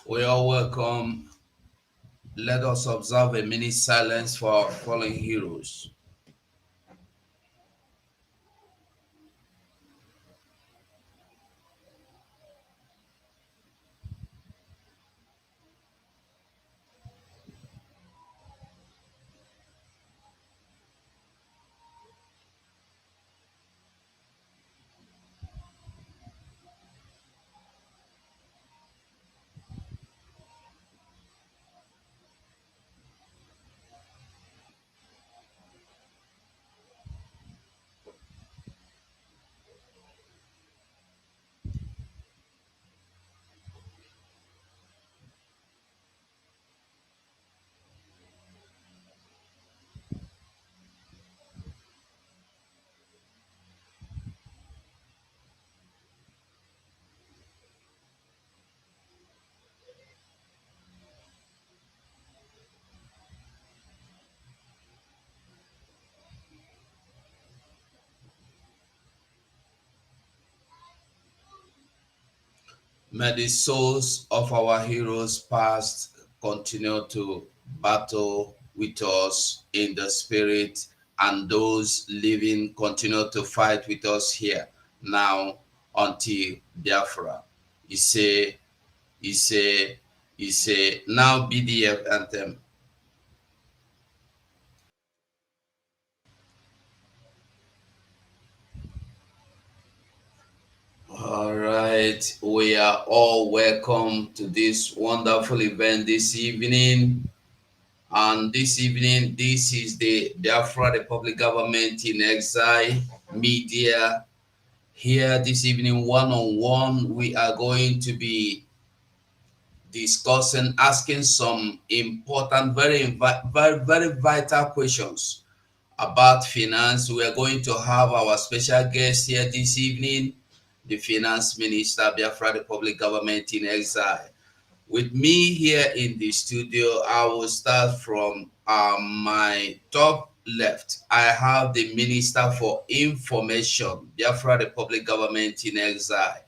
We are welcome. Let us observe a minute silence for our fallen heroes. May the souls of our heroes past continue to battle with us in the spirit, and those living continue to fight with us here now until Biafra. He say, he say, he say, now BDF anthem. All right, we are all welcome to this wonderful event this evening. And this evening, this is the Biafra Republic Government in Exile Media. Here this evening, one on one, we are going to be discussing, asking some important, very vital questions about finance. We are going to have our special guest here this evening, the Finance Minister, Biafra Republic Government in Exile. With me here in the studio, I will start from my top left. I have the Minister for Information, Biafra Republic Government in Exile,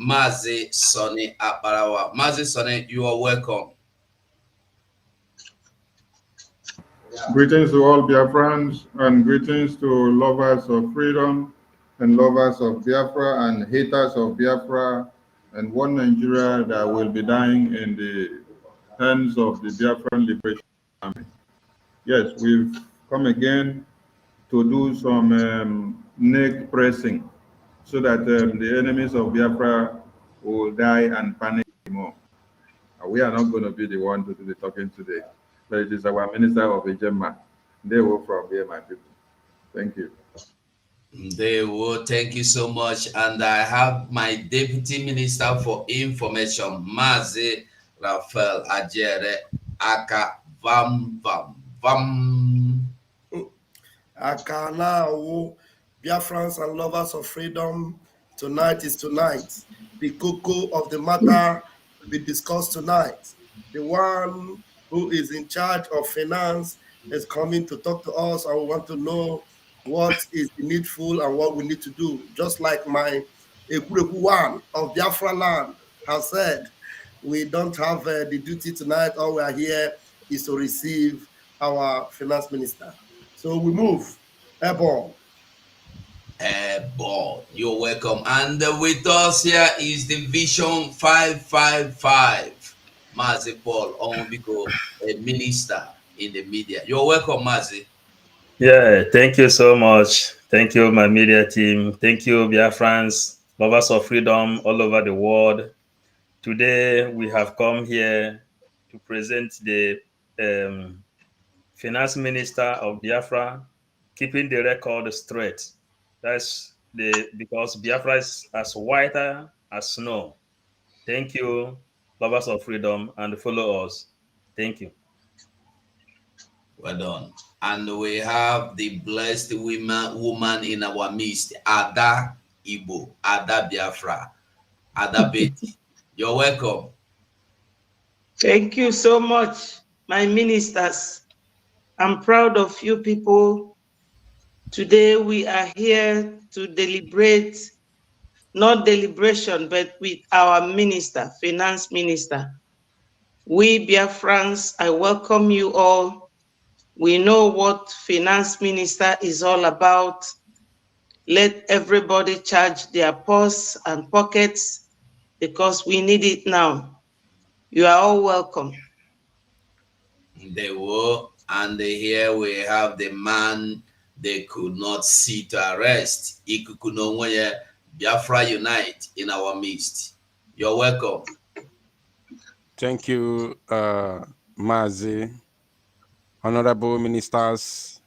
Mazi Sonny Aparawa. Mazi Sonny, you are welcome. Greetings to all Biafrans and greetings to lovers of freedom and lovers of Biafra and haters of Biafra and one Nigeria that will be dying in the hands of the Biafran Liberation Army. Yes, we've come again to do some neck pressing so that the enemies of Biafra will die and panic more. We are not going to be the one to do the talking today, but it is our Minister of Ejema. They will from here, my people. Thank you. They will. Thank you so much. And I have my Deputy Minister for Information, Mazi Rafael Ajere Aka Vam Vam Vam. Akana, Biafrans and lovers of freedom, tonight is tonight. The cocoa of the matter we discussed tonight. The one who is in charge of finance is coming to talk to us, and we want to know what is needful and what we need to do. Just like my Ekureku one of Biafra land has said, we don't have the duty tonight. All we are here is to receive our finance minister. So we move. Airborne. Airborne. You're welcome. And with us here is the Vision 555, Mazi Paul Onwubiko, a minister in the media. You're welcome, Mazi. Yeah, thank you so much. Thank you, my media team. Thank you, Biafrans, lovers of freedom all over the world. Today, we have come here to present the Finance Minister of Biafra, keeping the record straight. That's because Biafra is as whiter as snow. Thank you, lovers of freedom, and follow us. Thank you. Well done. And we have the blessed woman in our midst, Ada Igbo, Ada Biafra, Ada Betty. You're welcome. Thank you so much, my ministers. I'm proud of you people. Today we are here to deliberate, not deliberation, but with our minister, finance minister. We Biafrans, I welcome you all. We know what Finance Minister is all about. Let everybody charge their purse and pockets because we need it now. You are all welcome. They were, and here we have the man they could not see to arrest. Ikukunomweye Biafra Unite in our midst. You're welcome. Thank you, Mazi. Honorable ministers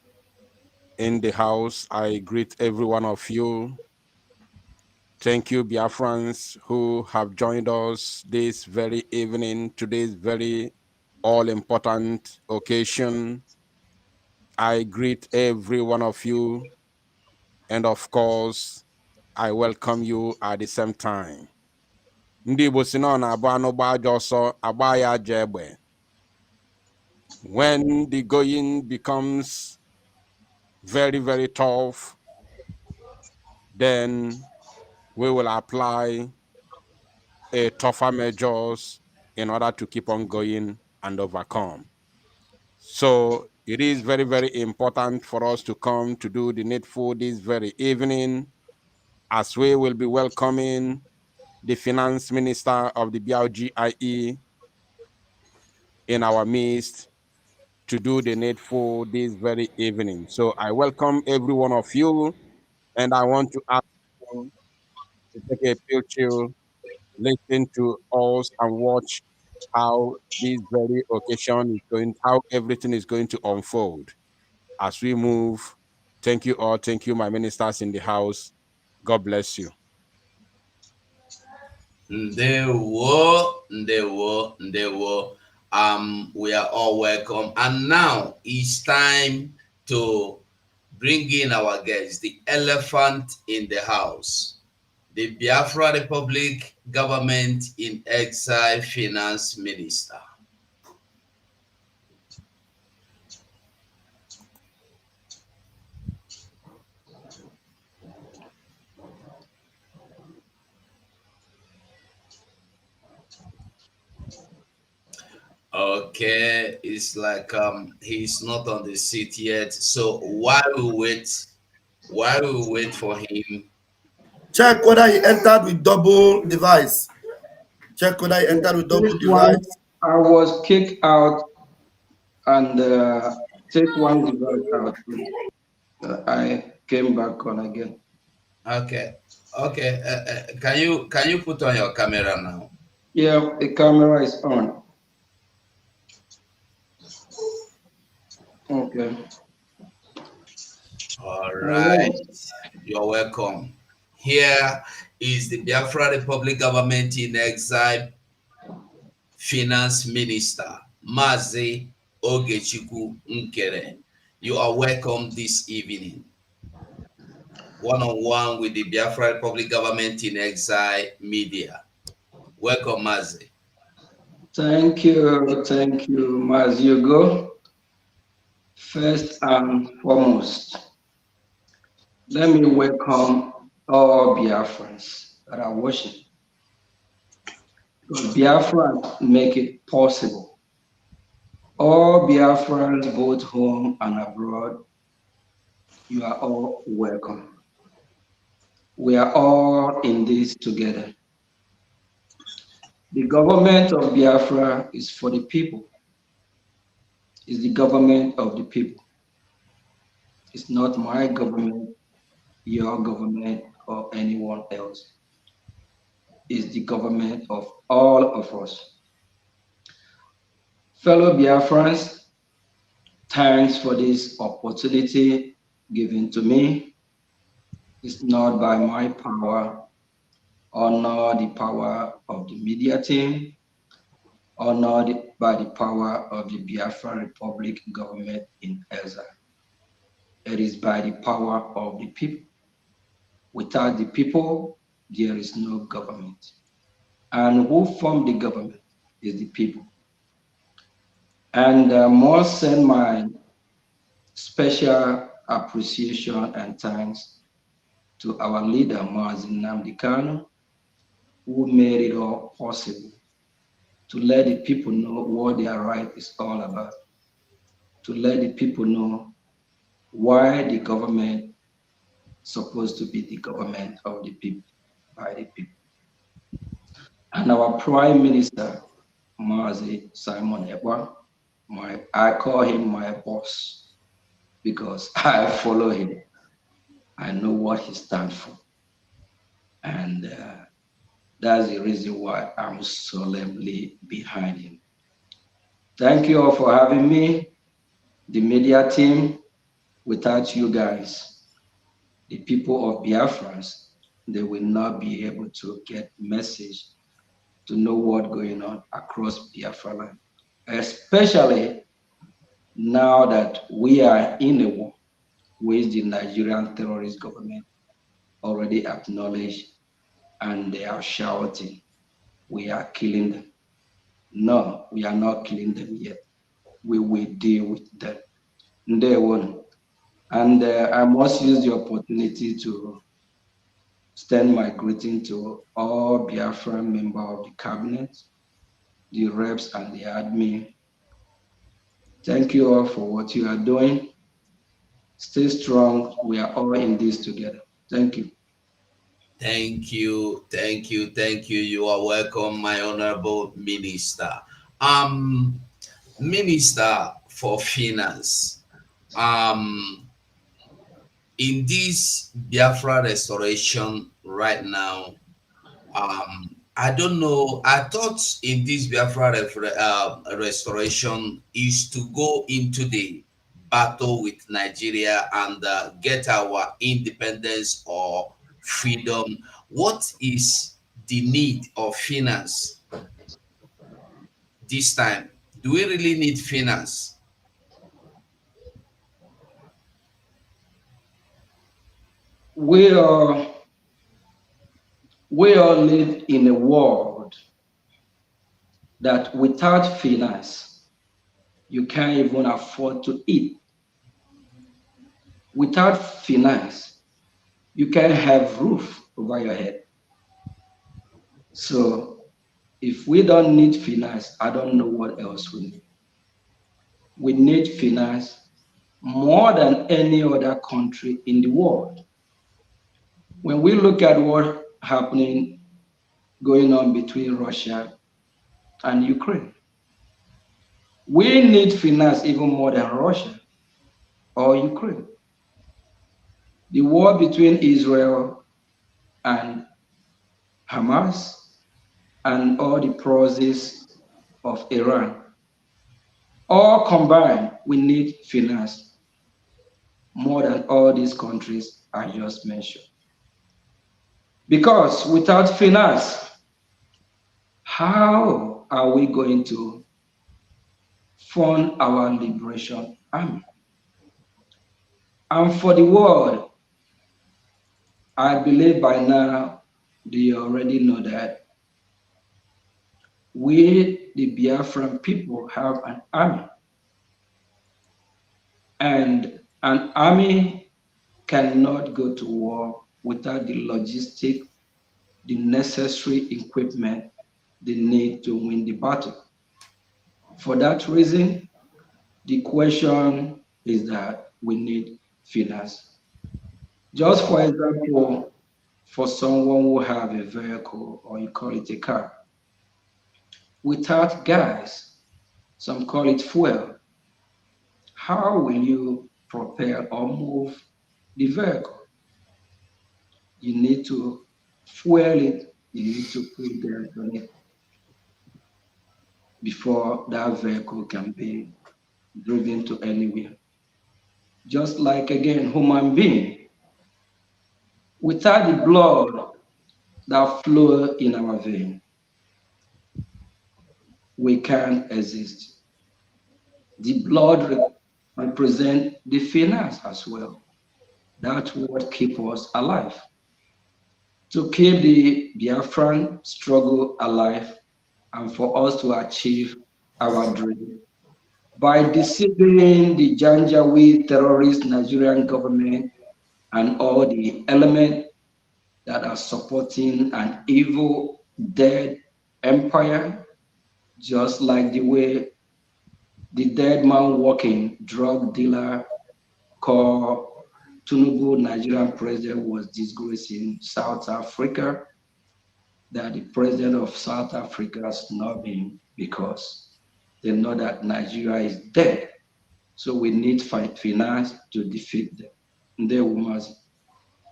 in the house, I greet every one of you. Thank you, Biafrans, who have joined us this very evening, today's very all-important occasion. I greet every one of you, and of course, I welcome you at the same time. Ndị Igbo si na ọ na-abụ anụ gbaa ajọ ọsọ, agba ya ajọ egbe. When the going becomes very, very tough, then we will apply a tougher measures in order to keep on going and overcome. So it is very, very important for us to come to do the needful this very evening, as we will be welcoming the Finance Minister of the BRGIE in our midst to do the needful this very evening. So I welcome every one of you, and I want to ask you to take a picture, listen to us, and watch how this very occasion is going, how everything is going to unfold as we move. Thank you all. Thank you, my ministers in the house. God bless you. Ndewo. We are all welcome. And now it's time to bring in our guests, the elephant in the house, the Biafra Republic Government in Exile Finance Minister. Okay, it's like he's not on the seat yet. So while we wait for him, Check whether he entered with double device. Check whether he entered with double device. I was kicked out and take one device out. I came back on again. Okay. Can you put on your camera now? Yeah, the camera is on. Okay. All right. You're welcome. Here is the Biafra Republic Government in Exile Finance Minister, Mazi Ogechukwu Nkere. You are welcome this evening. One-on-one with the Biafra Republic Government in Exile Media. Welcome, Mazi. Thank you, Mazi. You go. First and foremost, let me welcome all Biafrans that are watching. Because Biafrans make it possible. All Biafrans, both home and abroad, you are all welcome. We are all in this together. The government of Biafra is for the people. It's the government of the people. It's not my government, your government, or anyone else. It's the government of all of us. Fellow Biafrans, thanks for this opportunity given to me. It's not by my power or not the power of the media team or not by the power of the Biafra Republic government in exile. It is by the power of the people. Without the people, there is no government. And who formed the government is the people. And I must send my special appreciation and thanks to our leader, Mazi Nnamdi Kanu, who made it all possible to let the people know what their right is all about, to let the people know why the government is supposed to be the government of the people, by the people. And our Prime Minister, Mazi Simon Ekpa, I call him my boss because I follow him. I know what he stands for. And that's the reason why I'm solemnly behind him. Thank you all for having me, the media team. Without you guys, the people of Biafra, they will not be able to get message to know what's going on across Biafra land, especially now that we are in a war which the Nigerian terrorist government already acknowledged, and they are shouting, we are killing them. No, we are not killing them yet. We will deal with them. Day one. And I must use the opportunity to extend my greeting to all Biafran members of the cabinet, the reps and the admin. Thank you all for what you are doing. Stay strong. We are all in this together. Thank you. Thank you, thank you, thank you. You are welcome, my honorable minister. Minister for Finance. In this Biafra restoration right now, I don't know. I thought in this Biafra restoration is to go into the battle with Nigeria and get our independence or freedom. What is the need of finance this time? Do we really need finance? We all live in a world that without finance, you can't even afford to eat. Without finance, you can't have roof over your head. So if we don't need finance, I don't know what else we need. We need finance more than any other country in the world. When we look at what's happening, going on between Russia and Ukraine, we need finance even more than Russia or Ukraine. The war between Israel and Hamas and all the proxies of Iran, all combined, we need finance more than all these countries I just mentioned. Because without finance, how are we going to fund our liberation army? And for the world, I believe by now they already know that we, the Biafran people, have an army. And an army cannot go to war without the logistic, the necessary equipment they need to win the battle. For that reason, the question is that we need finance. Just for example, for someone who have a vehicle, or you call it a car, without gas, some call it fuel, how will you propel or move the vehicle? You need to fuel it, you need to put gas on it before that vehicle can be driven to anywhere. Just like, again, human being, without the blood that flow in our vein, we can't exist. The blood represents the finance as well. That's what keeps us alive. To keep the Biafran struggle alive and for us to achieve our dream. By deceiving the Janjaweed terrorist Nigerian government and all the elements that are supporting an evil, dead empire, just like the way the dead man walking drug dealer called Tinubu, Nigerian president, was disgracing South Africa, that the president of South Africa is not being, because they know that Nigeria is dead. So we need finance to defeat them. Ndewo Mazi.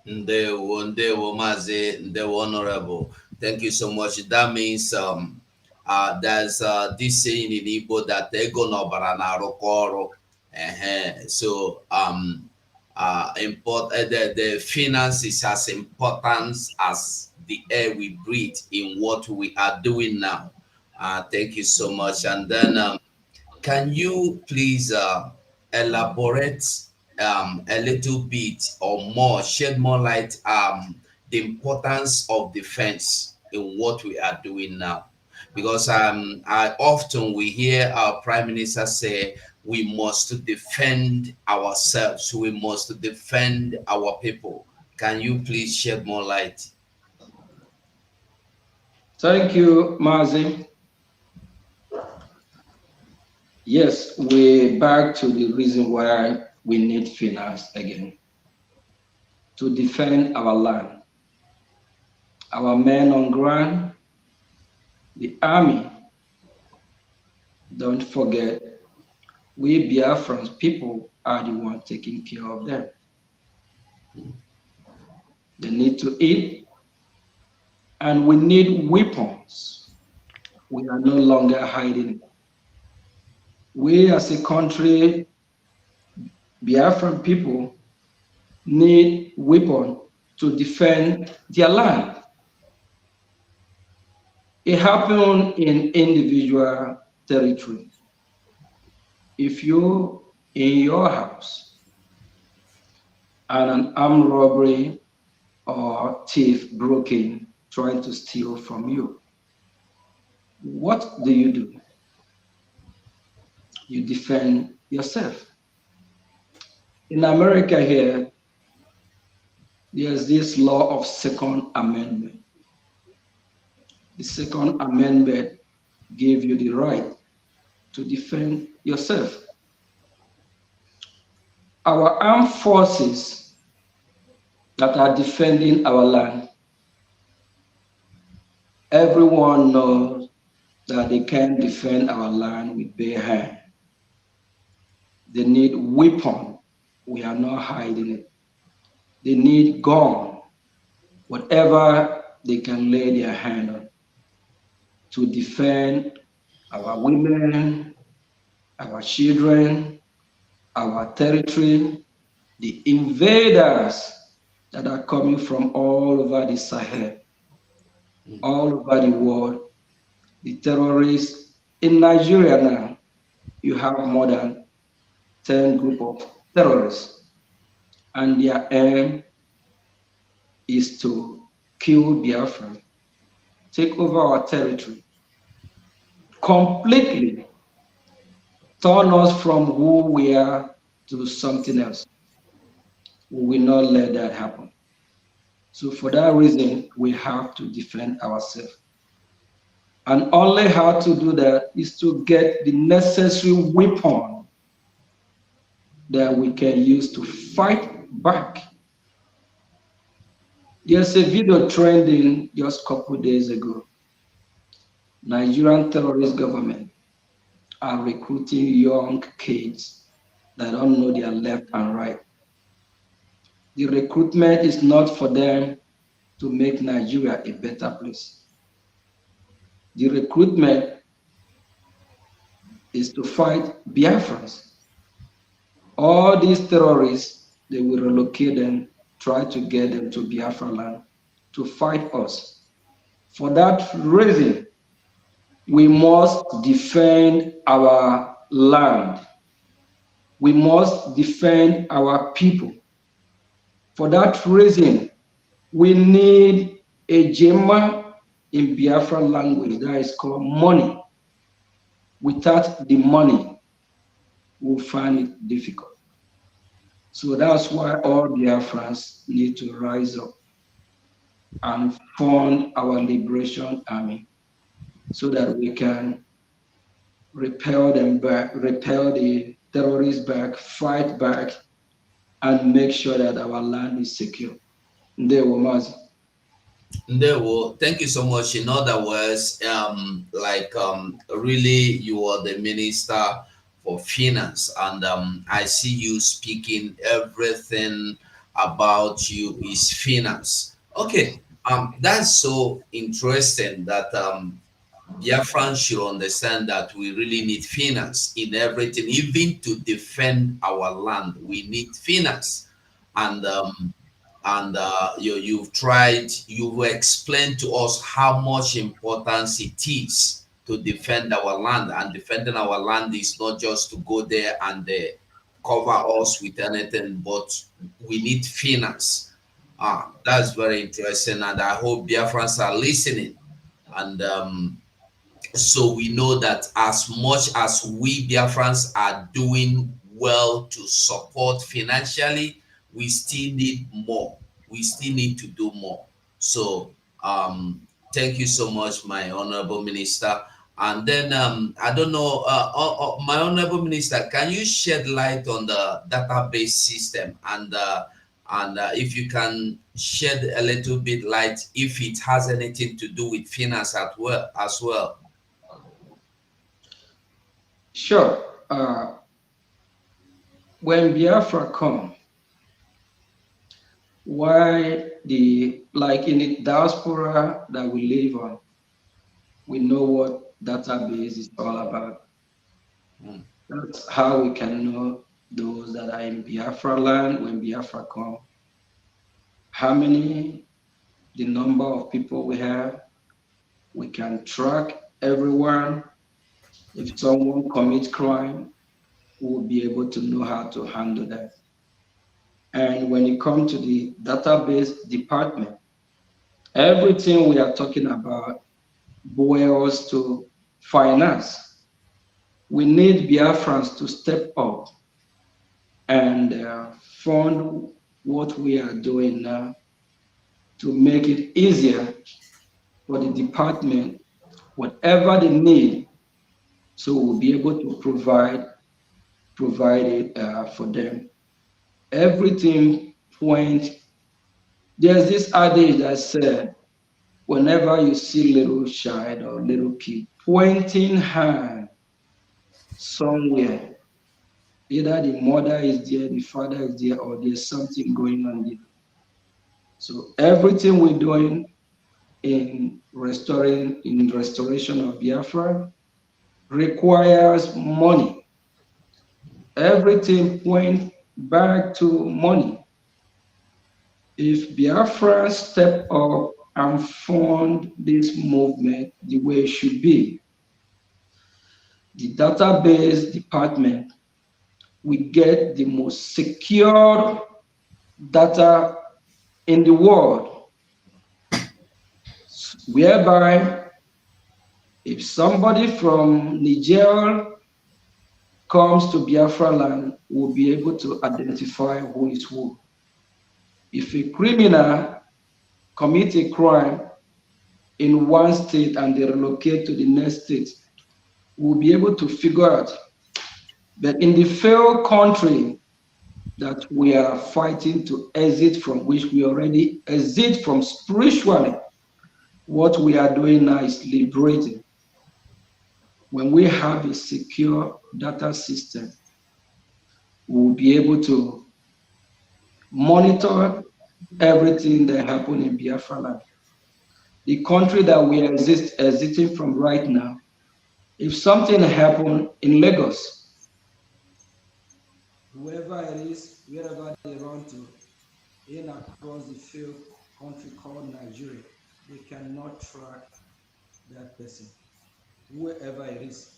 Ndewo Mazi, Ndewo Honorable. Thank you so much. That means there's this saying in Igbo that ego nọbara na-arụkọ ọrụ. So the finance is as important as the air we breathe in what we are doing now. Thank you so much. And then can you please elaborate a little bit or more, shed more light the importance of defense in what we are doing now? Because I often we hear our prime minister say we must defend ourselves, we must defend our people. Can you please shed more light? Thank you, Mazi. Yes, we're back to the reason why we need finance again. To defend our land, our men on ground, the army. Don't forget, we Biafran people are the ones taking care of them. They need to eat, and we need weapons. We are no longer hiding. We as a country, Biafran people, need weapons to defend their land. It happens in individual territory. If you in your house and an armed robbery or thief broke in trying to steal from you, what do? You defend yourself. In America here, there's this law of Second Amendment. The Second Amendment gave you the right to defend yourself. Our armed forces that are defending our land, everyone knows that they can't defend our land with bare hand. They need weapon. We are not hiding it. They need gun, whatever they can lay their hand on, to defend our women, our children, our territory, the invaders that are coming from all over the Sahel, all over the world, the terrorists. In Nigeria now, you have more than 10 group of terrorists, and their aim is to kill Biafra, take over our territory, completely turn us from who we are to something else. We will not let that happen. So for that reason, we have to defend ourselves. And only how to do that is to get the necessary weapon that we can use to fight back. There's a video trending just a couple days ago. Nigerian terrorist government are recruiting young kids that don't know their left and right. The recruitment is not for them to make Nigeria a better place. The recruitment is to fight Biafrans. All these terrorists, they will relocate them, try to get them to Biafra land to fight us. For that reason, we must defend our land. We must defend our people. For that reason, we need a Jema in Biafra language that is called money. Without the money, we'll find it difficult. So that's why all Biafrans need to rise up and fund our liberation army so that we can repel them back, repel the terrorists back, fight back, and make sure that our land is secure. Ndewo Mazi. Ndewo, thank you so much. In other words, really, you are the minister for finance, and I see you speaking everything about you is finance. Okay, that's so interesting that Biafrans should understand that we really need finance in everything, even to defend our land. We need finance, and you've explained to us how much importance it is to defend our land, and defending our land is not just to go there and cover us with anything, but we need finance. That's very interesting, and I hope Biafrans are listening, and so we know that as much as we Biafrans are doing well to support financially, we still need more. We still need to do more. So thank you so much, my honorable minister. And then I don't know, my honorable minister, can you shed light on the database system, and if you can shed a little bit light if it has anything to do with finance as well. Sure. When Biafra come, why the like in the diaspora that we live on, we know what database is all about. Mm. That's how we can know those that are in Biafra land when Biafra come. How many, the number of people we have, we can track everyone. If someone commits crime, we'll be able to know how to handle that. And when it comes to the database department, everything we are talking about boils to finance. We need Biafrans to step up and fund what we are doing now to make it easier for the department, whatever they need, so we'll be able to provide it for them. Everything point. There's this adage that said, whenever you see little child or little kid pointing hand somewhere, either the mother is there, the father is there, or there's something going on there. So everything we're doing in restoration of Biafra requires money. Everything points back to money. If Biafra step up and fund this movement the way it should be, the database department will get the most secure data in the world, whereby if somebody from Niger comes to Biafra land, we'll be able to identify who is who. If a criminal commits a crime in one state and they relocate to the next state, we'll be able to figure out. But in the failed country that we are fighting to exit from, which we already exit from spiritually, what we are doing now is liberating. When we have a secure data system, we'll be able to monitor everything that happens in Biafra land. The country that we are exiting from right now, if something happened in Lagos, whoever it is, wherever they run to, in across the field country called Nigeria, they cannot track that person, whoever it is.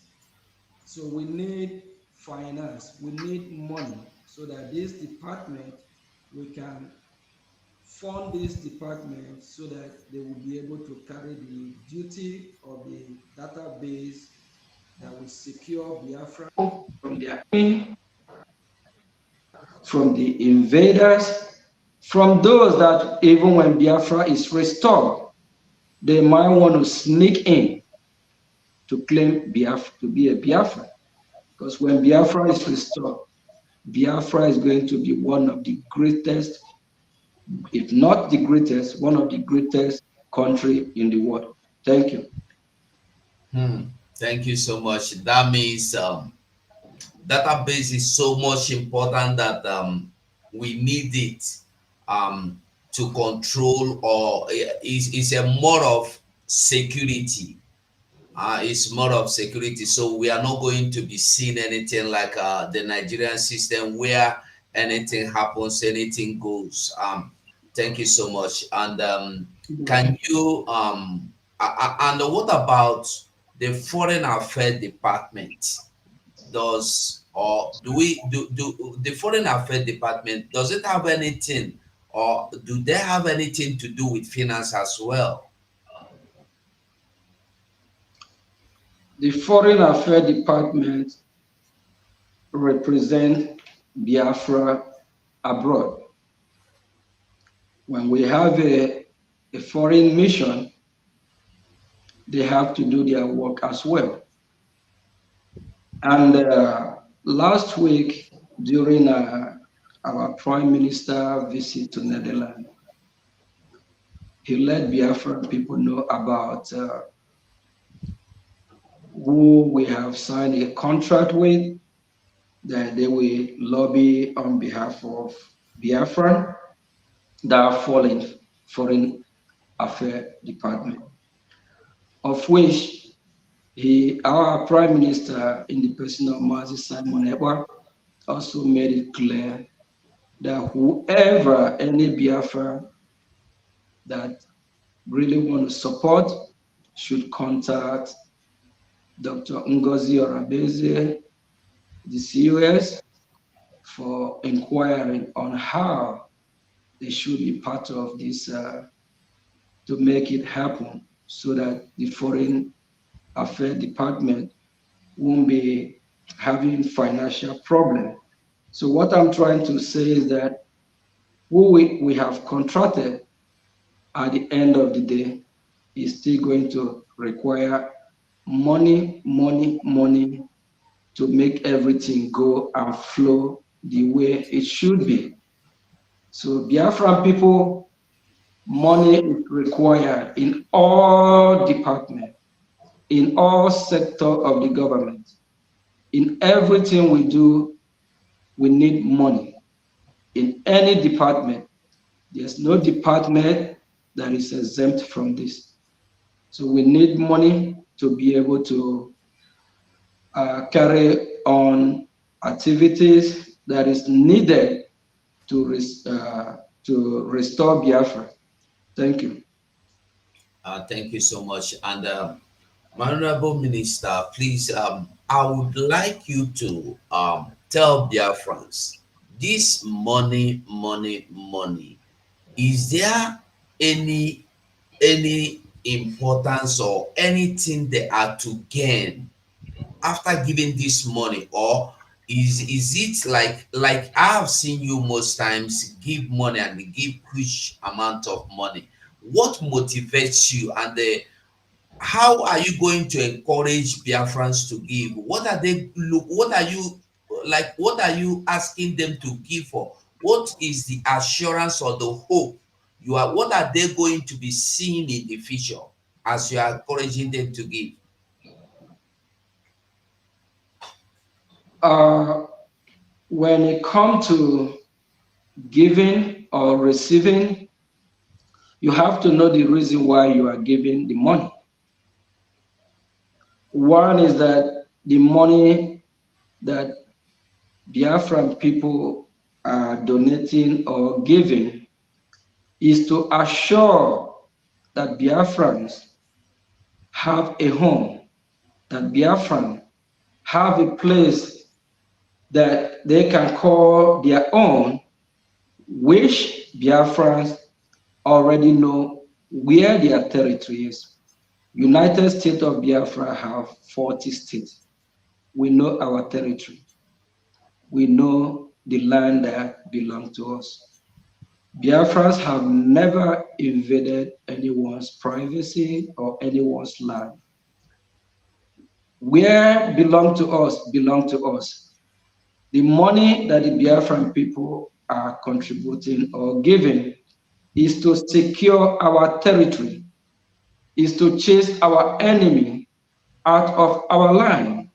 So we need finance, we need money so that this department, we can fund this department so that they will be able to carry the duty of the database that will secure Biafra from the enemy, from the invaders, from those that even when Biafra is restored, they might want to sneak in to claim Biafra, to be a Biafra. Because when Biafra is restored, Biafra is going to be one of the greatest, if not the greatest, one of the greatest country in the world. Thank you. Thank you so much. That means database is so much important that we need it um, to control, or is a more of security. It's more of security. So we are not going to be seeing anything like the Nigerian system where anything happens, anything goes. Thank you so much. And can you and what about the Foreign Affairs Department? Does or do we do the Foreign Affairs Department, does it have anything, or do they have anything to do with finance as well? The Foreign Affairs Department represent Biafra abroad. When we have a foreign mission, they have to do their work as well. And last week, during our Prime Minister visit to Netherlands, he let Biafran people know about who we have signed a contract with, that they will lobby on behalf of Biafran that fall in Foreign Affairs Department, of which our Prime Minister, in the person of Mazi Simon Ekpa, also made it clear that whoever, any Biafra that really want to support, should contact Dr. Ngozi Orabeze, the COS, for inquiring on how they should be part of this to make it happen, so that the Foreign Affairs Department won't be having financial problem. So what I'm trying to say is that who we have contracted at the end of the day is still going to require money to make everything go and flow the way it should be. So Biafran people, money is required in all departments, in all sector of the government. In everything we do, we need money. In any department, there's no department that is exempt from this. So we need money to be able to carry on activities that is needed to restore Biafra. Thank you. Thank you so much. And my Honorable Minister, please, I would like you to tell Biafrans, this money, is there any importance or anything they are to gain after giving this money, or is it like I have seen you most times give money and they give huge amount of money? What motivates you, and how are you going to encourage Biafrans to give? What are they look? What are you like? What are you asking them to give for? What is the assurance or the hope you are? What are they going to be seeing in the future as you are encouraging them to give? When it comes to giving or receiving, you have to know the reason why you are giving the money. One is that the money that Biafran people are donating or giving is to assure that Biafrans have a home, that Biafrans have a place that they can call their own, which Biafrans already know where their territory is. United States of Biafra have 40 states. We know our territory. We know the land that belongs to us. Biafrans have never invaded anyone's privacy or anyone's land. Where belong to us, belong to us. The money that the Biafran people are contributing or giving is to secure our territory, is to chase our enemy out of our land.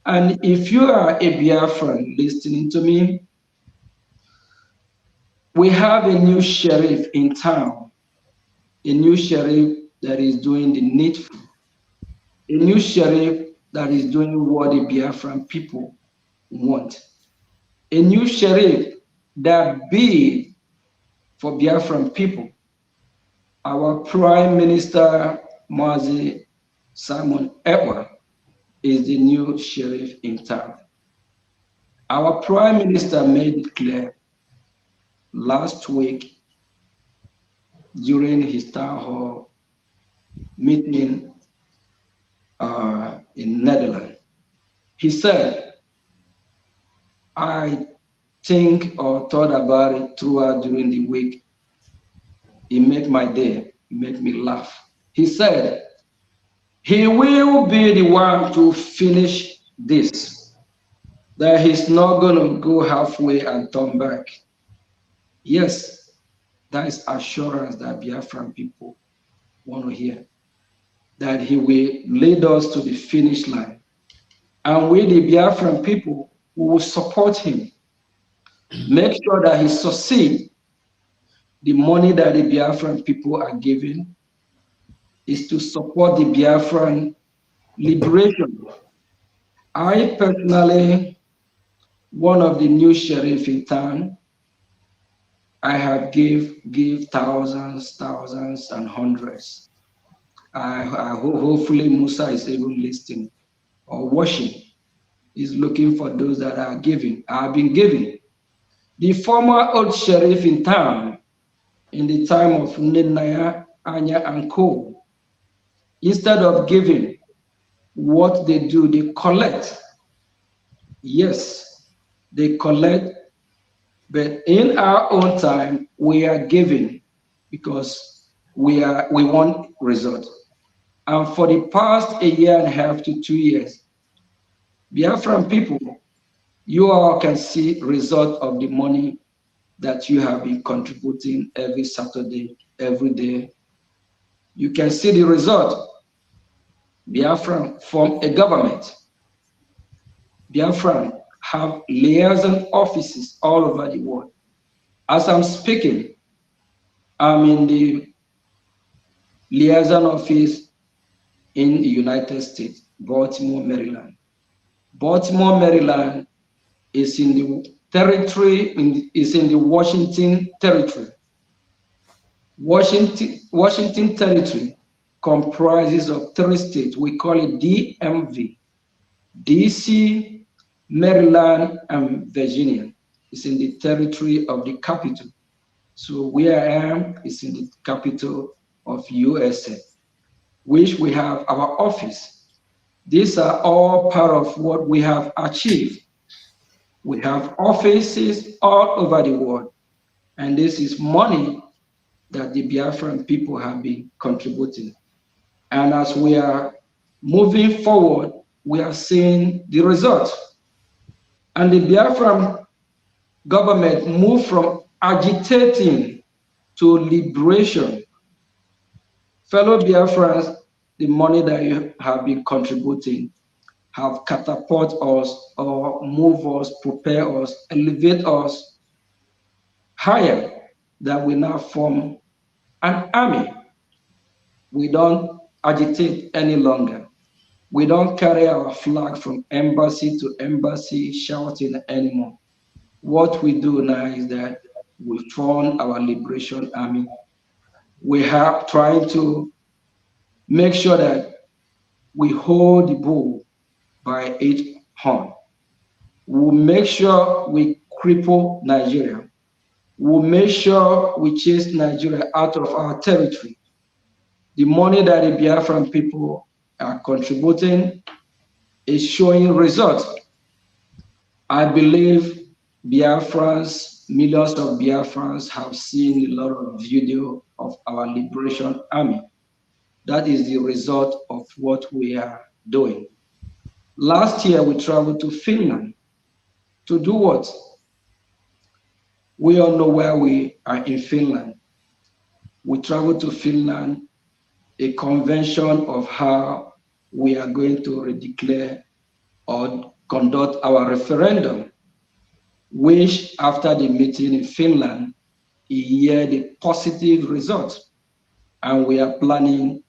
And if you are a Biafran listening to me, we have a new sheriff in town, a new sheriff that is doing the needful, a new sheriff that is doing what the Biafran people want, a new sheriff that bid for Biafran people. Our Prime Minister, Mazi Simon Ekpa, is the new sheriff in town. Our Prime Minister made it clear last week during his town hall meeting in Netherlands. He said, I think or thought about it throughout during the week. It made my day, it made me laugh. He said, he will be the one to finish this, that he's not going to go halfway and turn back. Yes, that is assurance that Biafran people want to hear, that he will lead us to the finish line. And we, the Biafran people, will support him, make sure that he succeeds. The money that the Biafran people are giving is to support the Biafran liberation. I personally, one of the new sheriff in town, I have give thousands and hundreds. Hopefully Musa is even listening or watching. He's looking for those that are giving. I've been giving. The former old sheriff in town, in the time of Nenaya, Anya, and Co., instead of giving, what they do, they collect. Yes, they collect, but in our own time, we are giving because we want results. And for the past a year and a half to 2 years, Biafran people, you all can see result of the money that you have been contributing every Saturday, every day. You can see the result. Biafran form a government. Biafran have liaison offices all over the world. As I'm speaking, I'm in the liaison office in the United States, Baltimore, Maryland. Baltimore, Maryland is in the territory, is in the Washington territory. Washington territory comprises of 3 states. We call it DMV, DC, Maryland, and Virginia. It's in the territory of the capital. So where I am is in the capital of USA, which we have our office. These are all part of what we have achieved. We have offices all over the world, and this is money that the Biafran people have been contributing. And as we are moving forward, we are seeing the results. And the Biafran government moved from agitating to liberation. Fellow Biafrans, the money that you have been contributing have catapult us or move us, prepare us, elevate us higher, that we now form an army. We don't agitate any longer. We don't carry our flag from embassy to embassy shouting anymore. What we do now is that we form our liberation army. We are trying to make sure that we hold the bull by its horn. We'll make sure we cripple Nigeria. We'll make sure we chase Nigeria out of our territory. The money that the Biafran people are contributing is showing results. I believe Biafrans, millions of Biafrans have seen a lot of video of our liberation army. That is the result of what we are doing. Last year, we traveled to Finland to do what? We all know where we are in Finland. We traveled to Finland, a convention of how we are going to redeclare or conduct our referendum, which after the meeting in Finland, he yielded positive results. And we are planning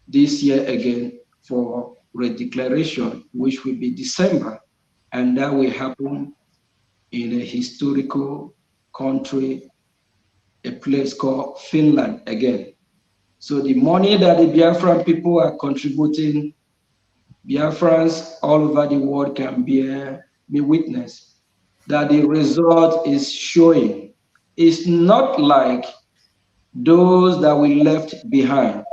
this year again for redeclaration, which will be December. And that will happen in a historical country, a place called Finland again. So the money that the Biafran people are contributing, Biafrans all over the world can bear me witness that the result is showing. It's not like those that we left behind.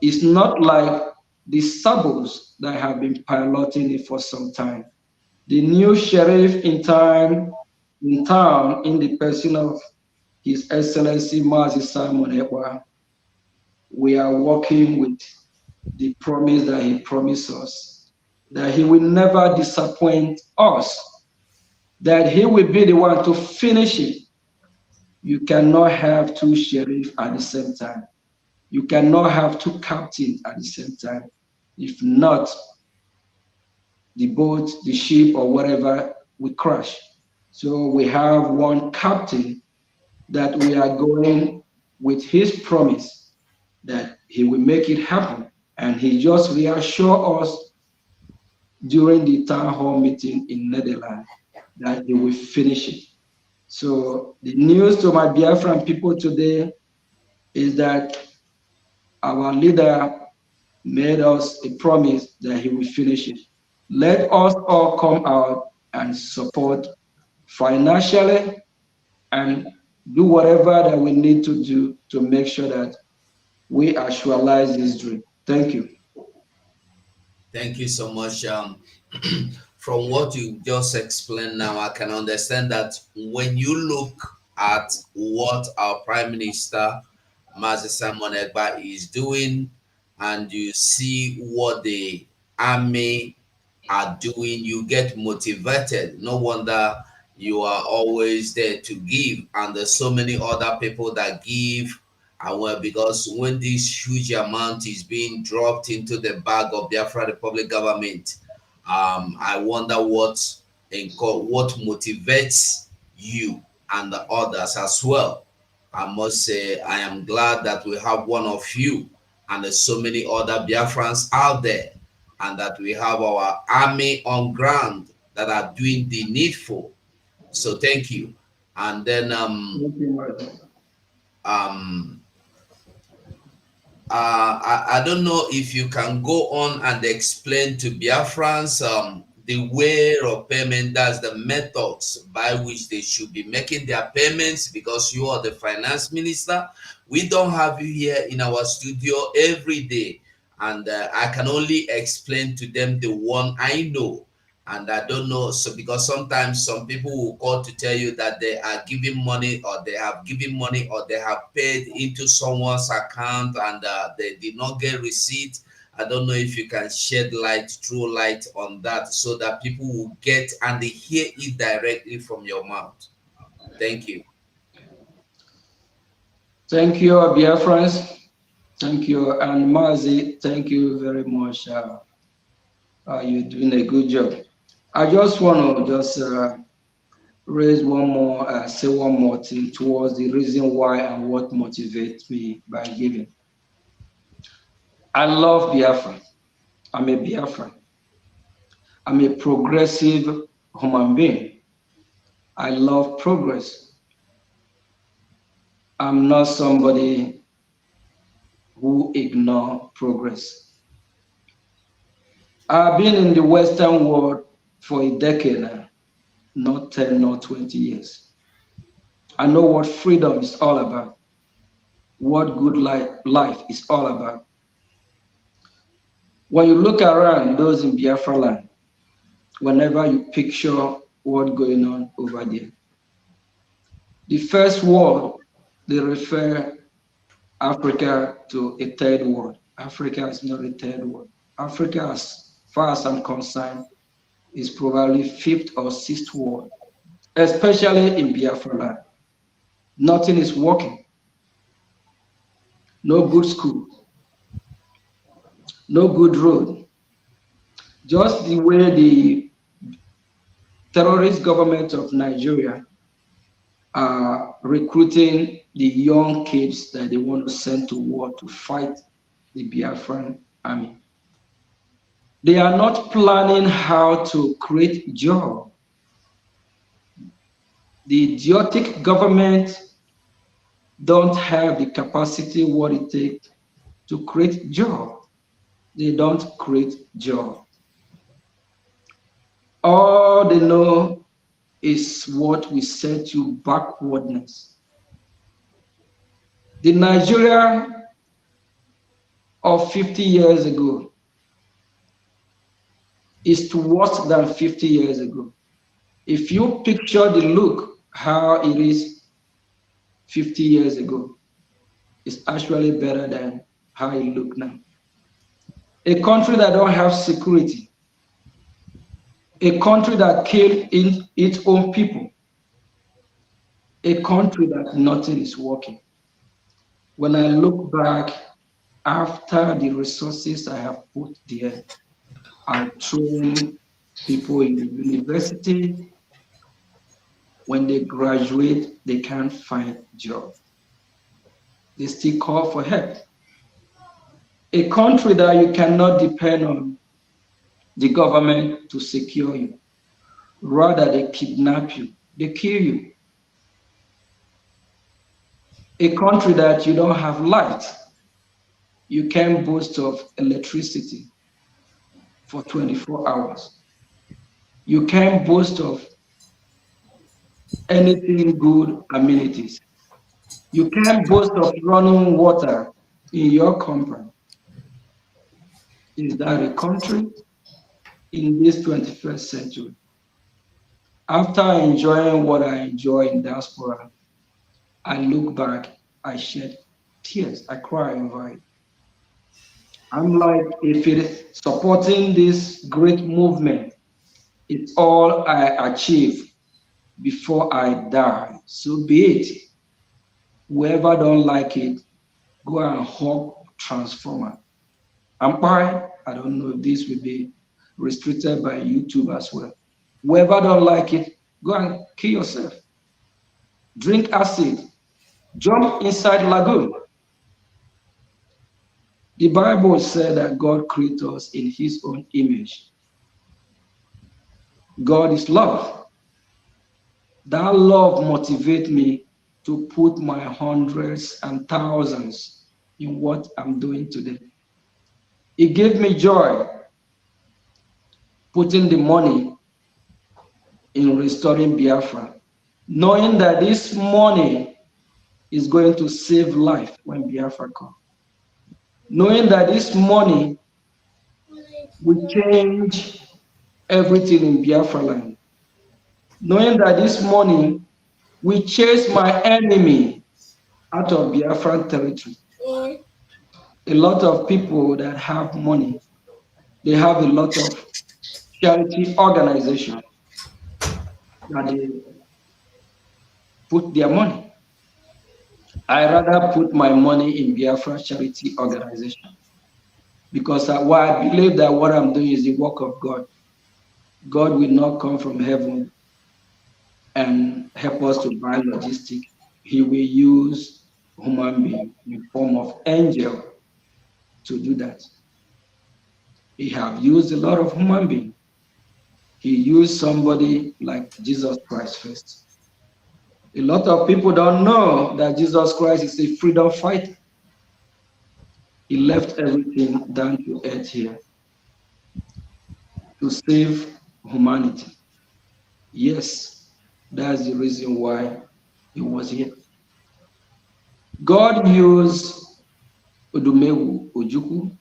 It's not like the sabos that have been piloting it for some time. The new sheriff in town, in the person of His Excellency Mazi Simon Ekwa, we are working with the promise that he promised us, that he will never disappoint us, that he will be the one to finish it. You cannot have two sheriffs at the same time. You cannot have two captains at the same time. If not, the boat, the ship, or whatever will crash. So we have one captain that we are going with his promise that he will make it happen. And he just reassured us during the town hall meeting in Netherlands that he will finish it. So the news to my Biafran people today is that our leader made us a promise that he will finish it. Let us all come out and support financially and do whatever that we need to do to make sure that we actualize this dream. Thank you. Thank you so much. From what you just explained now, I can understand that when you look at what our Prime Minister, Mazi Simon Egba, is doing, and you see what the army are doing, you get motivated. No wonder you are always there to give, and there's so many other people that give. And well, because when this huge amount is being dropped into the bag of Biafra Republic government, I wonder what motivates you and the others as well. I must say I am glad that we have one of you, and there's so many other Biafrans out there, and that we have our army on ground that are doing the needful. So thank you. And then um I don't know if you can go on and explain to Biafrans the way of payment, that's the methods by which they should be making their payments, because you are the finance minister. We don't have you here in our studio every day, and I can only explain to them the one I know. And I don't know, so because sometimes some people will call to tell you that they are giving money, or they have given money, or they have paid into someone's account, and they did not get receipt. I don't know if you can shed light, true light on that, so that people will get and they hear it directly from your mouth. Thank you. Thank you, Biafrans. Thank you, and Mazi, thank you very much. You're doing a good job. I just want to raise one more, say one more thing towards the reason why and what motivates me by giving. I love Biafra. I'm a Biafran. I'm a progressive human being. I love progress. I'm not somebody who ignore progress. I've been in the Western world for a decade now, not 10, not 20 years. I know what freedom is all about, what good life is all about. When you look around those in Biafra land, whenever you picture what's going on over there, the first world, they refer Africa to a third world. Africa is not a third world. Africa has far as I'm concerned, is probably fifth or sixth world, especially in Biafra land. Nothing is working. No good school, no good road. Just the way the terrorist government of Nigeria are recruiting the young kids that they want to send to war to fight the Biafran army. They are not planning how to create jobs. The idiotic government don't have the capacity what it takes to create jobs. They don't create jobs. All they know is what we said to backwardness. The Nigeria of 50 years ago is worse than 50 years ago. If you picture the look, how it is 50 years ago, it's actually better than how it looks now. A country that don't have security, a country that killed its own people, a country that nothing is working. When I look back after the resources I have put there, I train people in the university. When they graduate, they can't find a job. They still call for help. A country that you cannot depend on the government to secure you. Rather, they kidnap you, they kill you. A country that you don't have light, you can't boast of electricity for 24 hours. You can't boast of anything good amenities. You can't boast of running water in your compound. Is that a country in this 21st century? After enjoying what I enjoy in diaspora, I look back, I shed tears, I cry over it. I'm like, if it is supporting this great movement, it's all I achieve before I die. So be it. Whoever don't like it, go and hug transformer. I'm fine. I don't know if this will be restricted by YouTube as well. Whoever don't like it, go and kill yourself. Drink acid. Jump inside lagoon. The Bible said that God created us in his own image. God is love. That love motivates me to put my hundreds and thousands in what I'm doing today. It gave me joy putting the money in restoring Biafra, knowing that this money is going to save life when Biafra comes. Knowing that this money will change everything in Biafra land. Knowing that this money will chase my enemy out of Biafran territory. A lot of people that have money, they have a lot of charity organizations that they put their money. I rather put my money in Biafra charity organization because I believe that what I'm doing is the work of God. God will not come from heaven and help us to buy logistics. He will use human being in form of angel to do that. He have used a lot of human beings. He used somebody like Jesus Christ first. A lot of people don't know that Jesus Christ is a freedom fighter. He left everything down to earth here to save humanity. Yes, that's the reason why he was here. God used Odumegwu Ojukwu,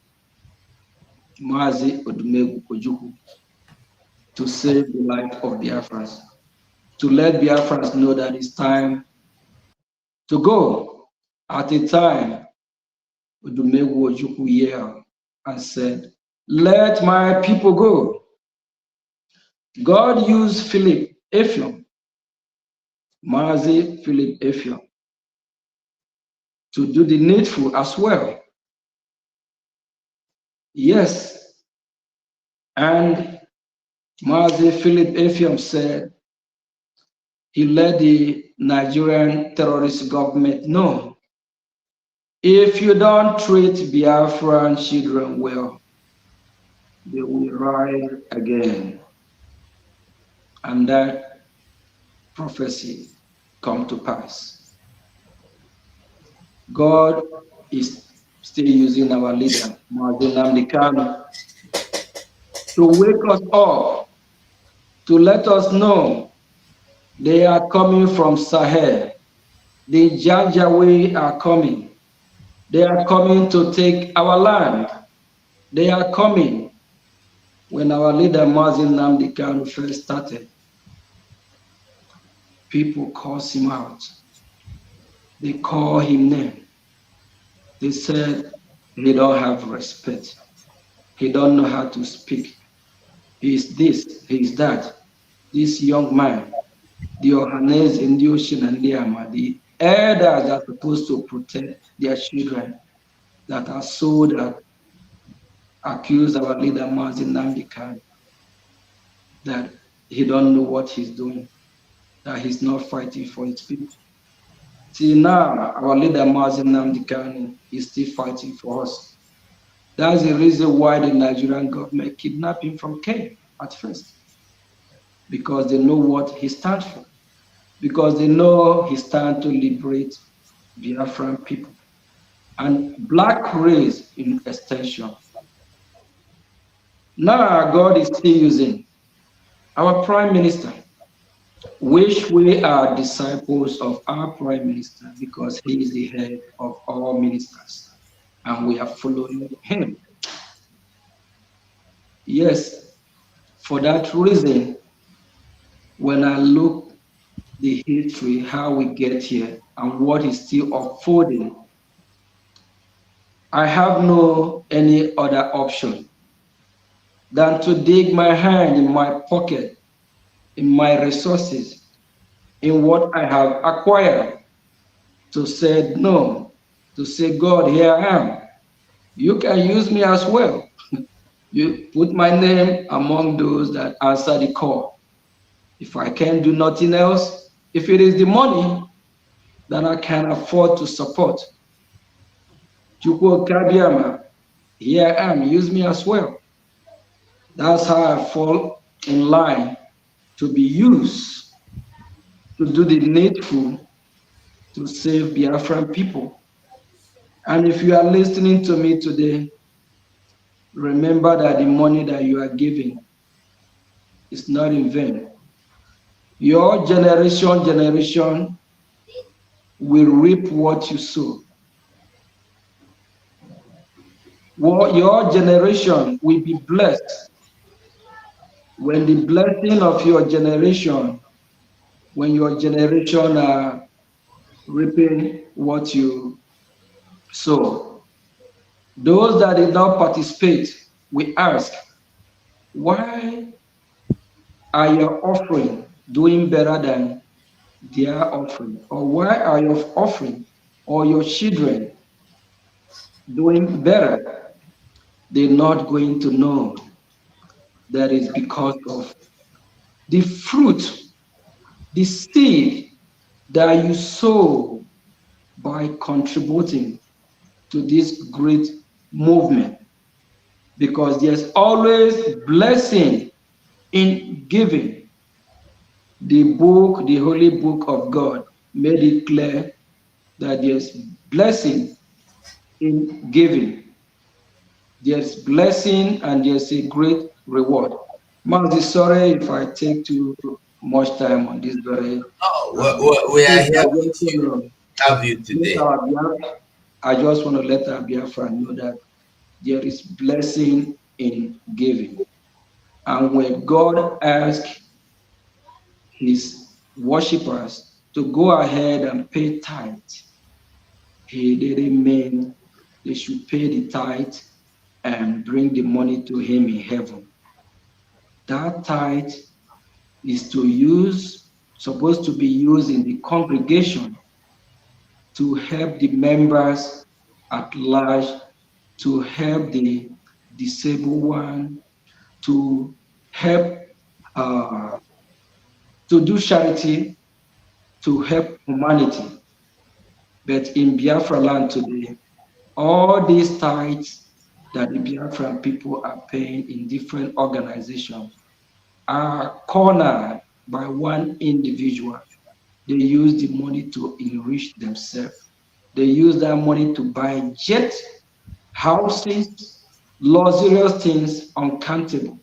Mazi Odumegwu Ojukwu, to save the life of Biafrans, to let Biafrans know that it's time to go. At a time, Odumegwu Ojukwu yelled and said, let my people go. God used Philip Ephium, Mazi Philip Ephium, to do the needful as well. Yes, and Mazi Philip Ephium said he let the Nigerian terrorist government know, if you don't treat Biafran children well, they will rise again. And that prophecy come to pass. God is still using our leader, Mazi Nnamdi Kanu, to wake us up, to let us know they are coming from Sahel. The Janjaweed are coming. They are coming to take our land. They are coming. When our leader Mazi Nnamdi Kanu first started, people called him out. They call him name. They said he don't have respect. He don't know how to speak. He is this, he is that. This young man, the Ohanes in the ocean and the elders are supposed to protect their children that are so that accuse our leader Mazi Nnamdi Kanu that he don't know what he's doing, that he's not fighting for his people. See now, our leader Mazi Nnamdi Kanu is still fighting for us. That's the reason why the Nigerian government kidnapped him from Kenya at first, because they know what he stands for, because they know he stands to liberate Biafran people and black race in extension. Now God is still using our prime minister, which we are disciples of our prime minister because he is the head of all ministers and we are following him. Yes, for that reason, when I look the history, how we get here and what is still unfolding, I have no any other option than to dig my hand in my pocket, in my resources, in what I have acquired, to say no, to say, God, here I am. You can use me as well. You put my name among those that answer the call. If I can do nothing else, if it is the money that I can afford to support, Chukwu Kabiama, here I am, use me as well. That's how I fall in line to be used to do the needful to save Biafran people. And if you are listening to me today, remember that the money that you are giving is not in vain. Your generation will reap what you sow. Your generation will be blessed when the blessing of your generation, when your generation are reaping what you sow. Those that did not participate, we ask, why are your offering doing better than their offering? Or why are your offering or your children doing better? They're not going to know that is because of the fruit, the seed that you sow by contributing to this great movement. Because there's always blessing in giving. The book, the holy book of God, made it clear that there's blessing in giving. There's blessing and there's a great reward. Mazi, sorry if I take too much time on this very. No, we are here with you. Have you today? I just want to let our Biafra know that there is blessing in giving. And when God asks his worshippers to go ahead and pay tithe, he didn't mean they should pay the tithe and bring the money to him in heaven. That tithe is supposed to be used in the congregation to help the members at large, to help the disabled one, to help to do charity, to help humanity. But in Biafra land today, all these tithes that the Biafran people are paying in different organizations are cornered by one individual. They use the money to enrich themselves. They use that money to buy jet, houses, luxurious things uncountable.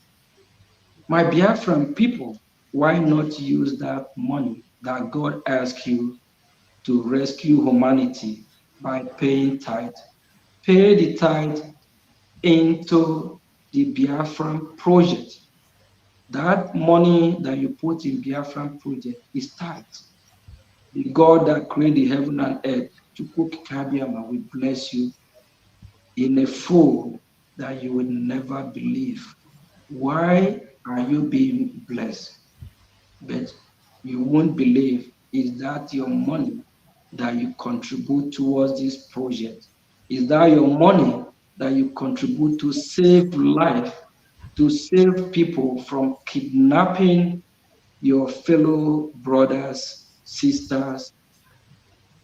My Biafran people, why not use that money that God asked you to rescue humanity by paying tithe? Pay the tithe into the Biafran project. That money that you put in Biafran project is tithe. The God that created the heaven and earth, Chukwu Kabiama, will bless you in a fold that you will never believe. Why are you being blessed? But you won't believe is that your money that you contribute towards this project? Is that your money that you contribute to save life, to save people from kidnapping your fellow brothers, sisters?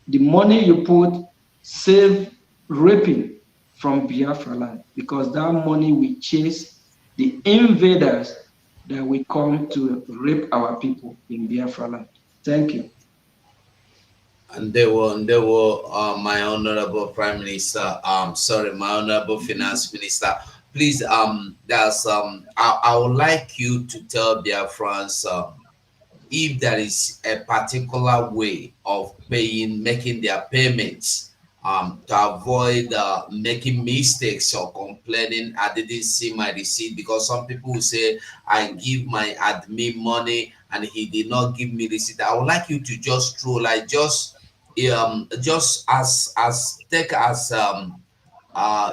The money you put save raping from Biafra land, because that money will chase the invaders that will come to rape our people in Biafra land. Thank you. And my honorable Prime Minister, sorry, my honorable Finance Minister. Please, I would like you to tell Biafrans if there is a particular way of making their payments to avoid making mistakes or complaining, I didn't see my receipt, because some people will say I give my admin money and he did not give me receipt. I would like you to just throw, like, just as take as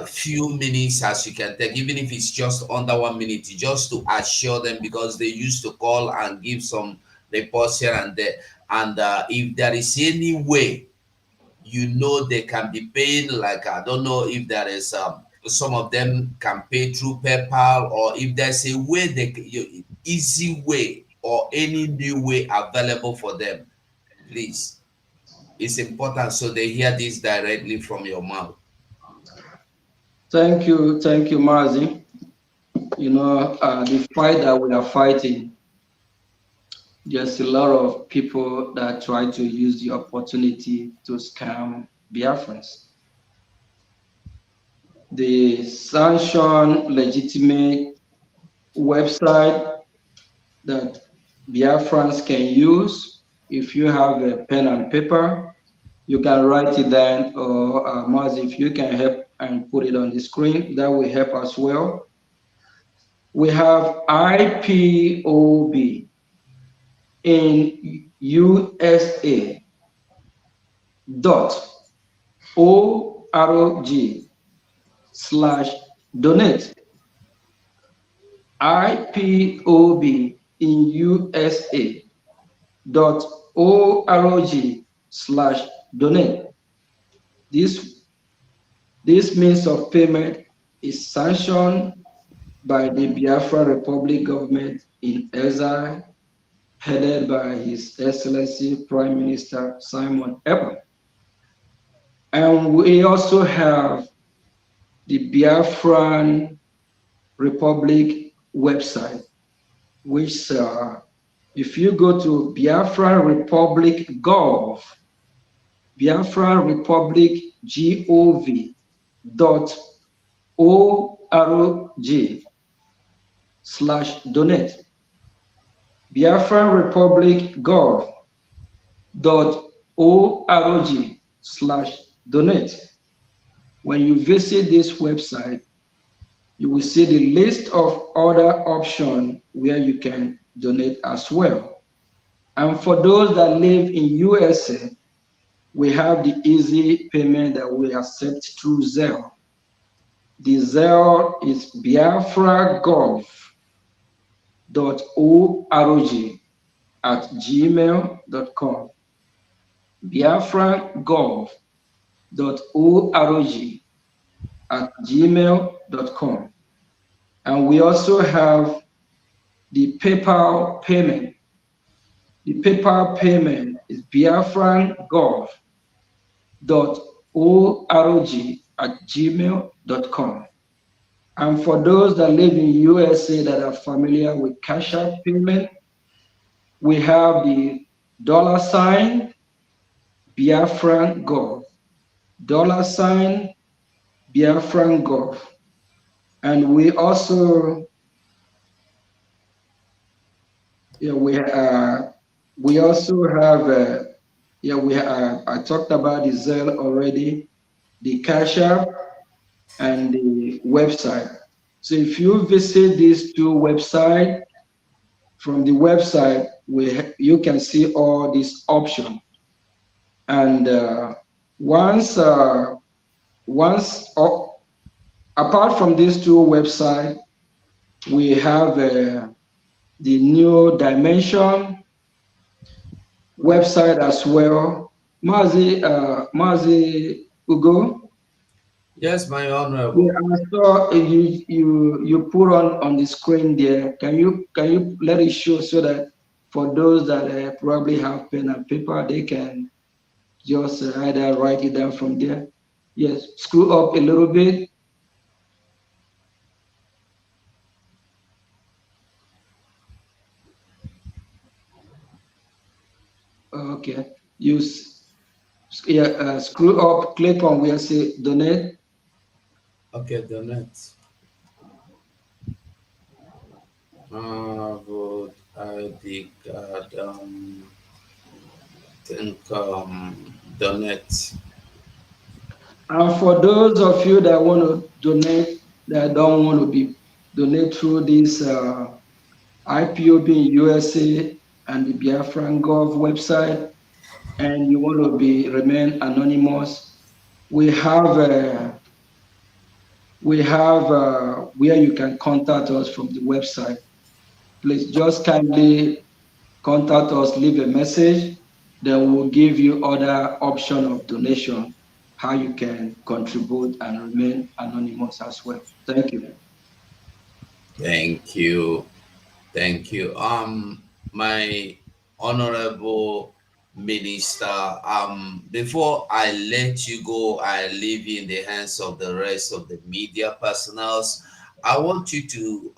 few minutes as you can take, even if it's just under 1 minute, just to assure them, because they used to call and give some reports here and there. And if there is any way, they can be paying, like, I don't know if there is some of them can pay through PayPal, or if there's a way easy way or any new way available for them, please. It's important so they hear this directly from your mouth. Thank you, Mazi. The fight that we are fighting, there's a lot of people that try to use the opportunity to scam Biafrans. The sanctioned, legitimate website that Biafrans can use, if you have a pen and paper, you can write it down, or Mazi, if you can help and put it on the screen, that will help as well. We have IPOB in USA .org/donate. IPOB in USA .org/donate. This means of payment is sanctioned by the Biafra Republic government in exile, headed by His Excellency Prime Minister Simon Ekpa. And we also have the Biafran Republic website, which if you go to Biafra Republic Gov, Biafra Republic gov.org/donate. Biafra Republic gov.org/donate. When you visit this website, you will see the list of other options where you can donate as well. And for those that live in USA, we have the easy payment that we accept through Zelle. The Zelle is biafragov.org@gmail.com. biafragov.org@gmail.com. And we also have the PayPal payment. The PayPal payment is biafragov.org@gmail.com. And for those that live in USA that are familiar with Cash App payment, we have the $Biafran Gov, $Biafran Gov. And we also, we also have, I talked about the Zelle already, the Cash App, and the website. So if you visit these two websites, from the website, you can see all these options. And apart from these two websites, we have the New Dimension website as well. Mazi Ugo. Yes, my honorable. Yeah, I saw you put on the screen there. Can you let it show so that for those that probably have pen and paper, they can just either write it down from there. Yes, screw up a little bit. Okay, screw up, click on where say donate. Okay, donate. Vote ID card. Donate. And for those of you that want to donate, that don't want to be donate through this IPOB in USA and the Biafran Gov website, and you want to remain anonymous, we have where you can contact us from the website. Please just kindly contact us, leave a message, then we'll give you other option of donation, how you can contribute and remain anonymous as well. Thank you. Thank you. Thank you. My honorable minister, before I let you go, I leave you in the hands of the rest of the media personnels. I want you to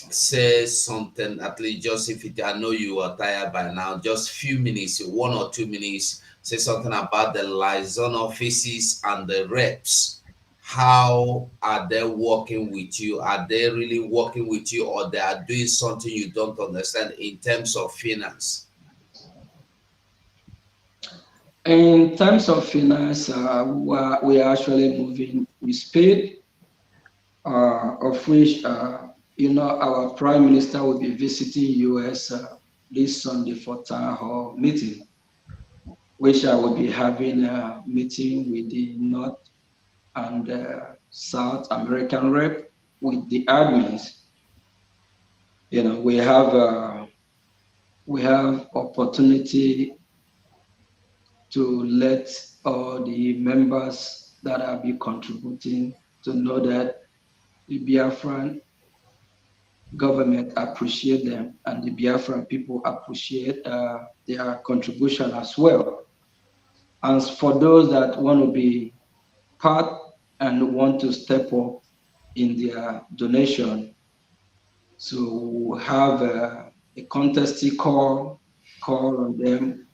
say something, at least just if it, I know you are tired by now, just few minutes, 1 or 2 minutes, say something about the liaison offices and the reps. How are they working with you? Are they really working with you, or they are doing something you don't understand in terms of finance? In terms of finance, we are actually moving with speed, of which our Prime Minister will be visiting US this Sunday for town hall meeting, which I will be having a meeting with the North and South American rep with the admins. We have opportunity to let all the members that are be contributing to know that the Biafran government appreciate them and the Biafran people appreciate their contribution as well. And for those that want to be part and want to step up in their donation, so we'll have a contested call on them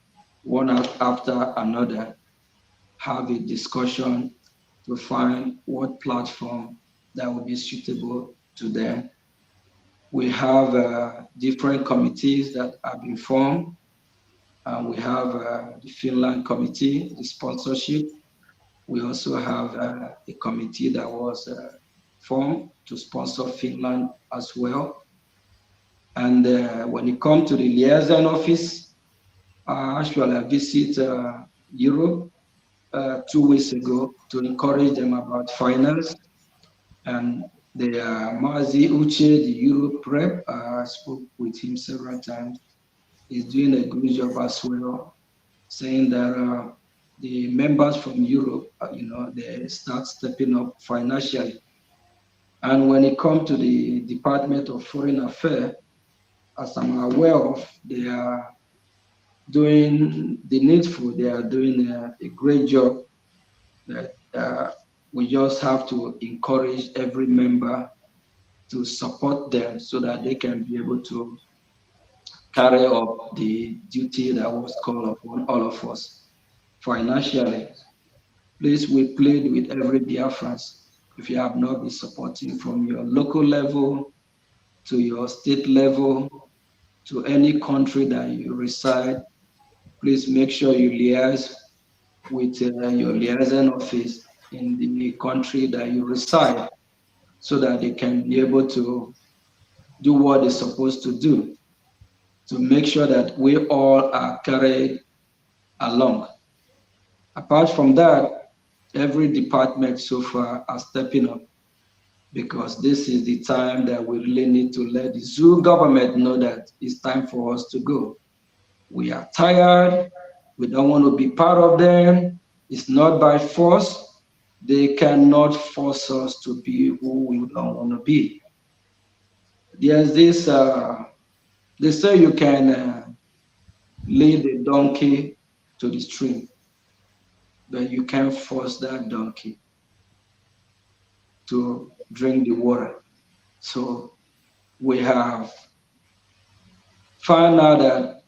one after another, have a discussion to find what platform that will be suitable to them. We have different committees that have been formed. We have the Finland committee, the sponsorship. We also have a committee that was formed to sponsor Finland as well. And when it comes to the liaison office, actually I visited Europe 2 weeks ago to encourage them about finance. And the Mazi Uche, the Europe rep, I spoke with him several times. He's doing a good job as well, saying that the members from Europe, they start stepping up financially. And when it comes to the Department of Foreign Affairs, as I'm aware of, they are doing the needful. They are doing a great job. That we just have to encourage every member to support them so that they can be able to carry up the duty that was called upon all of us financially. Please, we plead with every Biafran. If you have not been supporting from your local level to your state level to any country that you reside, please make sure you liaise with your liaison office in the country that you reside so that they can be able to do what they're supposed to do to make sure that we all are carried along. Apart from that, every department so far are stepping up because this is the time that we really need to let the zoo government know that it's time for us to go. We are tired. We don't want to be part of them. It's not by force. They cannot force us to be who we don't want to be. There's this, they say you can lead a donkey to the stream, but you can't force that donkey to drink the water. So we have found out that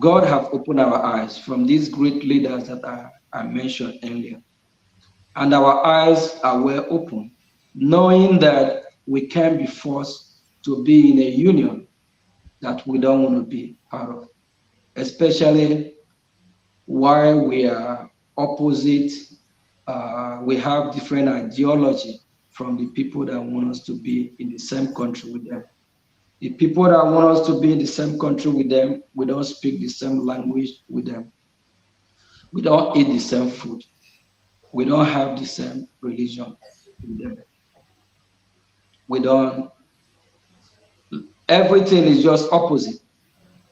God have opened our eyes from these great leaders that I mentioned earlier. And our eyes are well open, knowing that we can be forced to be in a union that we don't want to be part of, especially while we are opposite, we have different ideology from the people that want us to be in the same country with them. The people that want us to be in the same country with them, we don't speak the same language with them. We don't eat the same food. We don't have the same religion with them. We don't, everything is just opposite.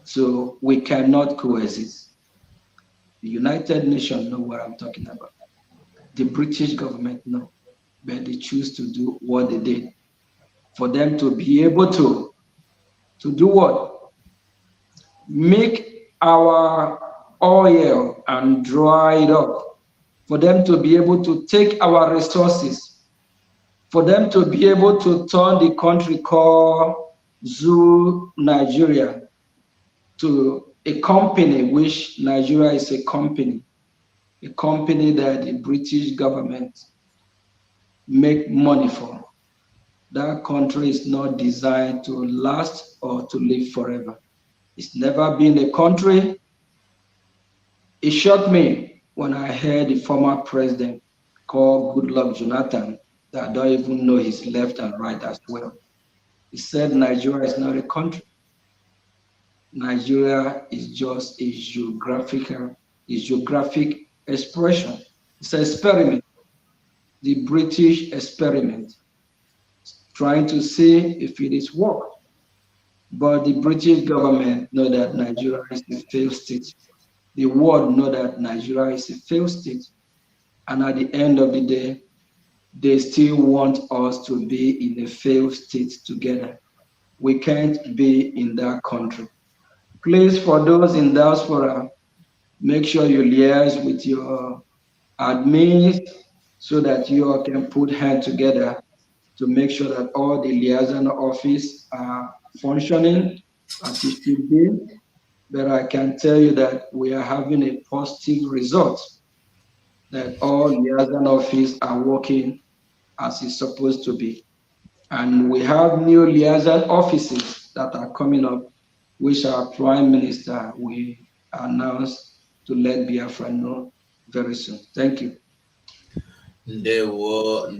So we cannot coexist. The United Nations know what I'm talking about. The British government know, but they choose to do what they did. For them to be able to do what? Make our oil and dry it up. For them to be able to take our resources. For them to be able to turn the country called Zoo Nigeria to a company, which Nigeria is a company that the British government make money for. That country is not designed to last or to live forever. It's never been a country. It shocked me when I heard the former president call Goodluck Jonathan, that I don't even know his left and right as well. He said Nigeria is not a country. Nigeria is just a geographic expression. It's an experiment, the British experiment, trying to see if it is work. But the British government know that Nigeria is a failed state. The world know that Nigeria is a failed state. And at the end of the day, they still want us to be in a failed state together. We can't be in that country. Please, for those in diaspora, make sure you liaise with your admins so that you all can put hands together to make sure that all the liaison office are functioning as it should be. But I can tell you that we are having a positive result, that all liaison office are working as it's supposed to be. And we have new liaison offices that are coming up, which our Prime Minister will announce to let Biafra know very soon. Thank you. They were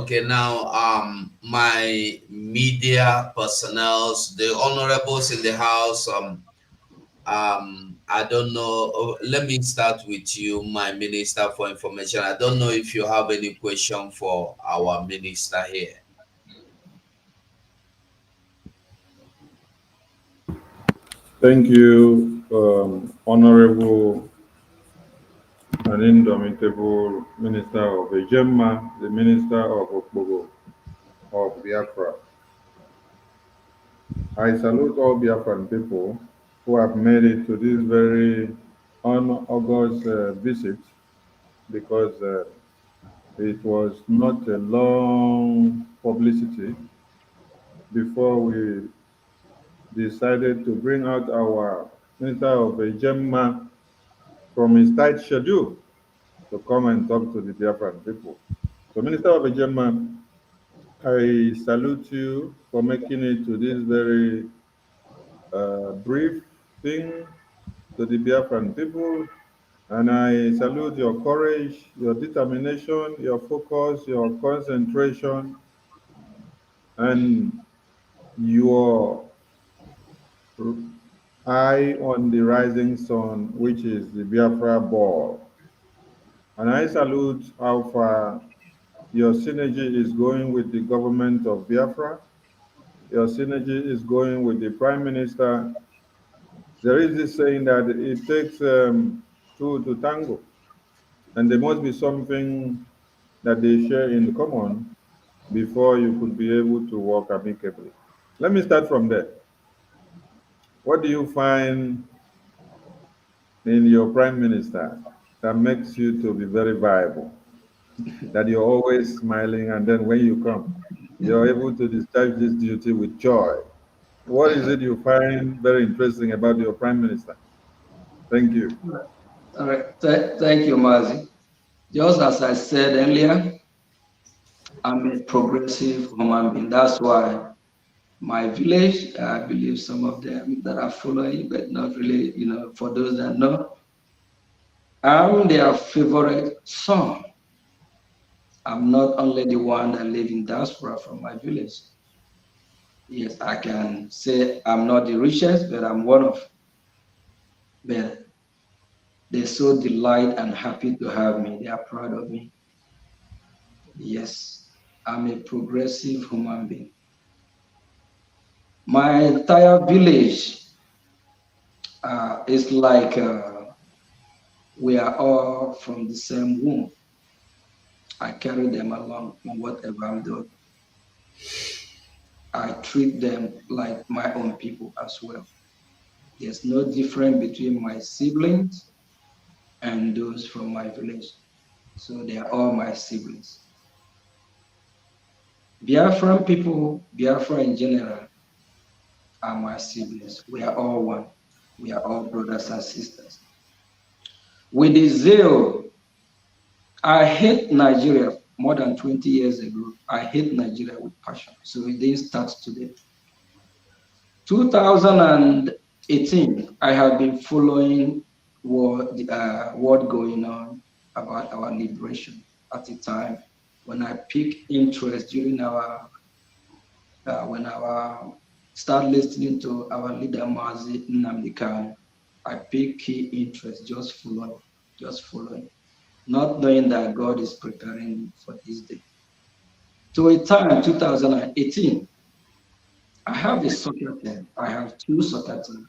okay. Now, my media personnel, the honorables in the house, I don't know. Let me start with you, my Minister for Information. I don't know if you have any question for our minister here. Thank you, Honorable and Indomitable Minister of Ejemma, the Minister of Okpogo of Biafra. I salute all Biafran people who have made it to this very unaugust visit, because it was not a long publicity before we decided to bring out our Minister of Ejemma from his tight schedule to come and talk to the Biafran people. So, Minister of Ejemma, I salute you for making it to this very brief thing to the Biafran people. And I salute your courage, your determination, your focus, your concentration, and your eye on the rising sun, which is the Biafra ball. And I salute how far your synergy is going with the government of Biafra. Your synergy is going with the Prime Minister. There is this saying that it takes two to tango, and there must be something that they share in common before you could be able to work amicably. Let me start from there. What do you find in your Prime Minister that makes you to be very viable? That you're always smiling, and then when you come, you're able to discharge this duty with joy. What is it you find very interesting about your Prime Minister? Thank you. All right. Thank you, Mazi. Just as I said earlier, I'm a progressive human being. That's why my village, I believe some of them that are following, but not really, for those that know, I'm their favorite son. I'm not only the one that live in diaspora from my village. Yes, I can say I'm not the richest, but I'm one of. But they're so delighted and happy to have me. They are proud of me. Yes, I'm a progressive human being. My entire village is like we are all from the same womb. I carry them along in whatever I'm doing. I treat them like my own people as well. There's no difference between my siblings and those from my village. So they are all my siblings. Biafran people, Biafra in general, are my siblings. We are all one. We are all brothers and sisters. With the zeal, I hate Nigeria more than 20 years ago. I hate Nigeria with passion. So it didn't start today. 2018, I have been following what going on about our liberation at the time when I picked interest during when our start listening to our leader Mazi Nnamdi Kanu. I picked key interest, just following, not knowing that God is preparing me for this day. To a time, 2018, I have a soccer team. I have two soccer teams.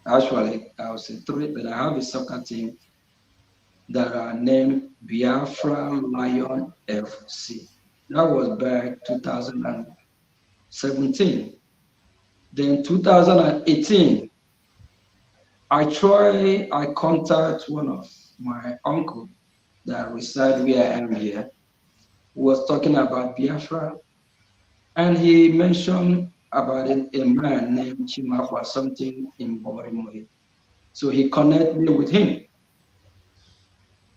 Actually, I would say three, but I have a soccer team that are named Biafra Lion FC. That was back 2017. Then 2018, I contact one of my uncle that reside where I am here, who was talking about Biafra, and he mentioned about a man named Chimafa, something in Borimoy. So he connected me with him.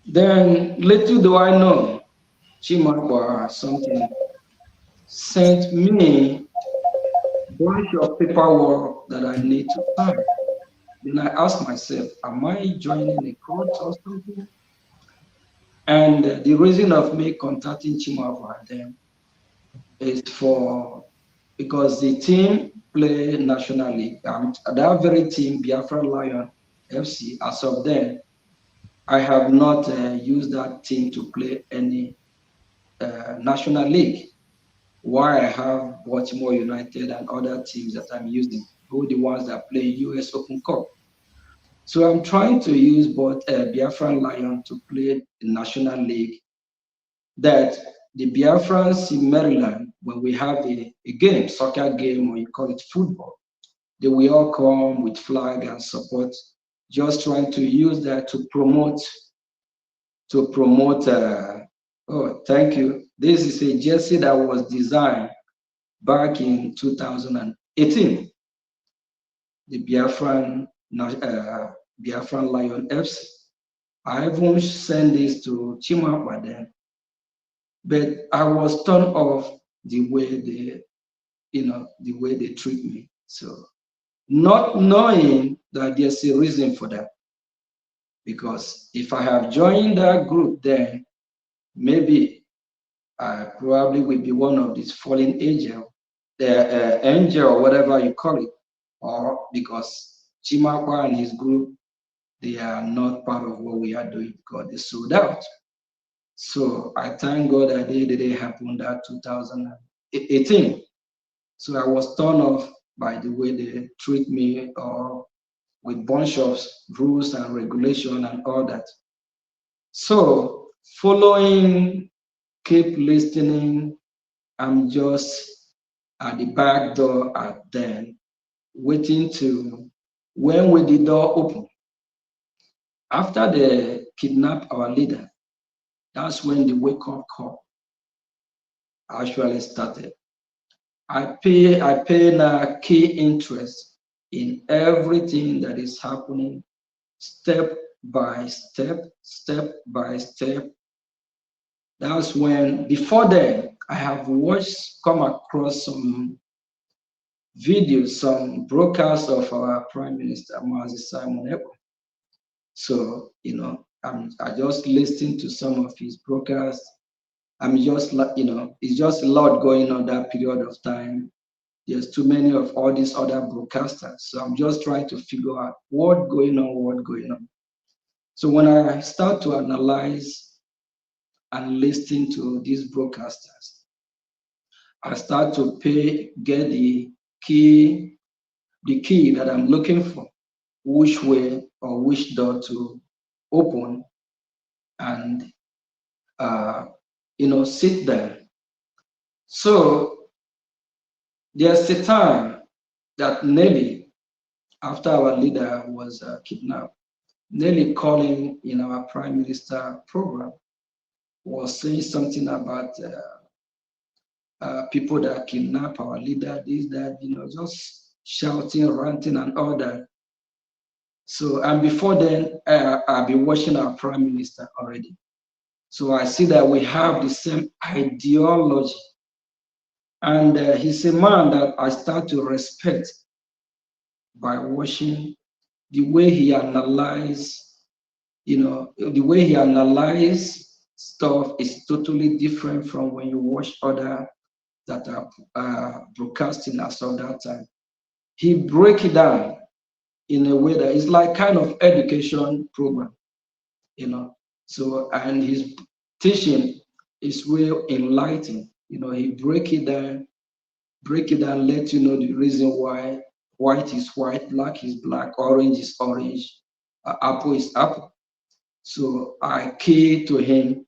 Then little do I know, Chimafa something sent me a bunch of paperwork that I need to sign. Then I asked myself, am I joining a court or something? And the reason of me contacting Chimafa then is for because the team play National League. That very team, Biafra Lion FC, as of then, I have not used that team to play any National League. Why I have Baltimore United and other teams that I'm using, who the ones that play US Open Cup. So I'm trying to use both Biafran Lion to play the National League, that the Biafrans in Maryland, when we have a game, soccer game, or you call it football, they will all come with flag and support, just trying to use that to promote, oh, thank you. This is a jersey that was designed back in 2018, the Biafran Lion FC. I even sent this to Chimapa then, but I was turned off the way they treat me. So not knowing that there's a reason for that, because if I have joined that group, then maybe I probably will be one of these fallen angel, the angel or whatever you call it, or because Chimakwa and his group, they are not part of what we are doing because they sold out. So I thank God that it didn't happen that 2018. So I was turned off by the way they treat me, or with bunch of rules and regulation and all that. So following, keep listening, I'm just at the back door at then, waiting to, when will the door open? After they kidnap our leader, that's when the wake-up call actually started. I pay now key interest in everything that is happening, step by step, step by step. That's when, before then, I have come across some videos, some broadcasts of our Prime Minister, Mazi Simon Ekpa. So, I just listened to some of his broadcasts. I'm just like, it's just a lot going on that period of time. There's too many of all these other broadcasters. So I'm just trying to figure out what's going on. So when I start to analyze and listen to these broadcasters, I start to get the key that I'm looking for, which way or which door to open and sit there. So there's a time that Nelly, after our leader was kidnapped, Nelly calling in our Prime Minister program was saying something about people that kidnap our leader, this, that, just shouting, ranting, and all that. So, and before then, I've been watching our Prime Minister already. So I see that we have the same ideology. And he's a man that I start to respect by watching the way he analyzes, the way he analyzes stuff is totally different from when you watch other that are broadcasting as of that time. He break it down in a way that is like kind of education program, So, and his teaching is real enlightening. He break it down, let you know the reason why white is white, black is black, orange is orange, apple is apple. So I key to him,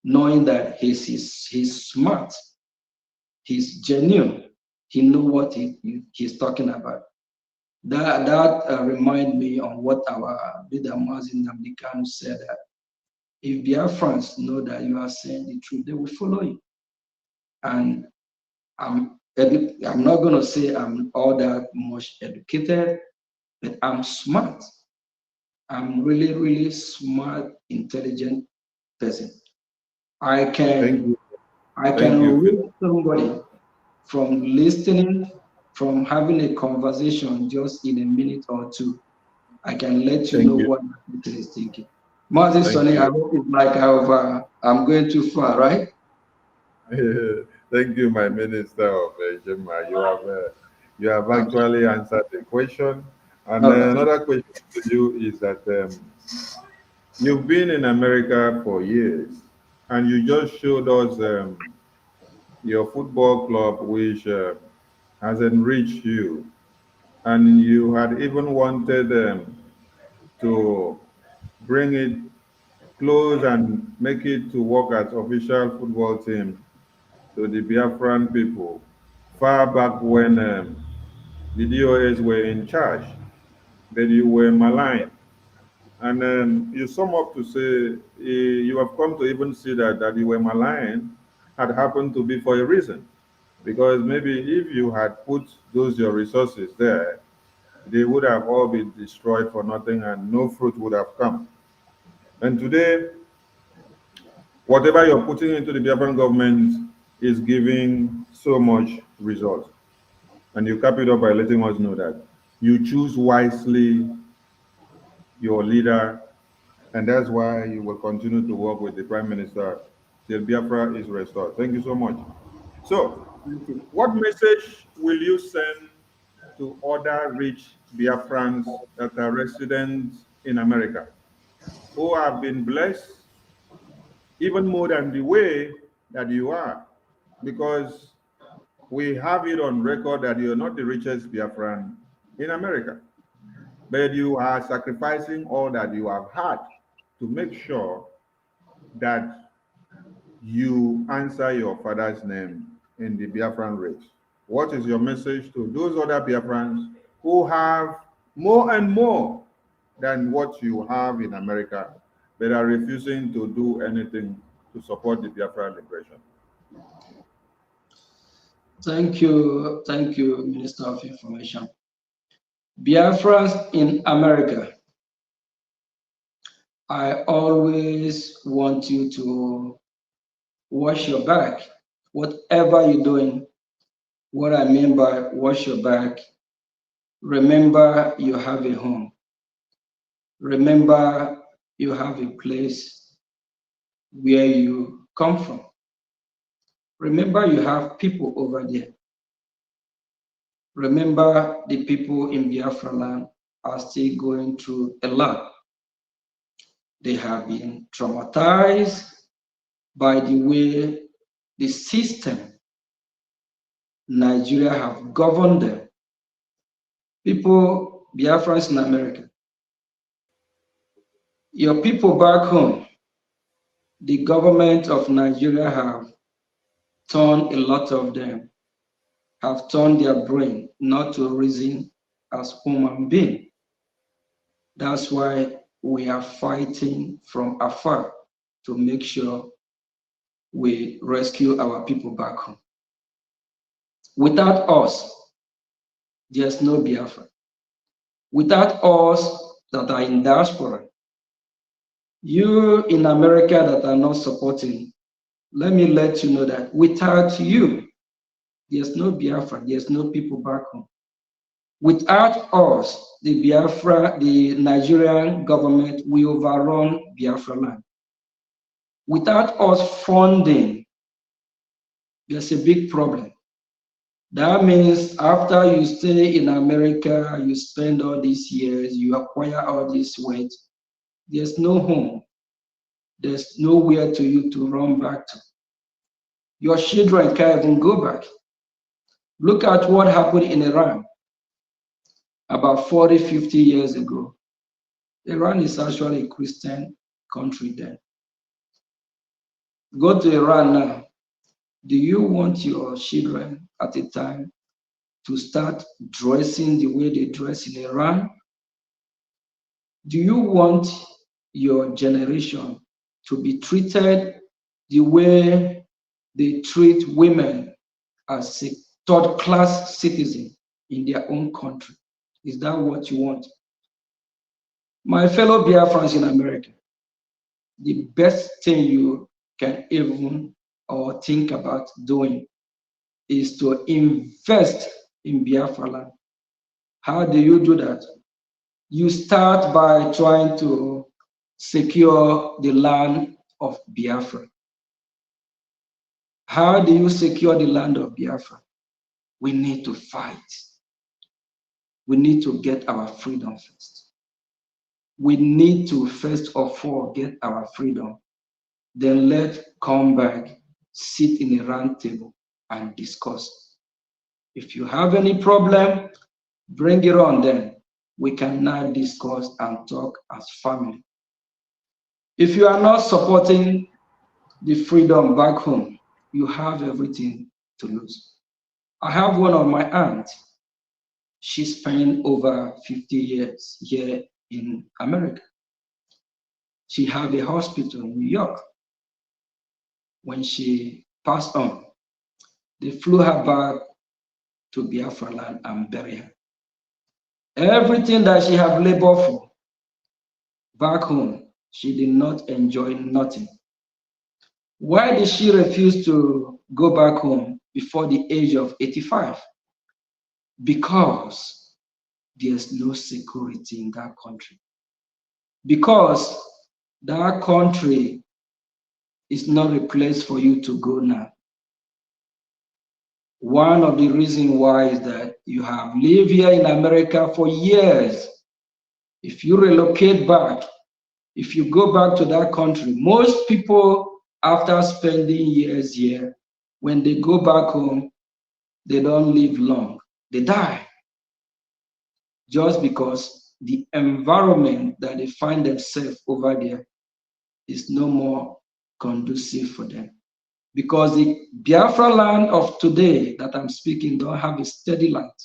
knowing that he's smart, he's genuine, he knows what he's talking about. That remind me on what our leader Mazin Nnamdi Kanu said, that if Biafrans know that you are saying the truth, they will follow you. And I'm not going to say I'm all that much educated, but I'm smart. I'm really, really smart, intelligent person. I can read somebody from listening, from having a conversation just in a minute or two. I can let you know what the person is thinking. Moses Sonny, I hope it's like I'm going too far, right? Thank you, my Minister of Jemma. You have actually answered the question. And All right. another question to you is that you've been in America for years, and you just showed us your football club, which has enriched you, and you had even wanted to bring it close and make it to work as official football team to the Biafran people far back when the DOS were in charge, that you were maligned. And you sum up to say you have come to even see that you were maligned had happened to be for a reason. Because maybe if you had put those your resources there, they would have all been destroyed for nothing and no fruit would have come. And today, whatever you're putting into the Biafran government is giving so much result. And you cap it up by letting us know that you choose wisely your leader, and that's why you will continue to work with the Prime Minister till Biafra is restored. Thank you so much. So, what message will you send to other rich Biafrans that are residents in America who have been blessed even more than the way that you are? Because we have it on record that you're not the richest Biafran in America, but you are sacrificing all that you have had to make sure that you answer your father's name in the Biafran race. What is your message to those other Biafrans who have more and more than what you have in America, but are refusing to do anything to support the Biafran liberation? Thank you, Minister of Information. Biafrans in America, I always want you to wash your back. Whatever you're doing, what I mean by wash your back, remember you have a home. Remember you have a place where you come from. Remember you have people over there. Remember the people in Biafra land are still going through a lot. They have been traumatized by the way the system Nigeria have governed them. People, Biafrans in America, your people back home, the government of Nigeria have turned a lot of them, have turned their brain not to reason as human being. That's why we are fighting from afar to make sure we rescue our people back home. Without us, there's no Biafra. Without us that are in diaspora, you in America that are not supporting, let me let you know that without you, there's no Biafra, there's no people back home. Without us, the Nigerian government will overrun Biafra land. Without us funding, there's a big problem. That means after you stay in America, you spend all these years, you acquire all this wealth, there's no home. There's nowhere to you to run back to. Your children can't even go back. Look at what happened in Iran about 40, 50 years ago. Iran is actually a Christian country then. Go to Iran now. Do you want your children at a time to start dressing the way they dress in Iran? Do you want your generation to be treated the way they treat women as a third-class citizen in their own country? Is that what you want? My fellow Biafrans in America, the best thing you can even or think about doing is to invest in Biafra land. How do you do that? You start by trying to secure the land of Biafra. How do you secure the land of Biafra? We need to fight. We need to get our freedom first. We need to first of all get our freedom. Then let's come back, sit in a round table and discuss. If you have any problem, bring it on then. We can now discuss and talk as family. If you are not supporting the freedom back home, you have everything to lose. I have one of my aunts. She spent over 50 years here in America. She had a hospital in New York. When she passed on, they flew her back to Biafra land and buried her. Everything that she had labored for back home, she did not enjoy nothing. Why did she refuse to go back home before the age of 85? Because there's no security in that country. Because that country is not a place for you to go now. One of the reasons why is that you have lived here in America for years. If you relocate back, if you go back to that country, most people, after spending years here, when they go back home, they don't live long. They die. Just because the environment that they find themselves over there is no more conducive for them. Because the Biafra land of today that I'm speaking don't have a steady light.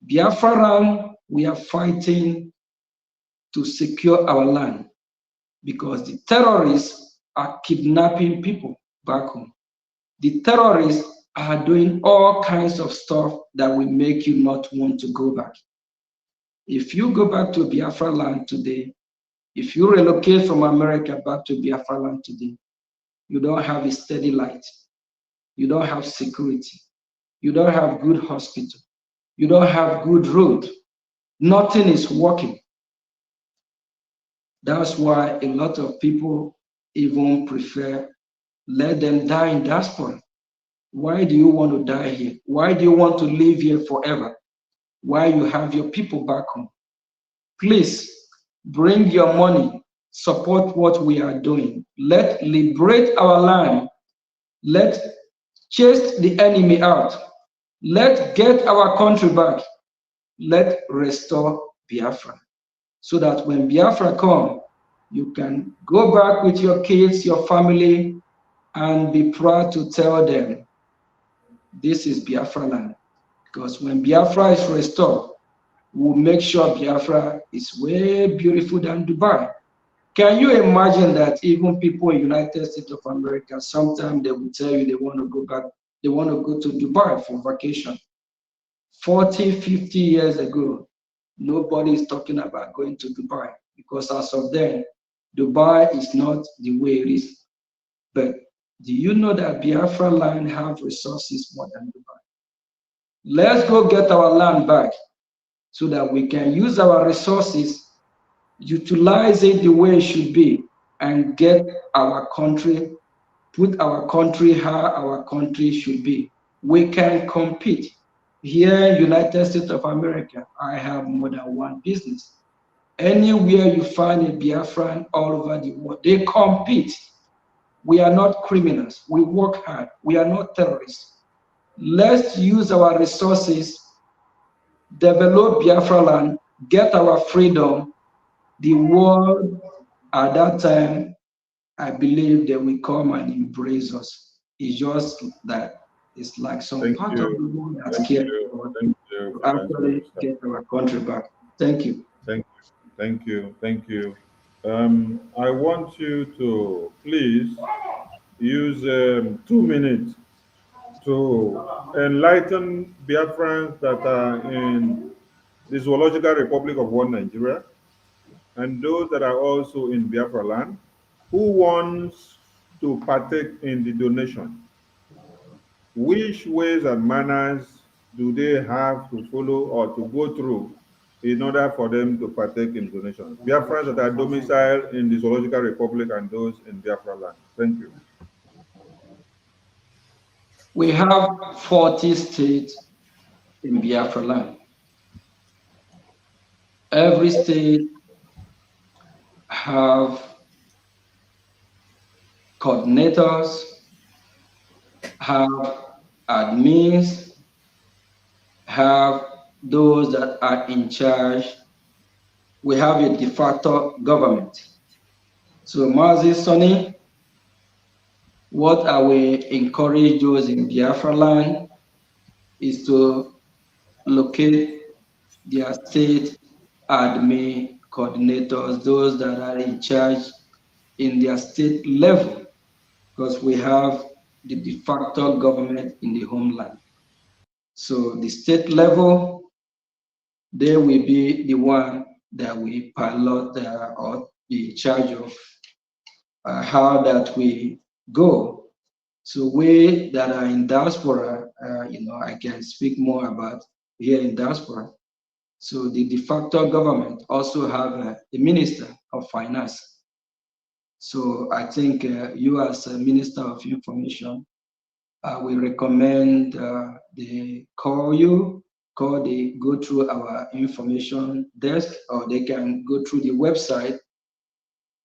Biafra land, we are fighting to secure our land because the terrorists are kidnapping people back home. The terrorists are doing all kinds of stuff that will make you not want to go back. If you go back to Biafra land today, if you relocate from America back to Biafra land today, you don't have a steady light. You don't have security. You don't have good hospital. You don't have good road. Nothing is working. That's why a lot of people even prefer let them die in diaspora. Why do you want to die here? Why do you want to live here forever? Why you have your people back home? Please bring your money, support what we are doing. Let's liberate our land. Let's chase the enemy out. Let's get our country back. Let's restore Biafra. So that when Biafra comes, you can go back with your kids, your family, and be proud to tell them, this is Biafra land. Because when Biafra is restored, we'll make sure Biafra is way beautiful than Dubai. Can you imagine that even people in United States of America, sometimes they will tell you they want to go back, they want to go to Dubai for vacation. 40, 50 years ago, nobody is talking about going to Dubai because as of then, Dubai is not the way it is. But do you know that Biafra land have resources more than Dubai? Let's go get our land back so that we can use our resources, utilize it the way it should be, and get our country, put our country how our country should be. We can compete. Here in United States of America, I have more than one business. Anywhere you find a Biafran all over the world, they compete. We are not criminals. We work hard. We are not terrorists. Let's use our resources, develop Biafra land, get our freedom. The world at that time, I believe they will come and embrace us. It's just that it's like some part of the world that's scared to actually get our country back. Thank you. Thank you. I want you to please use 2 minutes to enlighten Biafrans that are in the Zoological Republic of One Nigeria and those that are also in Biafra land who wants to partake in the donation. Which ways and manners do they have to follow or to go through in order for them to partake in donations? Biafrans that are domiciled in the Zoological Republic and those in Biafra land. Thank you. We have 40 states in Biafra land. Every state have coordinators, have admins, have those that are in charge. We have a de facto government. So Mazi Sonny, what I will encourage those in Biafra land is to locate their state admin coordinators, those that are in charge in their state level, because we have the de facto government in the homeland. So the state level, they will be the one that we pilot or be in charge of how that we go. So we that are in diaspora, I can speak more about here in diaspora. So the de facto government also have a minister of finance. So I think you as a minister of information, I will recommend they go through our information desk, or they can go through the website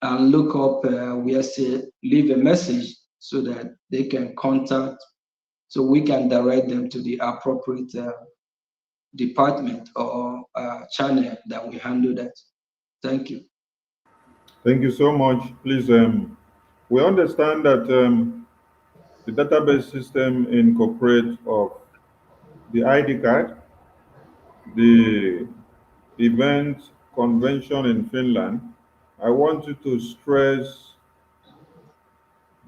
and look up where say leave a message so that they can contact, so we can direct them to the appropriate department or channel that we handle that. Thank you. Thank you so much. Please, we understand that the database system incorporates of the ID card, the event convention in Finland. I want you to stress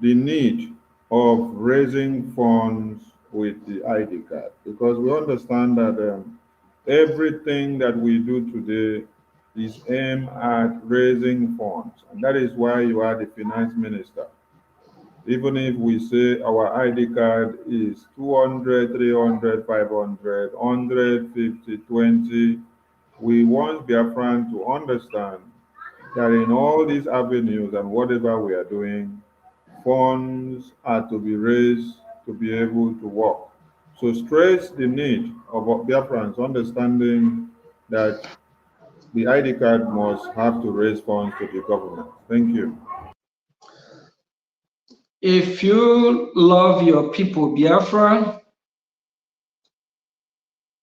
the need of raising funds with the ID card, because we understand that everything that we do today is aimed at raising funds, and that is why you are the finance minister. Even if we say our ID card is 200, 300, 500, 150, 20, we want Biafran to understand that in all these avenues and whatever we are doing, funds are to be raised to be able to work. So stress the need of Biafrans understanding that the ID card must have to raise funds to the government. Thank you. If you love your people, Biafra,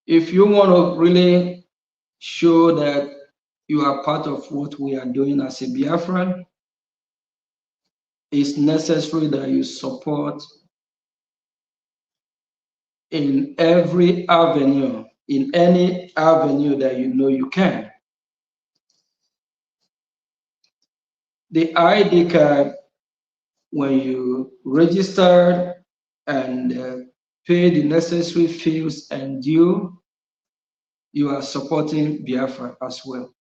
if you want to really show that you are part of what we are doing as a Biafran, it's necessary that you support in every avenue, in any avenue that you know you can. The ID card, when you register and pay the necessary fees and due, you are supporting Biafra as well.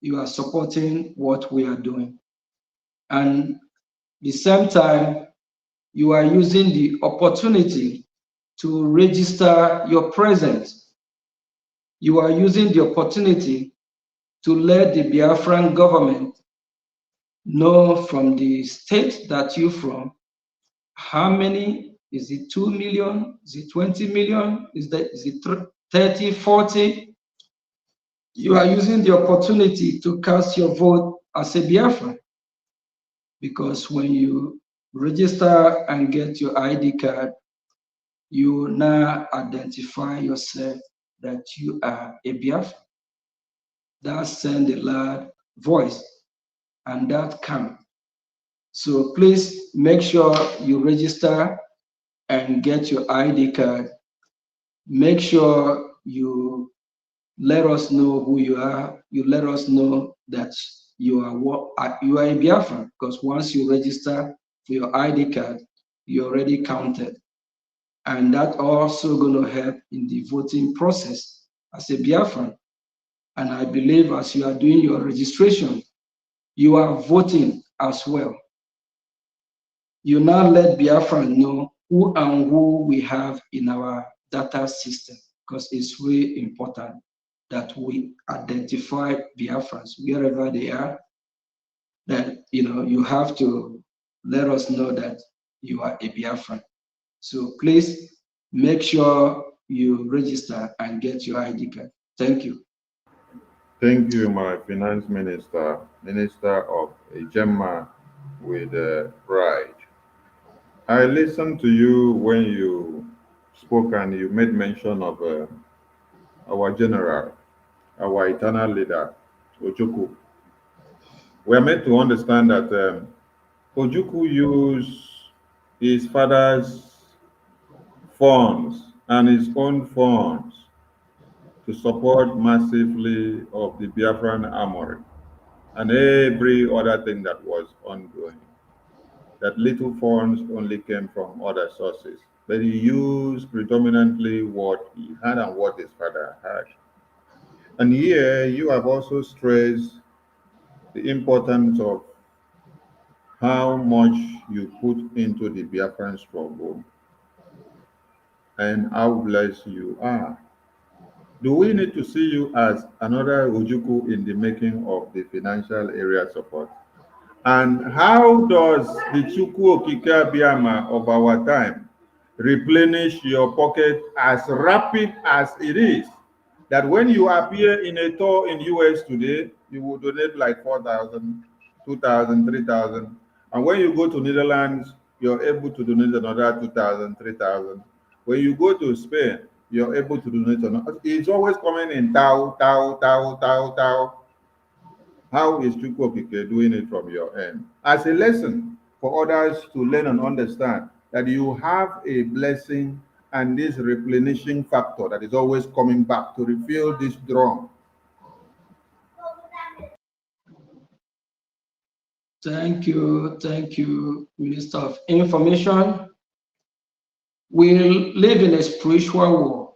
You are supporting what we are doing. And the same time, you are using the opportunity to register your presence. You are using the opportunity to let the Biafran government know from the state that you're from, how many, is it 2 million, is it 20 million, is it 30, 40? You are using the opportunity to cast your vote as a Biafran, because when you register and get your ID card, you now identify yourself that you are a Biafran. That sends a loud voice, and that counts. So please make sure you register and get your ID card. Make sure you let us know who you are. You let us know that you are a Biafran, because once you register for your ID card, you're already counted. And that also going to help in the voting process as a Biafran. And I believe as you are doing your registration, you are voting as well. You now let Biafran know who and who we have in our data system, because it's really important that we identify Biafrans wherever they are. That you have to let us know that you are a Biafran. So please make sure you register and get your ID card. Thank you. Thank you, my finance minister, minister of a Gemma with pride. I listened to you when you spoke and you made mention of our general, our eternal leader, Ojukwu. We are meant to understand that Ojukwu used his father's funds and his own funds to support massively of the Biafran armory and every other thing that was ongoing. That little funds only came from other sources, but he used predominantly what he had and what his father had. And here you have also stressed the importance of how much you put into the Biafran struggle and how blessed you are. Do we need to see you as another Ujuku in the making of the financial area support? And how does the Chukwu Okike Abiyama of our time replenish your pocket as rapid as it is? That when you appear in a tour in US today, you will donate like 4,000, 2,000, 3,000. And when you go to Netherlands, you're able to donate another 2,000, 3,000. When you go to Spain, you're able to donate another. It's always coming in tau, tau, tau, tau, tau. How is Chukwokike doing it from your end? As a lesson for others to learn and understand that you have a blessing and this replenishing factor that is always coming back to refill this drum. Thank you, Minister of Information. We live in a spiritual world,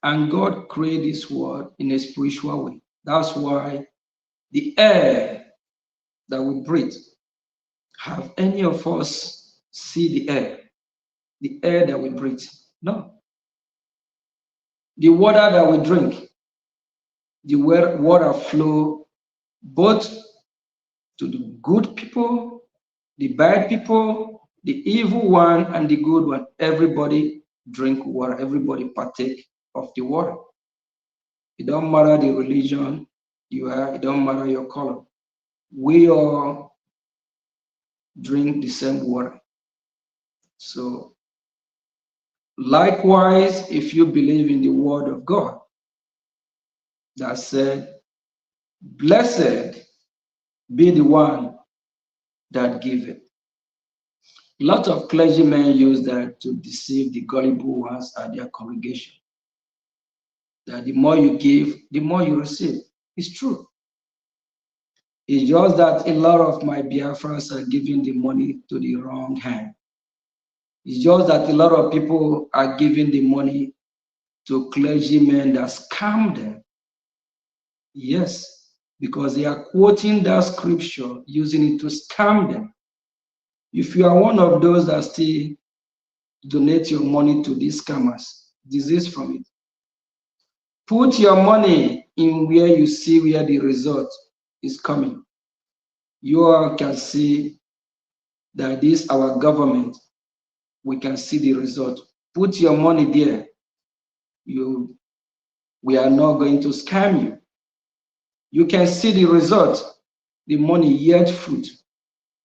and God created this world in a spiritual way. That's why the air that we breathe, have any of us see the air that we breathe? No. The water that we drink, the water flow both to the good people, the bad people, the evil one, and the good one. Everybody drink water. Everybody partake of the water. It don't matter the religion you are. It don't matter your color. We all drink the same water. So likewise, if you believe in the word of God that said, blessed be the one that giveth. A lot of clergymen use that to deceive the gullible ones at their congregation. That the more you give, the more you receive. It's true. It's just that a lot of my Biafrans are giving the money to the wrong hand. It's just that a lot of people are giving the money to clergymen that scam them. Yes, because they are quoting that scripture, using it to scam them. If you are one of those that still donate your money to these scammers, desist from it. Put your money in where you see where the result is coming. You all can see that this our government, we can see the result. Put your money there. We are not going to scam you. You can see the result. The money yield fruit.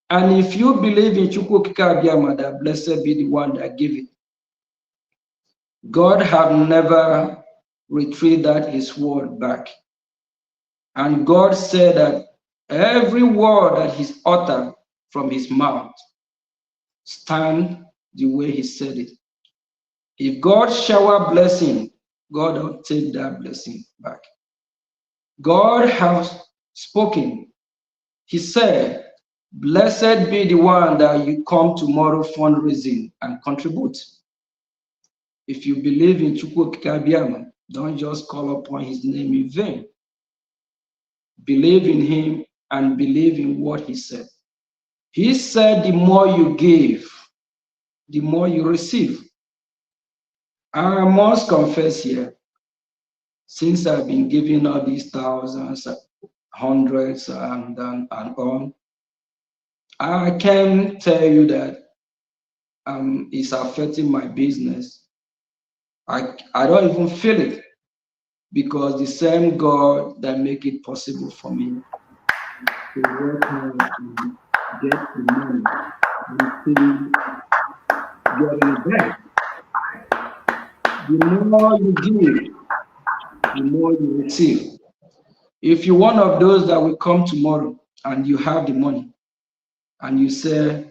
And if you believe in Chukwukika Abiyama, that blessed be the one that gave it, God have never retrieved his word back. And God said that every word that he's uttered from his mouth stand the way he said it. If God shower blessing, God will take that blessing back. God has spoken. He said, blessed be the one that you come tomorrow fundraising and contribute. If you believe in Chukwukika Abiyama, don't just call upon his name in vain. Believe in him and believe in what he said. He said the more you give, the more you receive. I must confess here, since I've been giving all these thousands, hundreds, and on, I can tell you that is affecting my business, I don't even feel it, because the same God that make it possible for me to work hard and get the money and still getting it back. The more you give, the more you receive. If you're one of those that will come tomorrow and you have the money and you say,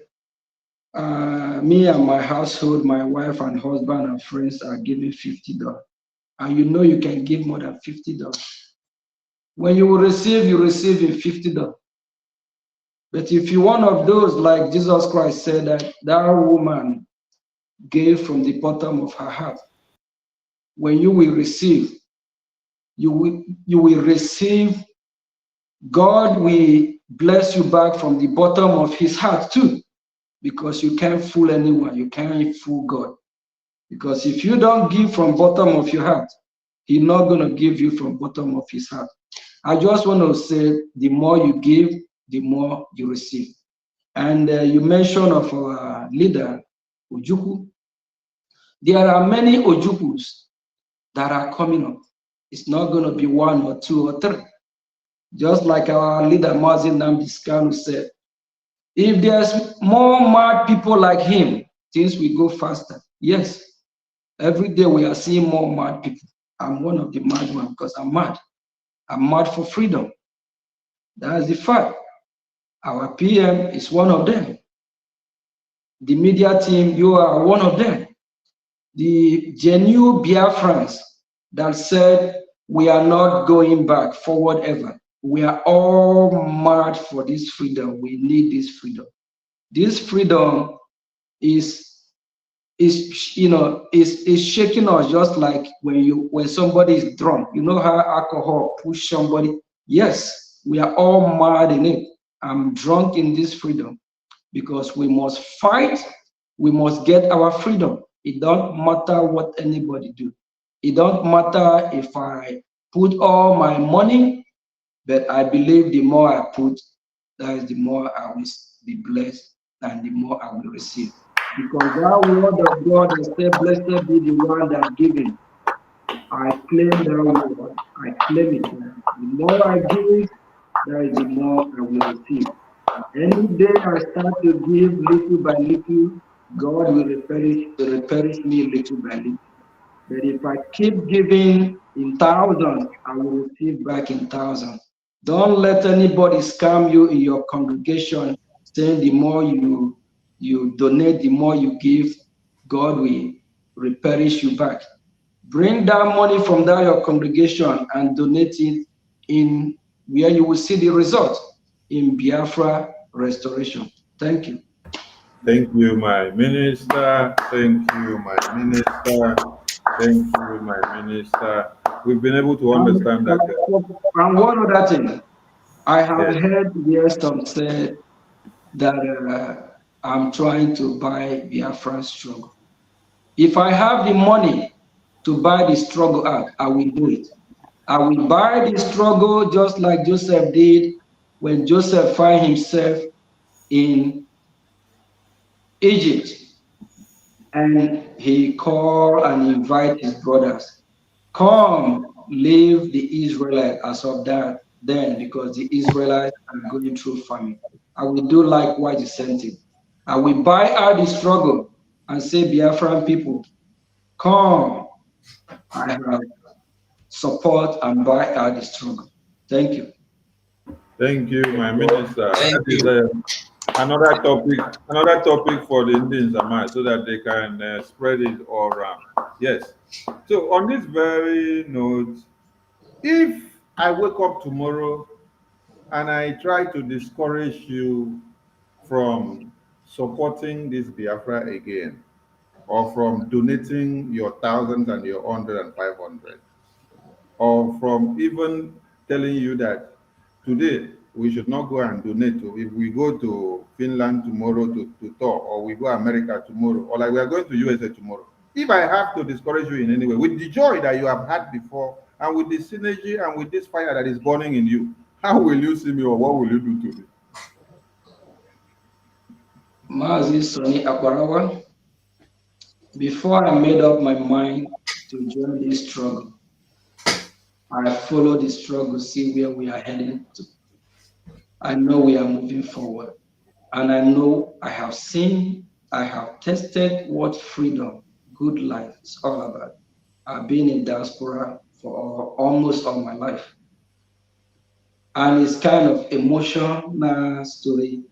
me and my household, my wife and husband and friends are giving $50, and you know you can give more than $50. When you will receive, you receive in $50. But if you're one of those, like Jesus Christ said, that woman gave from the bottom of her heart, when you will receive, you will receive. God will bless you back from the bottom of his heart too, because you can't fool anyone. You can't fool God. Because if you don't give from bottom of your heart, he's not going to give you from bottom of his heart. I just want to say, the more you give, the more you receive. And you mentioned of our leader, Ojukwu. There are many Ojukus that are coming up. It's not going to be one or two or three. Just like our leader, Mazin Nambiskanu, said, if there's more mad people like him, things will go faster. Yes, every day we are seeing more mad people. I'm one of the mad ones because I'm mad. I'm mad for freedom. That's the fact. Our PM is one of them. The media team, you are one of them. The genuine Biafrans that said, we are not going back forward ever. We are all mad for this freedom. We need this freedom. This freedom is shaking us, just like when somebody is drunk. You know how alcohol push somebody? Yes, we are all mad in it. I'm drunk in this freedom because we must fight. We must get our freedom. It don't matter what anybody do. It don't matter if I put all my money, but I believe the more I put, that is the more I will be blessed and the more I will receive. Because that word of God has said, blessed be the one that giving. I claim that word. I claim it. The more I give, that is the more I will receive. Any day I start to give little by little, God will replenish me little by little. But if I keep giving in thousands, I will receive back in thousands. Don't let anybody scam you in your congregation, saying the more you donate, the more you give, God will replenish you back. Bring that money from that your congregation and donate it in where you will see the result, in Biafra restoration. Thank you. Thank you, my minister. Thank you, my minister. Thank you, my minister. We've been able to understand that. And one other thing, I have Yes. heard where some say that I'm trying to buy Biafra struggle. If I have the money to buy the struggle out, I will do it. I will buy the struggle just like Joseph did when Joseph found himself in Egypt, and he called and invited his brothers, come, leave the Israelites as of that then, because the Israelites are going through famine. I will do likewise the same thing. I will buy out the struggle and say, Biafran people, come, I have support and buy out the struggle. Thank you. Thank you, my minister. Thank That is you. another topic for the Indians so that they can spread it all around. Yes. So on this very note, if I wake up tomorrow and I try to discourage you from supporting this Biafra again, or from donating your thousands and your 100 and 500, or from even telling you that today we should not go and donate. If we go to Finland tomorrow to talk, or we go America tomorrow, or like we are going to USA tomorrow, if I have to discourage you in any way, with the joy that you have had before, and with the synergy and with this fire that is burning in you, how will you see me, or what will you do to me? Mazi Soni Akwarawa. Before I made up my mind to join this struggle, I followed the struggle, see where we are heading to. I know we are moving forward. And I know I have seen, I have tested what freedom, good life is all about. I've been in diaspora for almost all my life. And it's kind of emotional story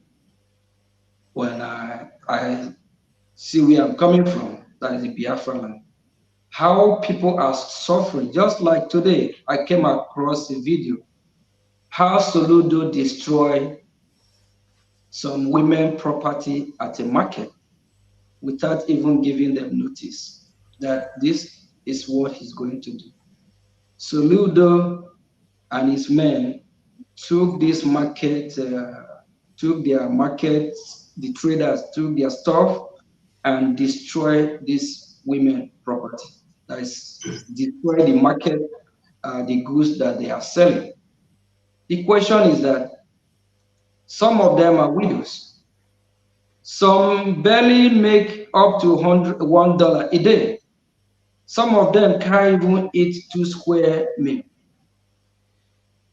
when I see where I'm coming from, that is the Biafra land. How people are suffering, just like today, I came across a video, how Soludo destroyed some women property at a market without even giving them notice that this is what he's going to do. Soludo and his men took this market, took their markets, the traders took their stuff and destroyed this women property. That is, destroy the market, the goods that they are selling. The question is that some of them are widows. Some barely make up to $1 a day. Some of them can't even eat 2 square meal.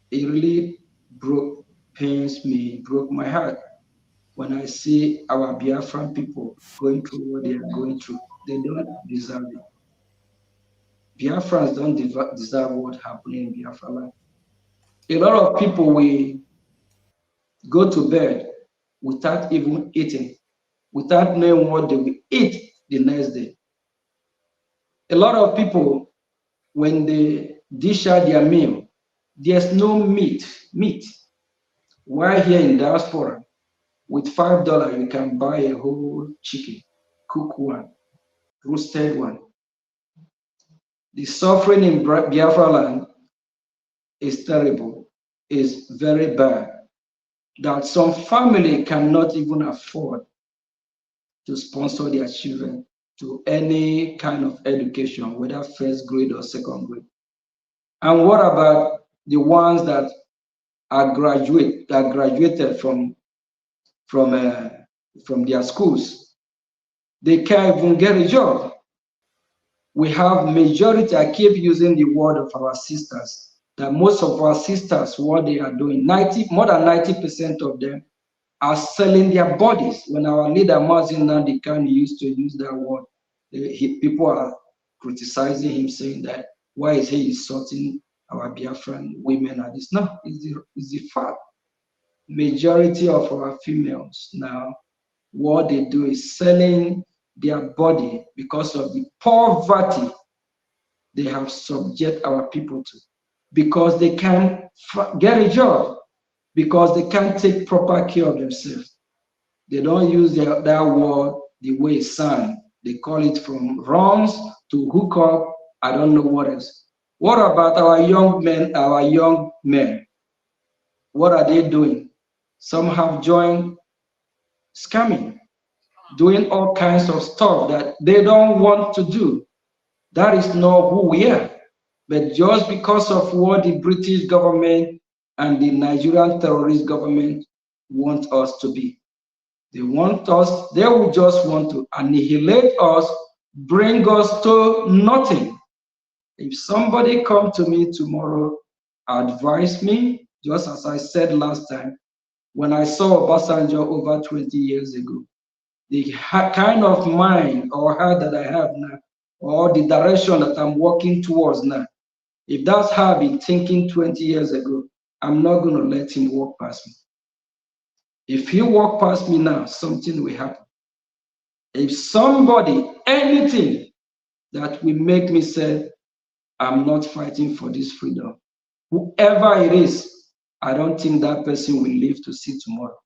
It really pains me, broke my heart when I see our Biafran people going through what they are going through. They don't deserve it. Biafrans don't deserve what happened in Biafra land. A lot of people will go to bed without even eating, without knowing what they will eat the next day. A lot of people, when they dish out their meal, there's no meat. While here in diaspora, with $5, you can buy a whole chicken, cook one, roasted one. The suffering in Biafra land is terrible, is very bad, that some family cannot even afford to sponsor their children to any kind of education, whether first grade or second grade. And what about the ones that graduated from their schools? They can't even get a job. We have majority, I keep using the word of our sisters, that most of our sisters, what they are doing, more than 90% of them are selling their bodies. When our leader, Mazin Nandikan, used to use that word, people are criticizing him, saying that, why is he insulting our Biafran women at this? No, it's the fact. Majority of our females now, what they do is selling their body because of the poverty they have subject our people to, because they can't get a job, because they can't take proper care of themselves. They don't use that word the way it sounds. They call it from runs to hook up. I don't know what else. What about our young men? What are they doing? Some have joined scamming, doing all kinds of stuff that they don't want to do. That is not who we are. But just because of what the British government and the Nigerian terrorist government want us to be. They will just want to annihilate us, bring us to nothing. If somebody come to me tomorrow, advise me, just as I said last time, when I saw Obasanjo over 20 years ago, the kind of mind or heart that I have now, or the direction that I'm working towards now, if that's how I've been thinking 20 years ago, I'm not going to let him walk past me. If he walk past me now, something will happen. If somebody, anything that will make me say, I'm not fighting for this freedom, whoever it is, I don't think that person will live to see tomorrow.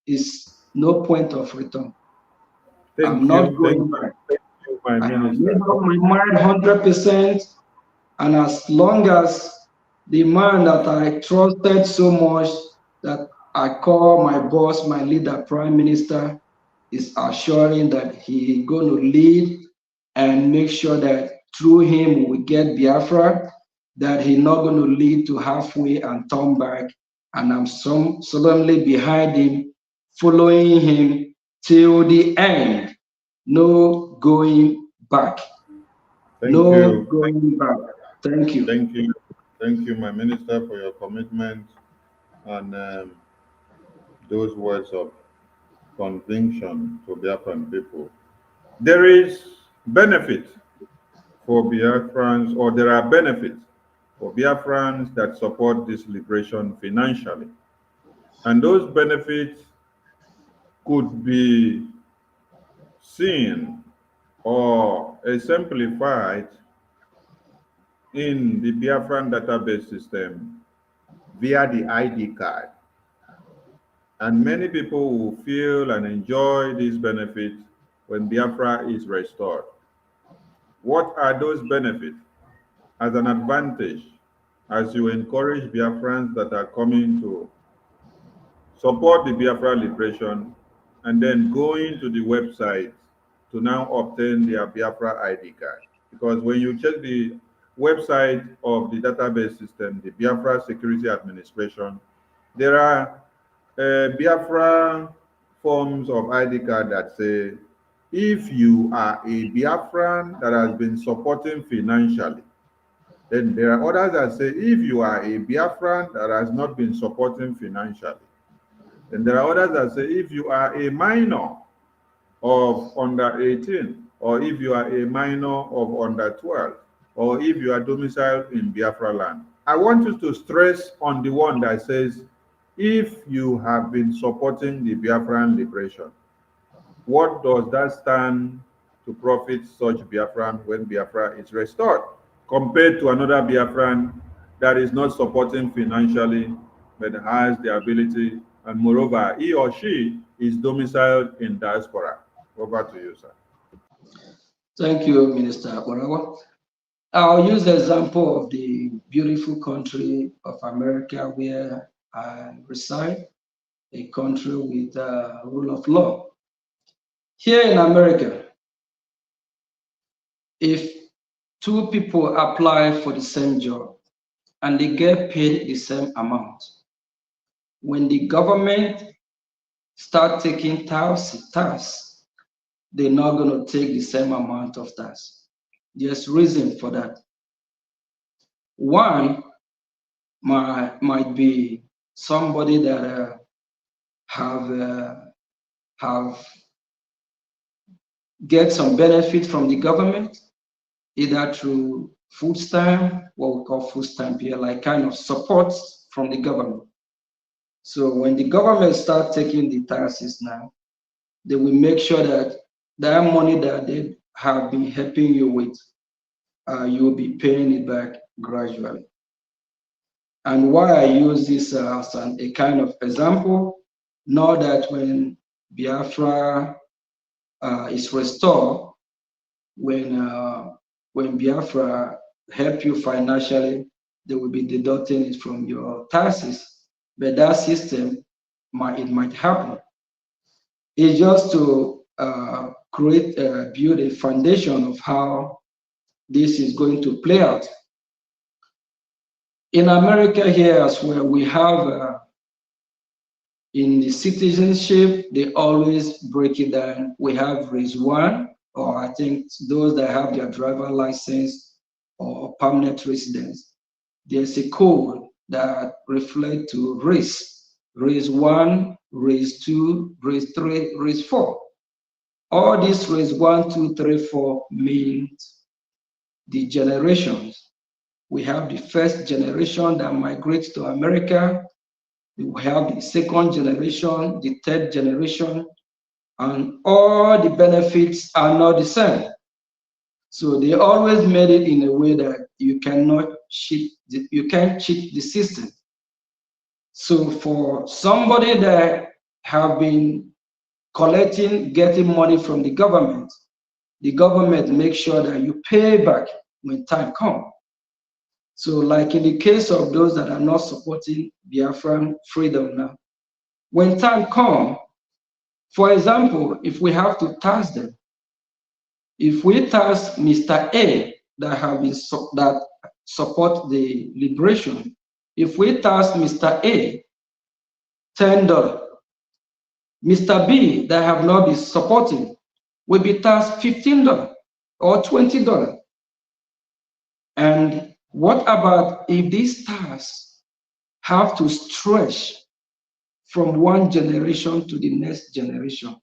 It's no point of return. I'm not going back. Thank you, my I have minister. made up my mind 100%. And as long as the man that I trusted so much, that I call my boss, my leader, Prime Minister, is assuring that he is going to lead and make sure that through him we get Biafra, that he's not going to lead to halfway and turn back. And I'm solemnly behind him, following him till the end. No going back. Thank No you. going back. Thank you. Thank you. Thank you, my minister, for your commitment and those words of conviction to Biafran people. There is benefit for Biafrans, or there are benefits for Biafrans that support this liberation financially. And those benefits could be seen or exemplified in the Biafran database system via the ID card. And many people will feel and enjoy these benefits when Biafra is restored. What are those benefits? As an advantage, as you encourage Biafrans that are coming to support the Biafra liberation and then going to the website to now obtain their Biafra ID card. Because when you check the website of the database system, the Biafra Security Administration, there are Biafra forms of ID card that say, if you are a Biafran that has been supporting financially, then there are others that say, if you are a Biafran that has not been supporting financially, then there are others that say, if you are a minor of under 18, or if you are a minor of under 12, or if you are domiciled in Biafra land. I want you to stress on the one that says, if you have been supporting the Biafran liberation. What does that stand to profit such Biafran when Biafra is restored, compared to another Biafran that is not supporting financially, but has the ability, and moreover, he or she is domiciled in diaspora? Over to you, sir. Thank you, Minister Orawa. I'll use the example of the beautiful country of America where I reside, a country with rule of law. Here in America, if two people apply for the same job and they get paid the same amount, when the government start taking tax, they're not going to take the same amount of tax. There's reason for that. One might be somebody that have get some benefit from the government, either through food stamp, what we call food stamp here, like kind of support from the government. So when the government start taking the taxes now, they will make sure that that money that they have been helping you with, you will be paying it back gradually. And why I use this as a kind of example, know that when Biafra is restored, when Biafra help you financially, they will be deducting it from your taxes. But that system might happen. It's just to build a foundation of how this is going to play out. In America here as well, we have in the citizenship, they always break it down. We have race 1, or I think those that have their driver license or permanent residence. There's a code that reflects to race 1, race 2, race 3, race 4. All these race 1, 2, 3, 4 means the generations. We have the first generation that migrates to America. We have the second generation, the third generation, and all the benefits are not the same. So they always made it in a way that you can't cheat the system. So for somebody that have been getting money from the government makes sure that you pay back when time comes. So like in the case of those that are not supporting Biafran freedom now, when time comes, for example, if we have to tax them, if we tax Mr. A that support the liberation, if we tax Mr. A $10, Mr. B that have not been supporting, will be taxed $15 or $20. And what about if these tax have to stretch from one generation to the next generation?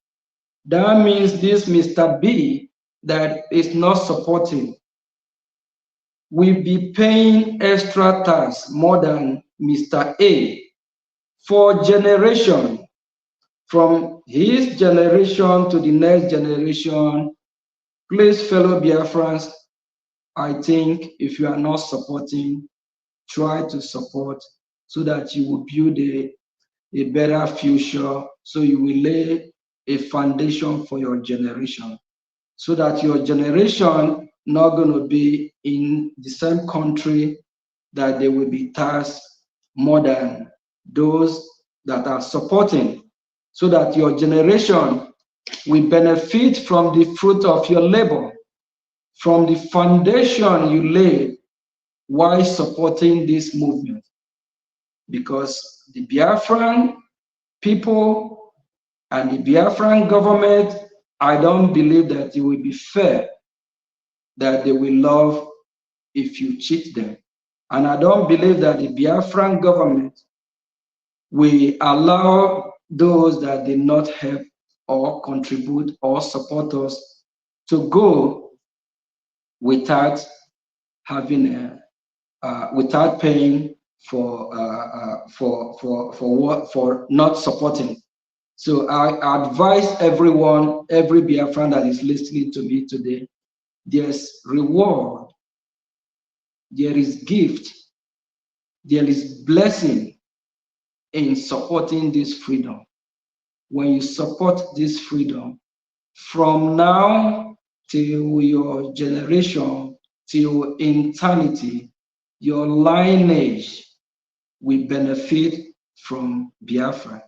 That means this Mr. B that is not supporting will be paying extra tax more than Mr. A for generation. From his generation to the next generation. Please, fellow Biafrans, I think if you are not supporting, try to support so that you will build a better future, so you will lay a foundation for your generation, so that your generation not going to be in the same country that they will be taxed more than those that are supporting, so that your generation will benefit from the fruit of your labor, from the foundation you laid while supporting this movement. Because the Biafran people and the Biafran government, I don't believe that it will be fair that they will love if you cheat them. And I don't believe that the Biafran government will allow those that did not help or contribute or support us to go without having without paying for not supporting. So I advise everyone, every Biafran that is listening to me today, there's reward, there is gift, there is blessing in supporting this freedom. When you support this freedom, from now till your generation, till eternity, your lineage will benefit from Biafra.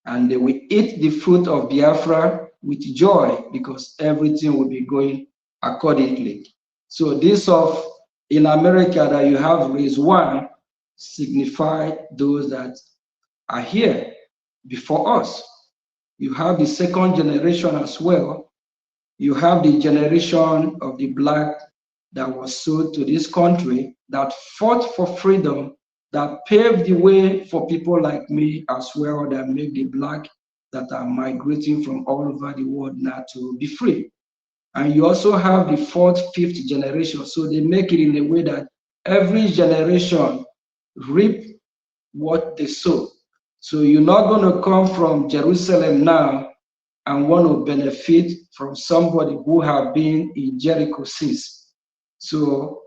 And they will eat the fruit of Biafra with joy, because everything will be going accordingly. So this of in America that you have raised one signify those that are here before us. You have the second generation as well. You have the generation of the black that was sold to this country, that fought for freedom, that paved the way for people like me as well, that make the black that are migrating from all over the world now to be free. And you also have the fourth, fifth generation. So they make it in a way that every generation reap what they sow. So you're not going to come from Jerusalem now and want to benefit from somebody who have been in Jericho since. So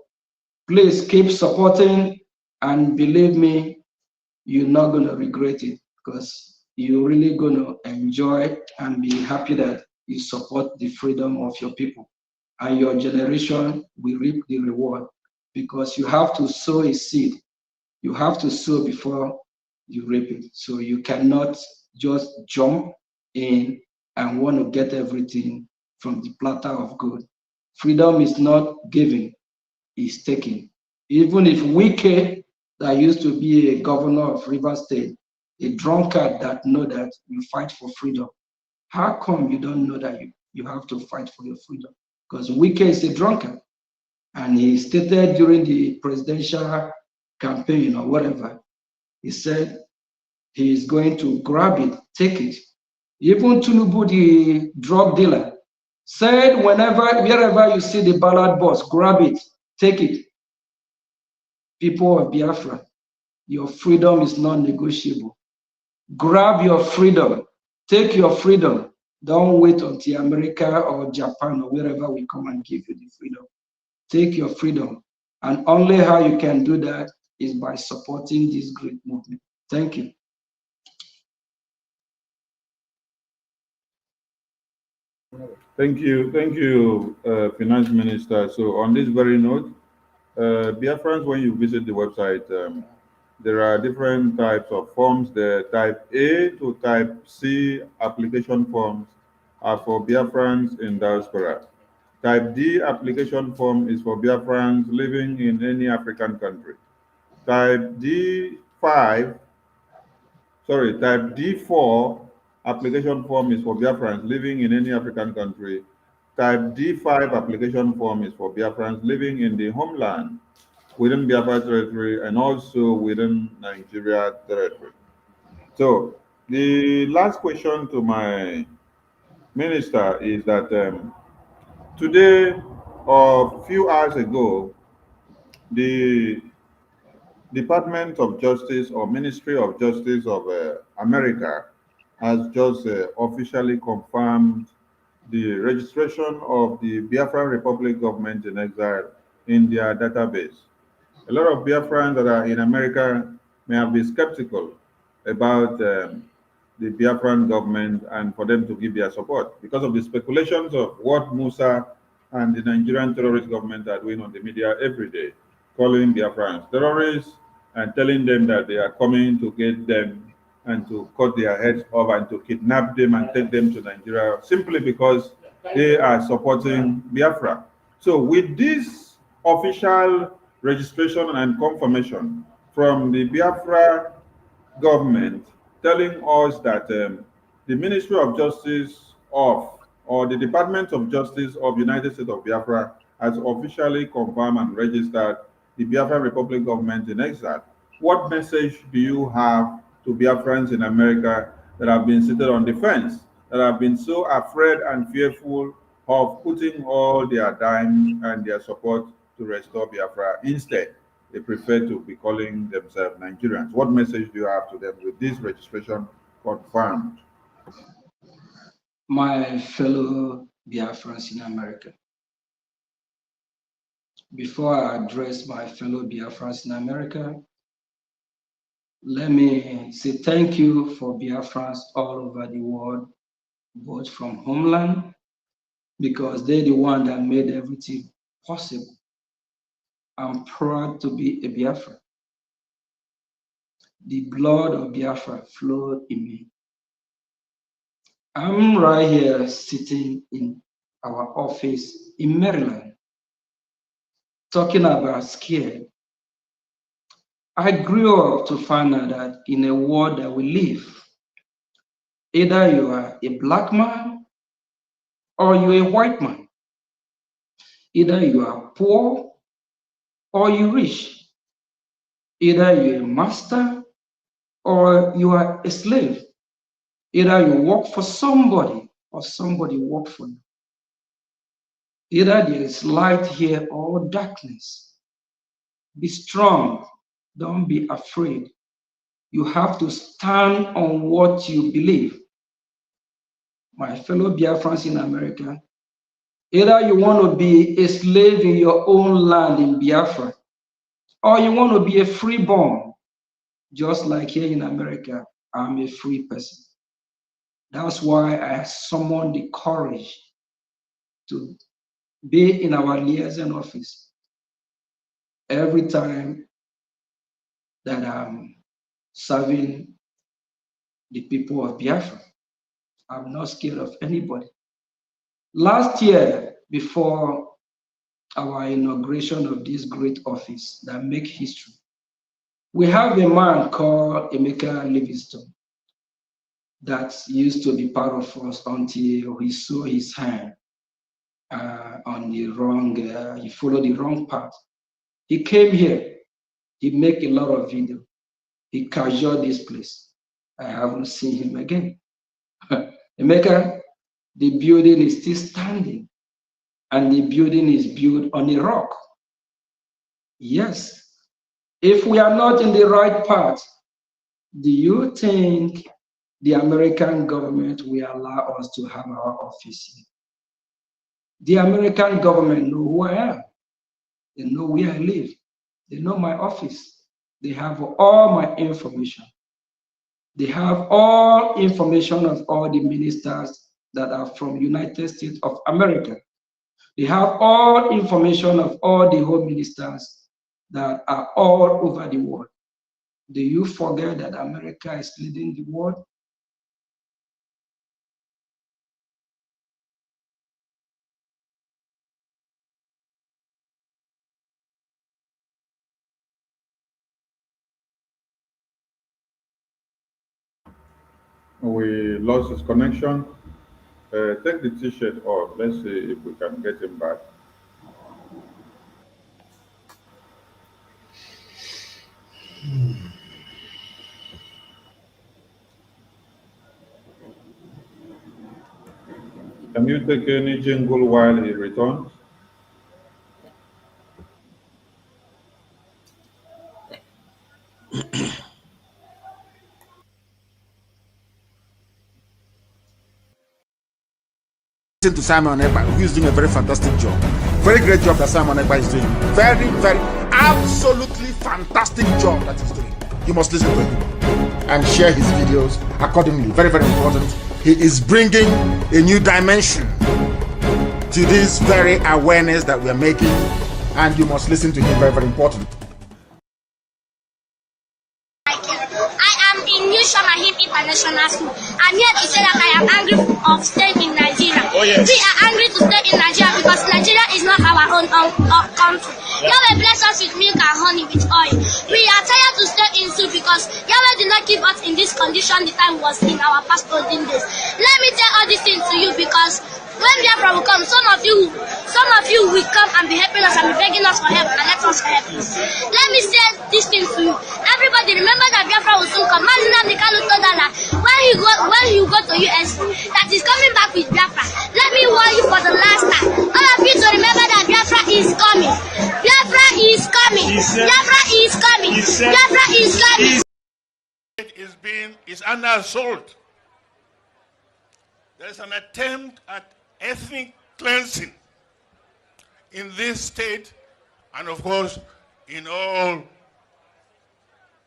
please keep supporting, and believe me, you're not going to regret it, because you're really going to enjoy and be happy that you support the freedom of your people, and your generation will reap the reward, because you have to sow a seed. You have to sow before you reap it. So you cannot just jump in and want to get everything from the platter of good. Freedom is not giving, it's taking. Even if Wike, that used to be a governor of Rivers State, a drunkard that know that you fight for freedom, how come you don't know that you have to fight for your freedom? Because Wike is a drunkard. And he stated during the presidential campaign or whatever, he said he is going to grab it, take it. Even Tinubu, the drug dealer, said wherever you see the ballot box, grab it, take it. People of Biafra, your freedom is non-negotiable. Grab your freedom, take your freedom. Don't wait until America or Japan or wherever we come and give you the freedom. Take your freedom. And only how you can do that is by supporting this great movement. Thank you. Thank you, Finance Minister. So on this very note, Biafrans, when you visit the website, there are different types of forms. The type A to type C application forms are for Biafrans in diaspora. Type D application form is for Biafrans living in any African country. Type D4 application form is for Biafrans living in any African country. Type D5 application form is for Biafrans living in the homeland, within Biafra territory, and also within Nigeria territory. So the last question to my minister is that today or a few hours ago, the Department of Justice or Ministry of Justice of America has just officially confirmed the registration of the Biafran Republic government in exile in their database. A lot of Biafrans that are in America may have been skeptical about the Biafran government and for them to give their support because of the speculations of what Musa and the Nigerian terrorist government are doing on the media every day, calling Biafrans terrorists and telling them that they are coming to get them and to cut their heads off and to kidnap them and take them to Nigeria simply because they are supporting Biafra. So with this official registration and confirmation from the Biafra government telling us that the Ministry of Justice of or the Department of Justice of United States of Biafra has officially confirmed and registered the Biafra Republic government in exile. What message do you have to Biafrans in America that have been seated on the fence, that have been so afraid and fearful of putting all their dimes and their support to restore Biafra? Instead, they prefer to be calling themselves Nigerians. What message do you have to them with this registration confirmed? My fellow Biafrans in America, before I address my fellow Biafrans in America, let me say thank you for Biafrans all over the world, both from homeland, because they're the one that made everything possible. I'm proud to be a Biafran. The blood of Biafra flowed in me. I'm right here sitting in our office in Maryland, talking about scared. I grew up to find out that in a world that we live, either you are a black man or you're a white man. Either you are poor or you rich. Either you're a master or you are a slave. Either you work for somebody or somebody work for you. Either there is light here or darkness. Be strong. Don't be afraid. You have to stand on what you believe. My fellow Biafrans in America, either you want to be a slave in your own land in Biafra, or you want to be a freeborn, just like here in America, I'm a free person. That's why I summoned the courage to be in our liaison office every time that I'm serving the people of Biafra. I'm not scared of anybody. Last year, before our inauguration of this great office that make history, we have a man called Emeka Livingstone that used to be part of us until he saw his hand on the wrong, he followed the wrong path. He came here, he make a lot of video. He casual this place. I haven't seen him again. Emeka, the building is still standing and the building is built on a rock. Yes, if we are not in the right path, do you think the American government will allow us to have our office here? The American government know who I am. They know where I live. They know my office. They have all my information. They have all information of all the ministers that are from United States of America. They have all information of all the home ministers that are all over the world. Do you forget that America is leading the world? We lost his connection. Take the t-shirt off. Let's see if we can get him back. Can you take any jingle while he returns? To Simon Ekpa, who is doing a very fantastic job. Very great job that Simon Ekpa is doing. Very, very, absolutely fantastic job that he's doing. You must listen to him and share his videos accordingly. Very, very important. He is bringing a new dimension to this very awareness that we are making, and you must listen to him. Very, very important. International School. I'm here to say that I am angry of staying in Nigeria. Oh, yes. We are angry to stay in Nigeria because Nigeria is not our own country. Yahweh bless us with milk and honey with oil. We are tired to stay in soup because Yahweh did not keep us in this condition the time was in our past olden days. Let me tell all these things to you because when Biafra will come, some of you will come and be helping us and be begging us for help and let us help you. Let me say this thing to you. Everybody remember that Biafra will soon come. Mazina Mikalo told that when you go to US, that is coming back with Biafra. Let me warn you for the last time. All of you to remember that Biafra is coming. Biafra is coming. Biafra is coming. Biafra is coming. Is under assault. There is an attempt at ethnic cleansing in this state and of course in all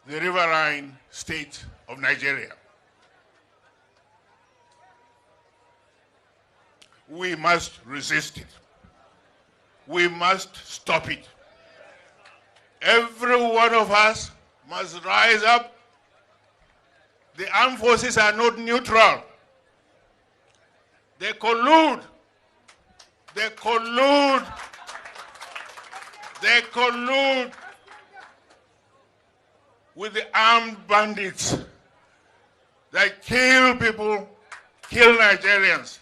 the riverine states of Nigeria. We must resist it. We must stop it. Every one of us must rise up. The armed forces are not neutral. They collude. They collude. They collude with the armed bandits that kill people, kill Nigerians.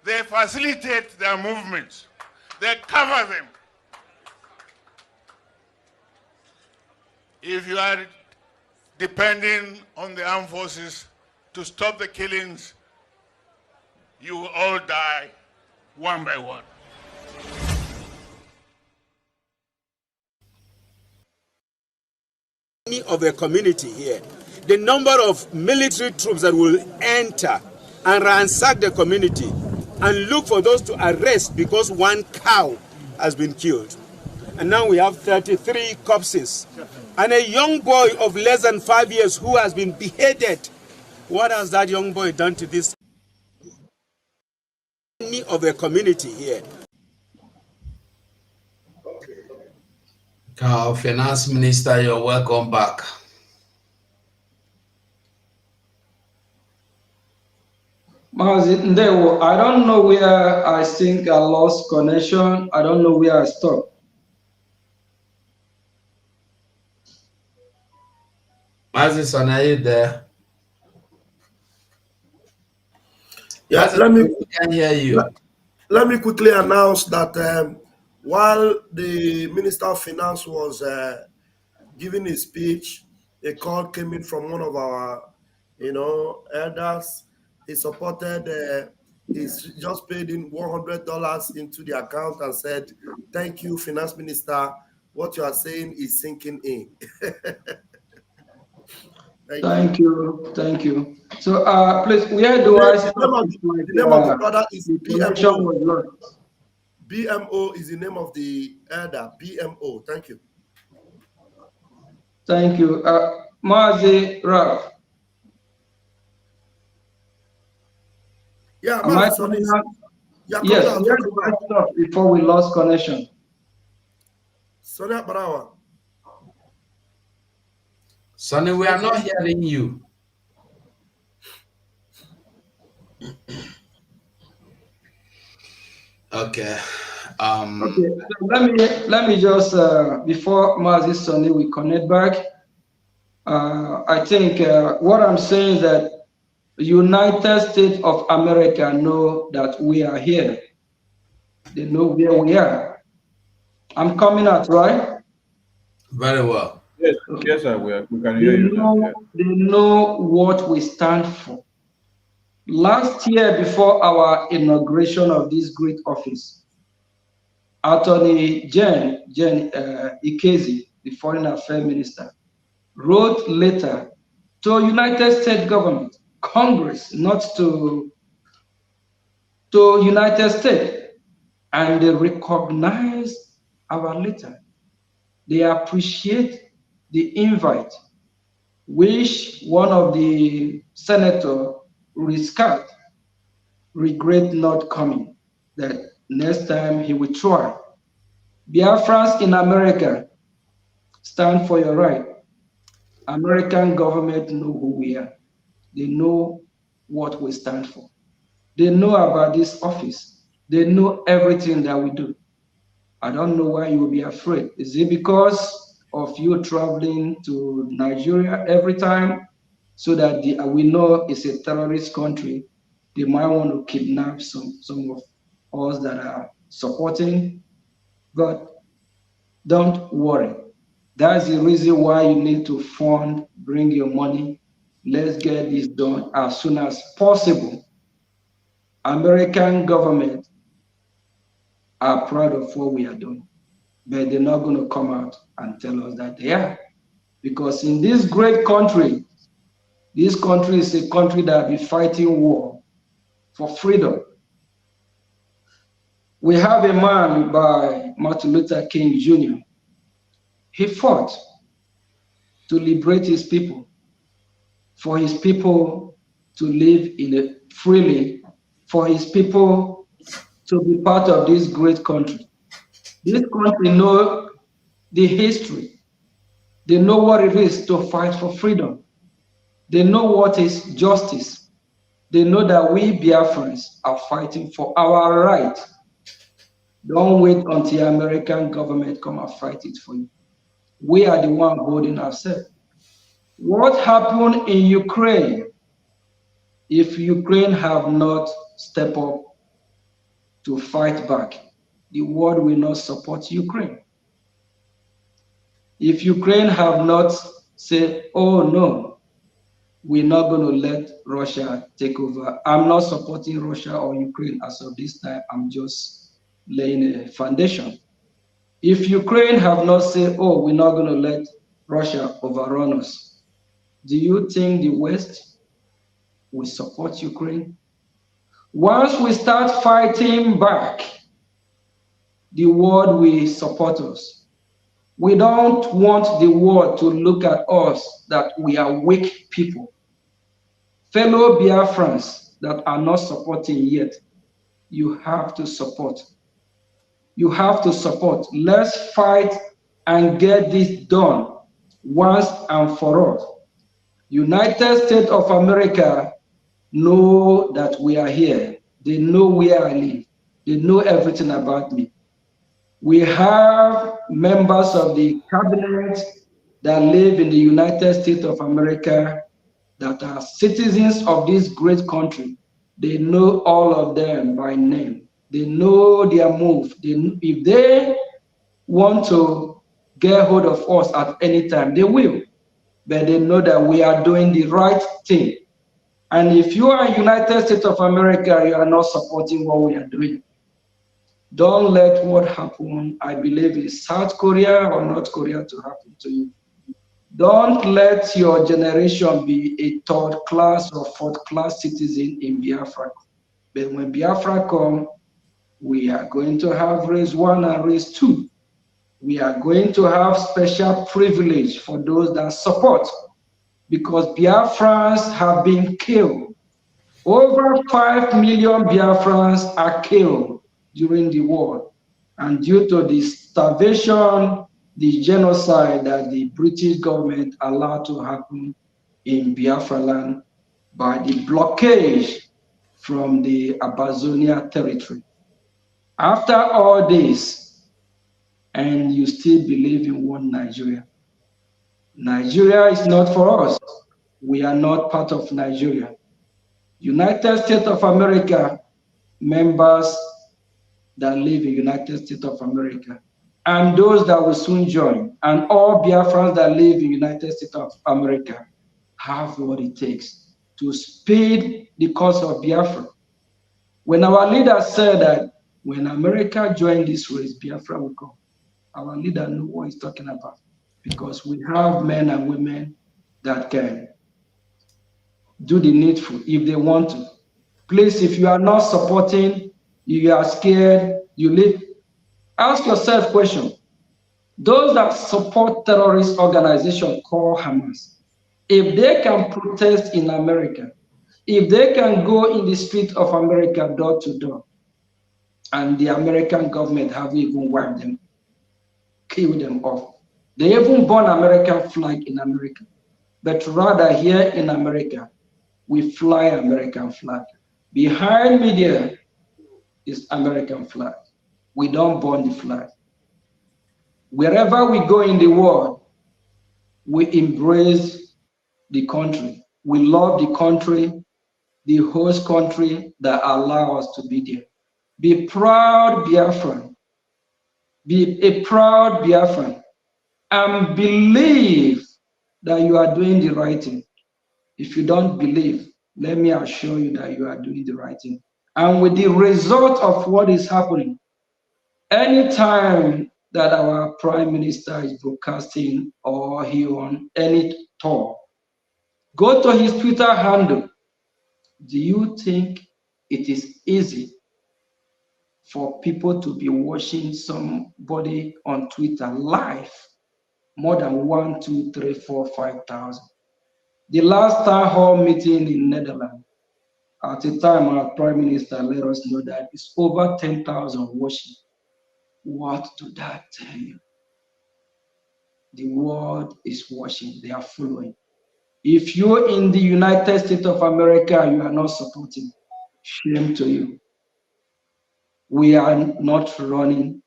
They facilitate their movements. They cover them. If you are depending on the armed forces to stop the killings, you will all die one by one. Of a community here, the number of military troops that will enter and ransack the community and look for those to arrest because one cow has been killed. And now we have 33 corpses and a young boy of less than 5 years who has been beheaded. What has that young boy done to this of a community here? Finance Minister, you're welcome back. I don't know where I think I lost connection. I don't know where I stopped. Mazison, are you there? Yeah, Mazison, we can hear you. Let me quickly announce that while the Minister of Finance was giving his speech, a call came in from one of our, elders. He supported. He's just paid in $100 into the account and said, "Thank you, Finance Minister. What you are saying is sinking in." Thank you. Thank you. So, please, where do I start? The name of the brother is BMO. BMO is the name of the elder. BMO. Thank you. Thank you. Mazi Ralph. Yeah, yes, where do I stop before we lost connection? Sonia Brawa. Sonny, we are not hearing you. Okay. Okay. So let me just before Mazi Sonny we connect back. I think what I'm saying is that United States of America know that we are here. They know where we are. I'm coming out, right? Very well. Yes, yes, sir. We can They hear you now. know, Yes. they know what we stand for. Last year, before our inauguration of this great office, Attorney Jen Ikezi, the Foreign Affairs Minister, wrote letter to United States government, Congress, not to United States, and they recognize our letter. They appreciate the invite, which one of the senator Riskat regret not coming, that next time he will try. Biafrans in America, stand for your right. American government know who we are. They know what we stand for. They know about this office. They know everything that we do. I don't know why you will be afraid. Is it because of you traveling to Nigeria every time so that we know it's a terrorist country? They might want to kidnap some of us that are supporting, but don't worry. That's the reason why you need to fund, bring your money. Let's get this done as soon as possible. American government are proud of what we are doing, but they're not going to come out and tell us that they are. Because in this great country, this country is a country that will be fighting war for freedom. We have a man by Martin Luther King Jr. He fought to liberate his people, for his people to live freely, for his people to be part of this great country. This country knows the history. They know what it is to fight for freedom. They know what is justice. They know that we Biafrans are fighting for our right. Don't wait until American government come and fight it for you. We are the one holding ourselves. What happened in Ukraine? If Ukraine have not stepped up to fight back, the world will not support Ukraine. If Ukraine have not said, oh no, we're not going to let Russia take over. I'm not supporting Russia or Ukraine as of this time. I'm just laying a foundation. If Ukraine have not said, oh, we're not going to let Russia overrun us, do you think the West will support Ukraine? Once we start fighting back, the world will support us. We don't want the world to look at us that we are weak people. Fellow Biafrans that are not supporting yet, you have to support. You have to support. Let's fight and get this done once and for all. United States of America know that we are here. They know where I live. They know everything about me. We have members of the cabinet that live in the United States of America that are citizens of this great country. They know all of them by name. They know their move. If they want to get hold of us at any time, they will. But they know that we are doing the right thing. And if you are United States of America, you are not supporting what we are doing. Don't let what happened, I believe, in South Korea or North Korea to happen to you. Don't let your generation be a third class or fourth class citizen in Biafra. But when Biafra come, we are going to have race 1 and race 2. We are going to have special privilege for those that support, because Biafrans have been killed. Over 5 million Biafrans are killed during the war. And due to the starvation, the genocide that the British government allowed to happen in Biafra land by the blockade from the Amazonia territory. After all this, and you still believe in one Nigeria. Nigeria is not for us. We are not part of Nigeria. United States of America members that live in United States of America, and those that will soon join, and all Biafrans that live in United States of America have what it takes to speed the cause of Biafra. When our leader said that when America joined this race, Biafra will come, our leader knew what he's talking about, because we have men and women that can do the needful if they want to. Please, if you are not supporting, you are scared, you leave, ask yourself question. Those that support terrorist organization called Hamas, if they can protest in America, if they can go in the street of America door to door, and the American government haven't even wiped them, killed them off. They even burn American flag in America. But rather here in America, we fly American flag. Behind me there is American flag. We don't burn the flag. Wherever we go in the world, we embrace the country. We love the country, the host country that allow us to be there. Be proud Biafran. Be a proud Biafran. And believe that you are doing the right thing. If you don't believe, let me assure you that you are doing the right thing. And with the result of what is happening, anytime that our prime minister is broadcasting or he on any tour, go to his Twitter handle. Do you think it is easy for people to be watching somebody on Twitter live more than 1, 2, 3, 4, 5,000? The last town hall meeting in Netherlands, at the time our prime minister let us know that it's over 10,000 watching. What do that tell you? The world is watching, they are following. If you're in the United States of America, you are not supporting, shame to you. We are not running,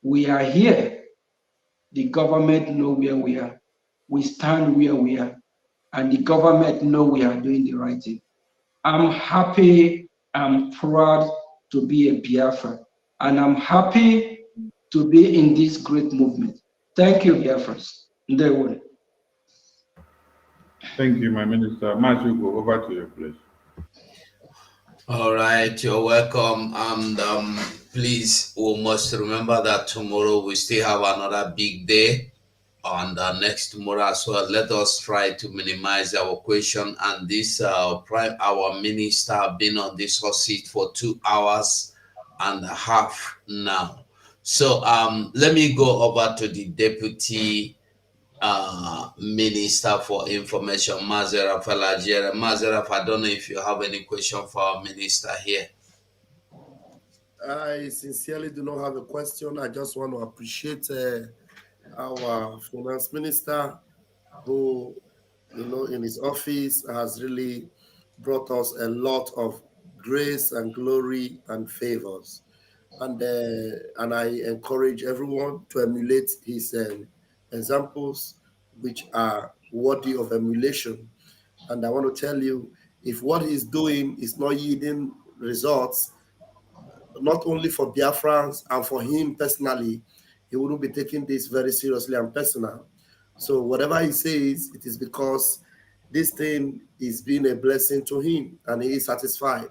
we are here. The government know where we are. We stand where we are, and the government know we are doing the right thing. I'm happy, I'm proud to be a Biafra, and I'm happy to be in this great movement. Thank you, Biafras. Ndewo. Thank you, my minister. Matthew, go over to you, please. All right, you're welcome. And please, we must remember that tomorrow we still have another big day. And next tomorrow as well, let us try to minimize our question. And this our minister been on this hot seat for 2 hours and a half now. So let me go over to the deputy Minister for Information, Mazera Falajere. Mazera, I don't know if you have any question for our minister here. I sincerely do not have a question. I just want to appreciate our finance minister who, in his office has really brought us a lot of grace and glory and favors. And I encourage everyone to emulate his examples, which are worthy of emulation. And I want to tell you, if what he's doing is not yielding results, not only for Biafrans and for him personally, he wouldn't be taking this very seriously and personal. So whatever he says, it is because this thing is being a blessing to him and he is satisfied.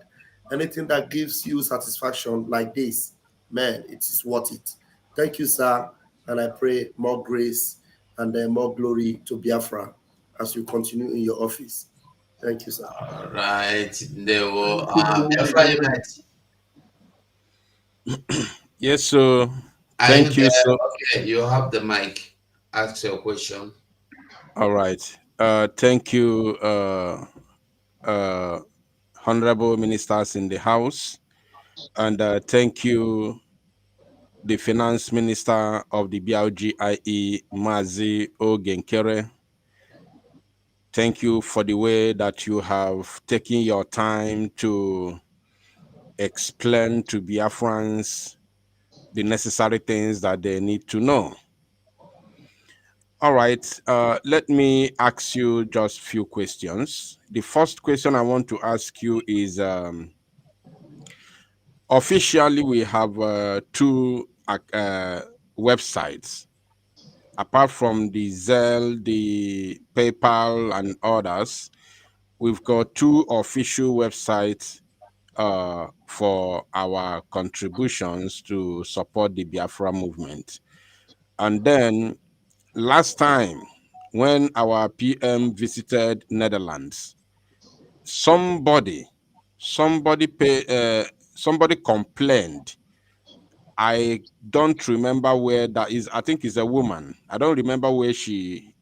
Anything that gives you satisfaction like this, man, it is worth it. Thank you, sir. And I pray more grace and then more glory to Biafra as you continue in your office. Thank you, sir. All right. There were Biafra Unite. Yes, so Are thank you. there? So Okay, you have the mic. Ask your question. all right. Thank you, honorable ministers in the house, and thank you, the finance minister of the BLGIE, Mazi Ogenkere. Thank you for the way that you have taken your time to explain to Biafrans the necessary things that they need to know. All right. Let me ask you just a few questions. The first question I want to ask you is officially, we have two websites. Apart from the Zelle, the PayPal, and others, we've got two official websites for our contributions to support the Biafra movement. And then last time, when our PM visited Netherlands, somebody somebody complained. I don't remember where that is. I think it's a woman. I don't remember where she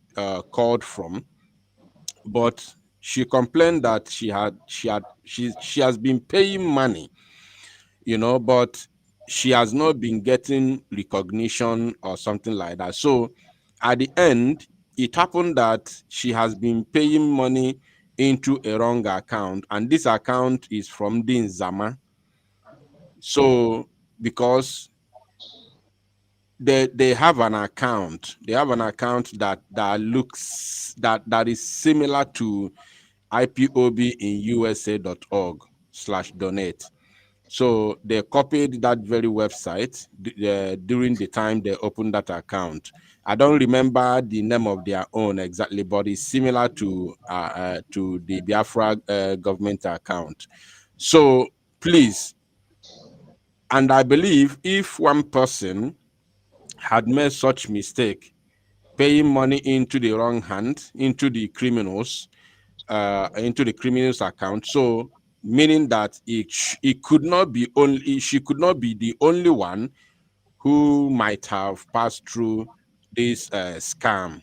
called from, but she complained that she has been paying money, but she has not been getting recognition or something like that. So at the end, it happened that she has been paying money into a wrong account, and this account is from Din Zama. So because they have an account, that looks that is similar to IPOB in USA.org/donate. So they copied that very website during the time they opened that account. I don't remember the name of their own exactly, but it's similar to the Biafra government account. So please, and I believe if one person had made such mistake, paying money into the wrong hand, into the criminals account, so meaning that it could not be only she could not be the only one who might have passed through this scam.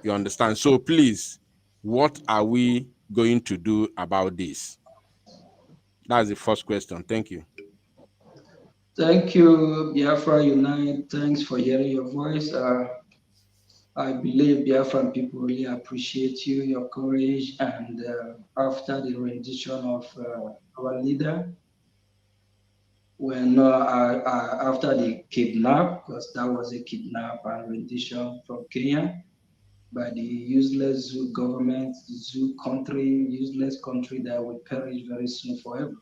You understand? So please, what are we going to do about this? That's the first question. Thank you. Thank you, Biafra Unite. Thanks for hearing your voice. I believe Biafran people really appreciate you, your courage, and after the rendition of our leader, when after the kidnap, because that was a kidnap and rendition from Kenya by the useless zoo government, zoo country, useless country that will perish very soon forever.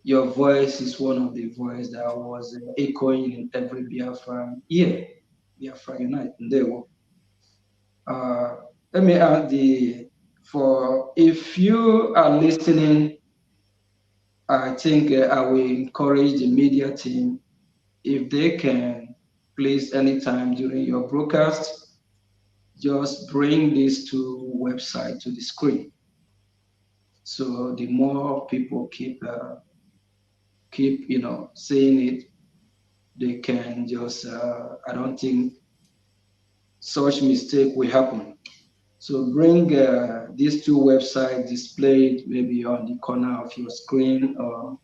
Your voice is one of the voices that was echoing in every Biafran ear. Biafra Unite. Let me add if you are listening, I think I will encourage the media team, if they can, please, anytime during your broadcast, just bring these two websites to the screen. So the more people keep saying it, they can just, I don't think such mistake will happen. So bring these two websites displayed maybe on the corner of your screen, or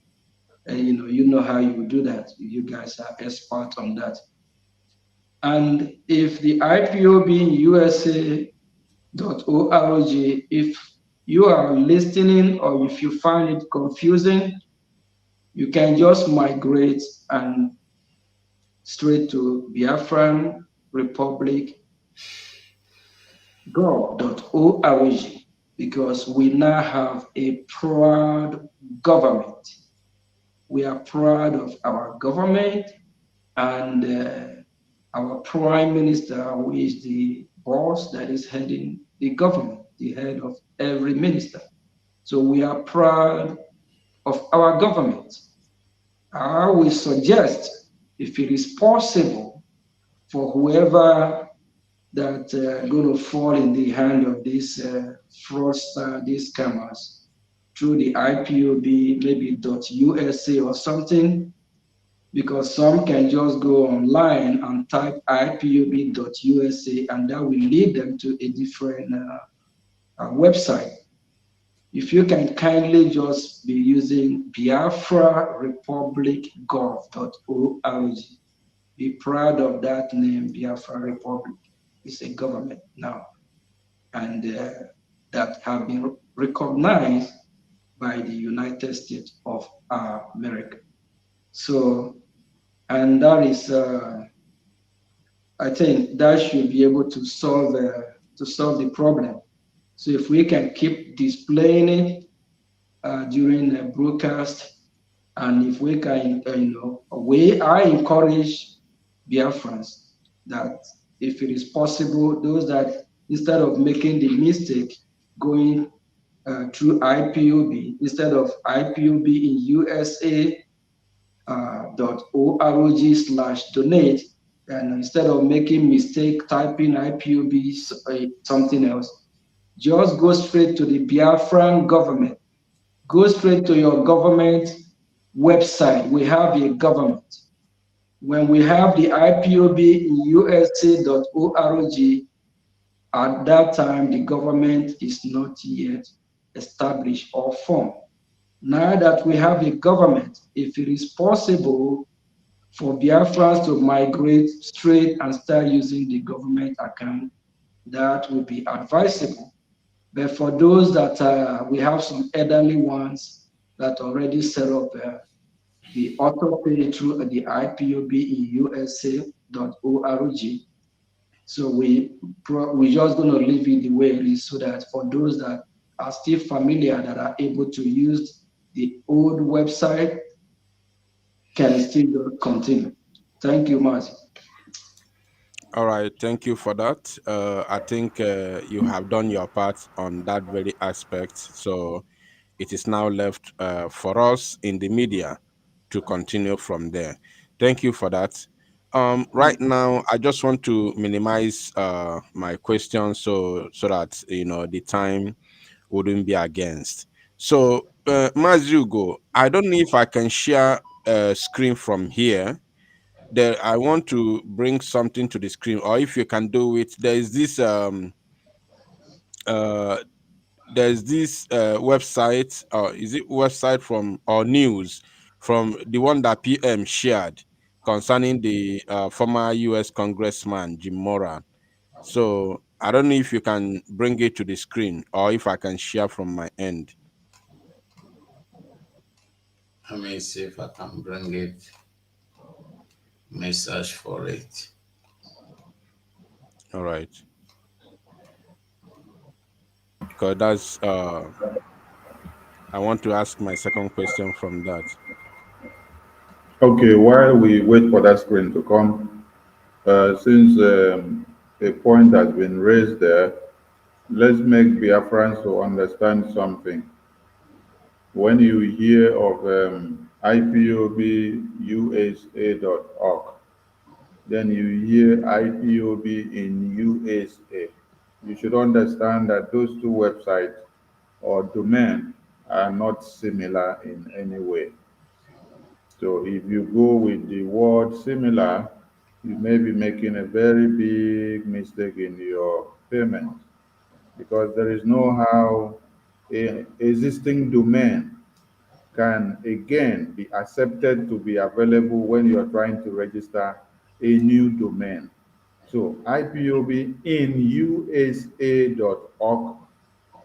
you know how you do that. You guys are expert on that. And if the IPOB USA.org, if you are listening or if you find it confusing, you can just migrate and straight to Biafran Republic gov.org, because we now have a proud government. We are proud of our government and our prime minister, who is the boss that is heading the government, the head of every minister. So we are proud of our government. I will suggest, if it is possible, for whoever that going to fall in the hand of these fraudster, these scammers, through the IPOB, maybe .USA or something, because some can just go online and type IPOB.USA, and that will lead them to a different website. If you can kindly just be using Biafra Republic Gov.org, be proud of that name, Biafra Republic. It's a government now, and that have been recognized by the United States of America. So, and that is I think that should be able to solve the problem. So if we can keep displaying it during the broadcast, and if we can, I encourage Biafrans that if it is possible, those that instead of making the mistake going through IPOB, instead of IPOB in USA .org/donate, and instead of making mistake typing IPOB something else, just go straight to the Biafran government. Go straight to your government website. We have a government. When we have the IPOB in USA.org, at that time the government is not yet established or formed. Now that we have a government, if it is possible for Biafrans to migrate straight and start using the government account, that would be advisable. But for those that we have some elderly ones that already set up the auto pay through the IPOB in USA.org. So we just going to leave it the way it is, so that for those that are still familiar, that are able to use the old website, can still continue. Thank you, Marty. All right, thank you for that. I think you have done your part on that very aspect. So it is now left for us in the media to continue from there. Thank you for that. Right now, I just want to minimize my questions so that the time wouldn't be against. So, Mazugo, I don't know if I can share a screen from here. There, I want to bring something to the screen, or if you can do it, uh there's this website, or is it website from or news from the one that PM shared concerning the former US Congressman Jim Moran. So I don't know if you can bring it to the screen or if I can share from my end. Let me see if I can bring it. Message for it. All right. Because that's I want to ask my second question from that. Okay, while we wait for that screen to come, since a point has been raised there, let's make Biafrans to understand something. When you hear of IPOBUSA.org, then you hear IPOB in USA. You should understand that those two websites or domain are not similar in any way. So if you go with the word similar, you may be making a very big mistake in your payment, because there is no how a existing domain can again be accepted to be available when you are trying to register a new domain. So IPOB in USA.org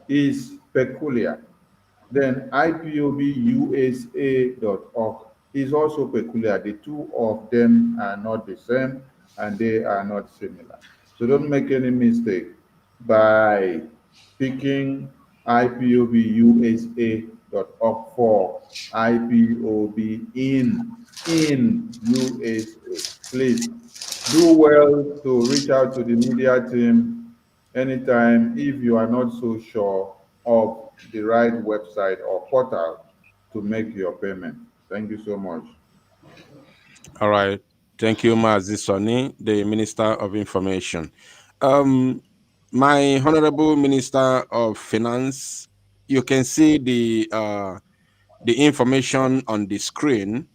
is peculiar. Then IPOBUSA.org is also peculiar. The two of them are not the same and they are not similar. So don't make any mistake by picking IPOBUSA.org for IPOB in USA. Please do well to reach out to the media team anytime if you are not so sure of the right website or portal to make your payment. Thank you so much. All right. Thank you, Mazi Soni, the Minister of Information. My Honorable Minister of Finance, you can see the information on the screen,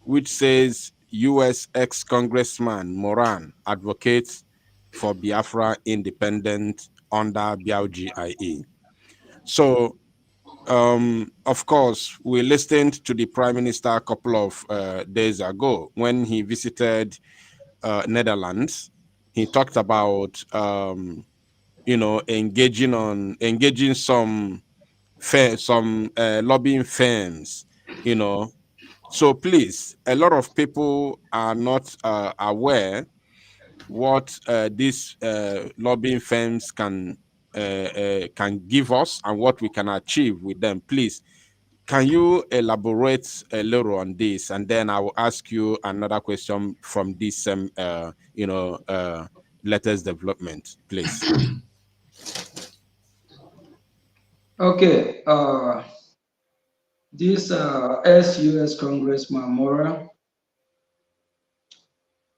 which says U.S. ex-Congressman Moran advocates for Biafra independent under Brgie IE. So, of course, we listened to the Prime Minister a couple of days ago when he visited Netherlands. He talked about engaging some lobbying firms. So please, a lot of people are not aware what these lobbying firms can give us and what we can achieve with them. Please, can you elaborate a little on this, and then I will ask you another question from this latest development, please. Okay. This ex-US Congressman Mora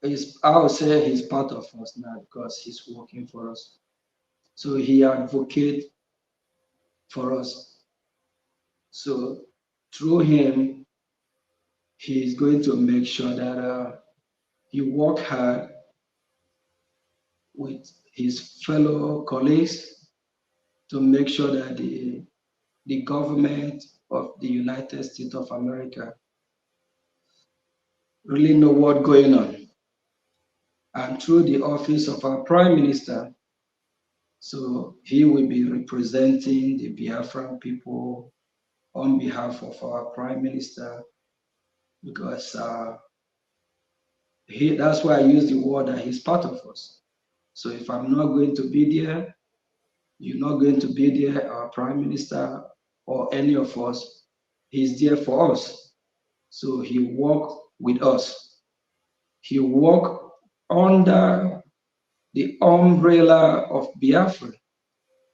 is, I would say, he's part of us now because he's working for us. So he advocates for us. So through him, he's going to make sure that he work hard with his fellow colleagues to make sure that the government of the United States of America really know what's going on. And through the office of our Prime Minister, so he will be representing the Biafran people on behalf of our Prime Minister, because that's why I use the word that he's part of us. So if I'm not going to be there, you're not going to be there, our Prime Minister or any of us, he's there for us. So he work with us. He work under the umbrella of Biafra.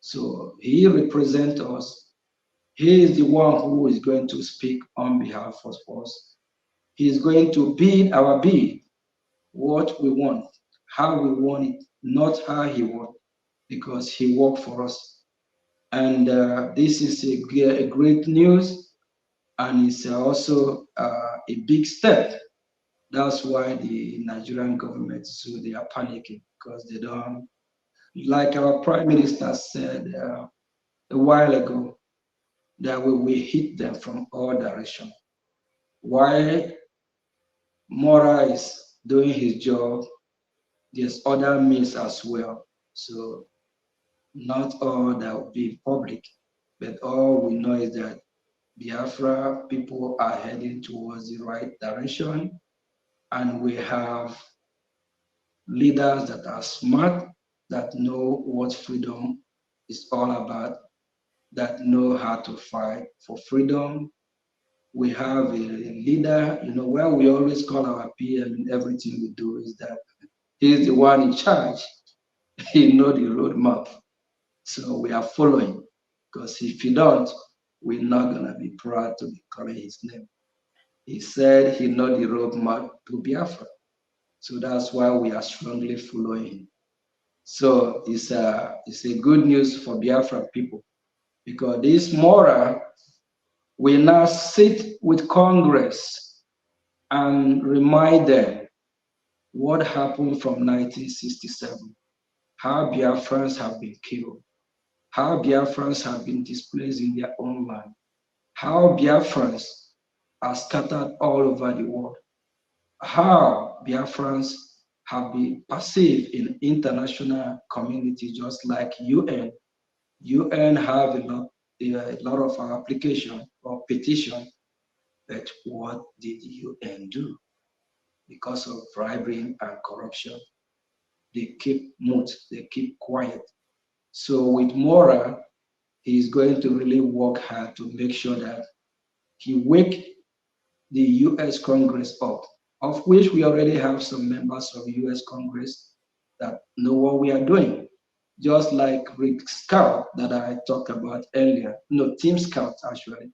So he represents us. He is the one who is going to speak on behalf of us. He is going to bid our bid, what we want, how we want it, not how he wants, because he worked for us. And this is a great news, and it's also a big step. That's why the Nigerian government, so they are panicking, because they don't, like our Prime Minister said a while ago, that we will hit them from all directions. While Mora is doing his job, there's other means as well. So not all that will be public, but all we know is that Biafra people are heading towards the right direction, and we have leaders that are smart, that know what freedom is all about, that know how to fight for freedom. We have a leader, where we always call our PM in everything we do, is that he's the one in charge. He knows the roadmap. So we are following, because if you don't, we're not going to be proud to be calling his name. He said he knows the roadmap to Biafra. So that's why we are strongly following him. So it's a good news for Biafra people, because this Mora will now sit with Congress and remind them what happened from 1967, how Biafrans have been killed, how Biafrans have been displaced in their own land, how Biafrans are scattered all over the world, how Biafrans have been perceived in international community, just like UN. UN have a lot of application or petition, but what did UN do? Because of bribery and corruption, they keep mute, they keep quiet. So with Mora, he's going to really work hard to make sure that he wake the US Congress up, of which we already have some members of US Congress that know what we are doing. Just like Rick Scout that I talked about earlier, no, Team Scout actually,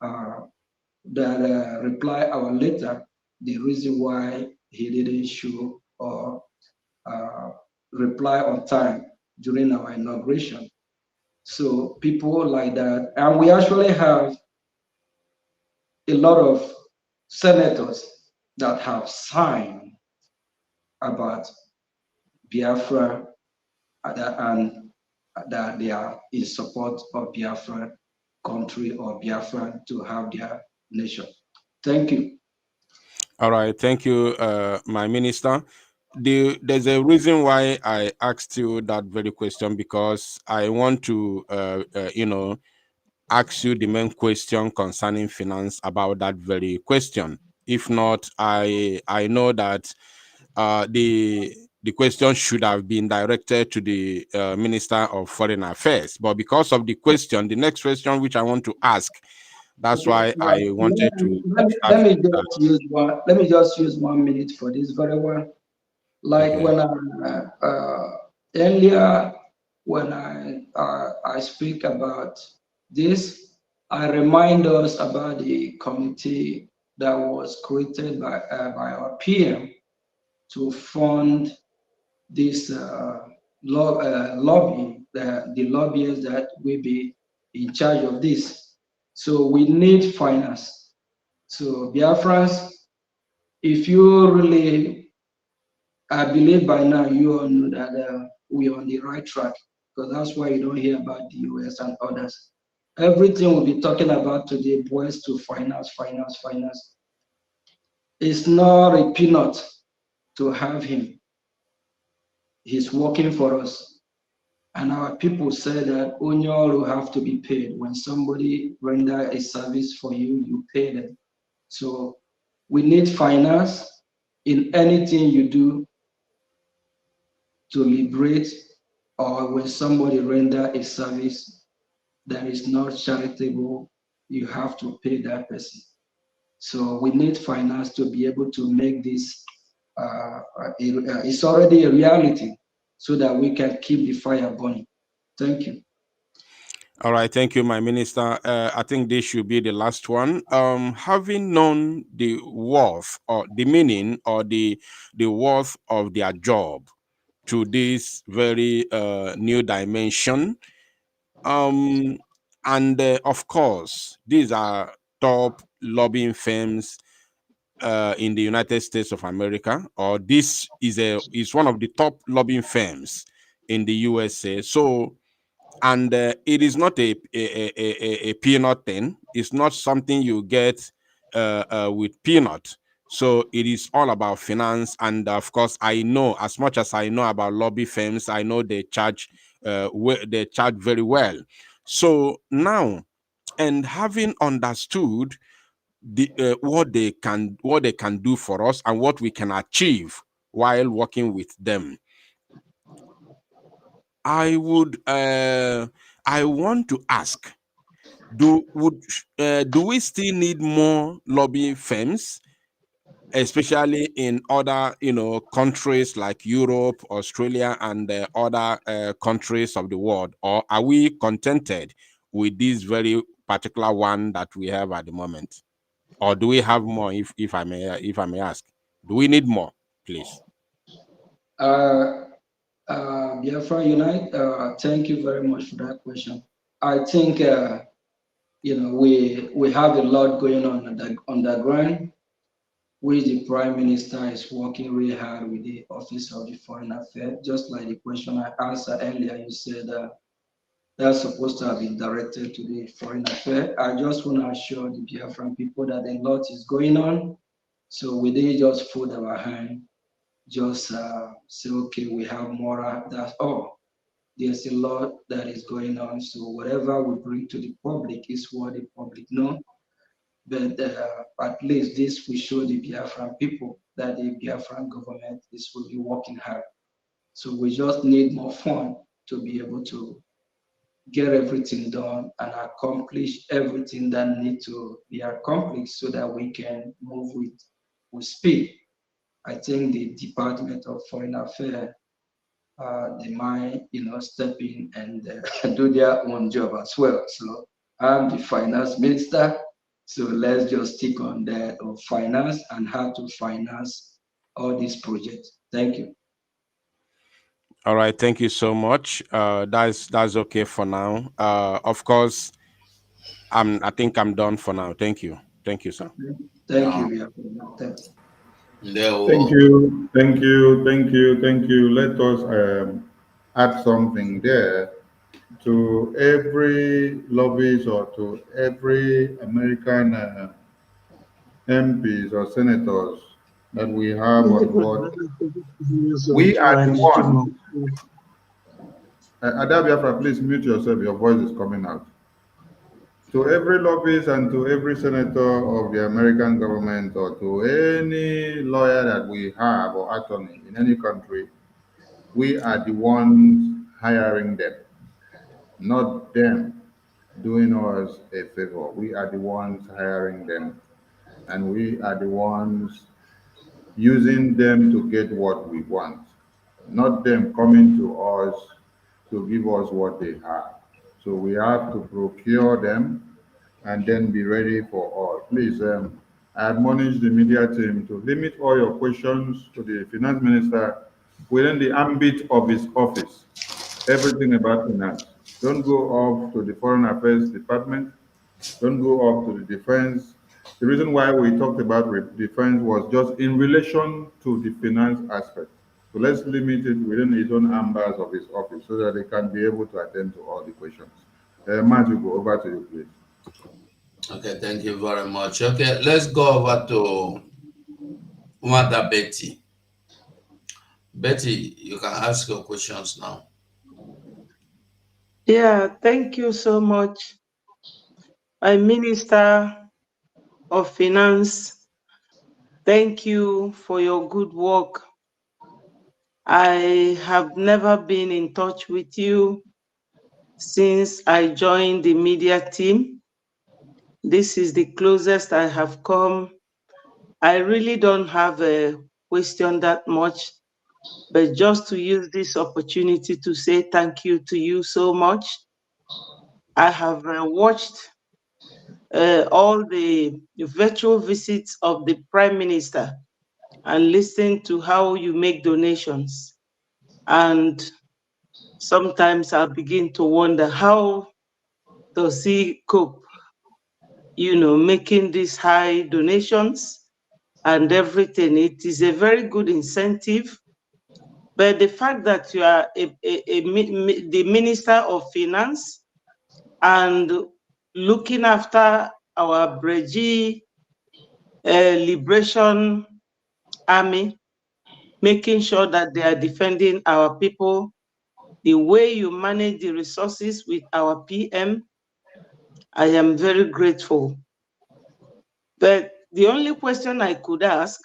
that reply our letter, the reason why he didn't show or reply on time during our inauguration. So people like that, and we actually have a lot of senators that have signed about Biafra and that they are in support of Biafra country or Biafra to have their nation. Thank you. All right, thank you, my minister. There's a reason why I asked you that very question, because I want to, ask you the main question concerning finance about that very question. If not, I know that the the question should have been directed to the Minister of Foreign Affairs. But because of the question, the next question which I want to ask, that's why I wanted to let me just use one. Let me just use 1 minute for this very well. Like okay. when I earlier when I speak about this, I remind us about the committee that was created by our PM to fund this lobby, the lobbyists that will be in charge of this. So we need finance. So Biafrans, if you really, I believe by now you all know that we're on the right track, because that's why you don't hear about the US and others. Everything we'll be talking about today boils to finance, finance, finance. It's not a peanut to have him. He's working for us. And our people say that Onyol will have to be paid. When somebody render a service for you, you pay them. So we need finance in anything you do to liberate, or when somebody render a service that is not charitable, you have to pay that person. So we need finance to be able to make this, it's already a reality, so that we can keep the fire burning. Thank you. All right, thank you, my minister. I think this should be the last one. Having known the worth or the meaning or the worth of their job to this very new dimension, and of course, these are top lobbying firms in the United States of America, or this is one of the top lobbying firms in the USA. So, and it is not a peanut thing. It's not something you get with peanut. So it is all about finance, and of course, I know as much as I know about lobby firms. I know they charge very well. So now, and having understood what they can do for us and what we can achieve while working with them, I want to ask, do we still need more lobbying firms, especially in other countries like Europe, Australia, and other countries of the world, or are we contented with this very particular one that we have at the moment? Or do we have more, if I may ask? Do we need more, please? Biafra Unite, thank you very much for that question. I think we have a lot going on the ground, which the Prime Minister is working really hard with the Office of the Foreign Affairs. Just like the question I answered earlier, you said that's supposed to have been directed to the Foreign Affairs. I just want to assure the Biafran people that a lot is going on. So we didn't just fold our hand, just say, okay, we have more. That's all. There's a lot that is going on. So whatever we bring to the public is what the public know. But at least this will show the Biafran people that the Biafran government is really working hard. So we just need more fund to be able to get everything done and accomplish everything that needs to be accomplished, so that we can move with speed. I think the Department of Foreign Affairs, they might, step in and do their own job as well. So I'm the finance minister, so let's just stick on that of finance and how to finance all these projects. Thank you. All right, thank you so much. That's okay for now. Of course, I think I'm done for now. Thank you, sir. Thank you. Thanks. Thank you, thank you, thank you, thank you. Let us add something there to every lobbyist or to every American MPs or senators that we have on board. We are the ones. Ada Biafra, please mute yourself. Your voice is coming out. To every lobbyist and to every senator of the American government, or to any lawyer that we have or attorney in any country, We are the ones hiring them, not them doing us a favor. We are the ones hiring them, and we are the ones using them to get what we want, not them coming to us to give us what they have. So we have to procure them and then be ready for all. Please, I admonish the media team to limit all your questions to the finance minister within the ambit of his office. Everything about finance. Don't go off to the foreign affairs department. Don't go off to the defense. The reason why we talked about defense was just in relation to the finance aspect. So let's limit it within his own ambers of his office so that they can be able to attend to all the questions. Matthew, go over to you, please. Okay, thank you very much. Okay, let's go over to Mother Betty. Betty, you can ask your questions now. Yeah, thank you so much. I'm Minister of Finance. Thank you for your good work. I have never been in touch with you since I joined the media team. This is the closest I have come. I really don't have a question that much, but just to use this opportunity to say thank you to you so much. I have watched all the virtual visits of the Prime Minister and listened to how you make donations. And sometimes I begin to wonder, how does he cope, making these high donations and everything? It is a very good incentive. But the fact that you are the Minister of Finance and looking after our Brgie Liberation Army, making sure that they are defending our people, the way you manage the resources with our PM, I am very grateful. But the only question I could ask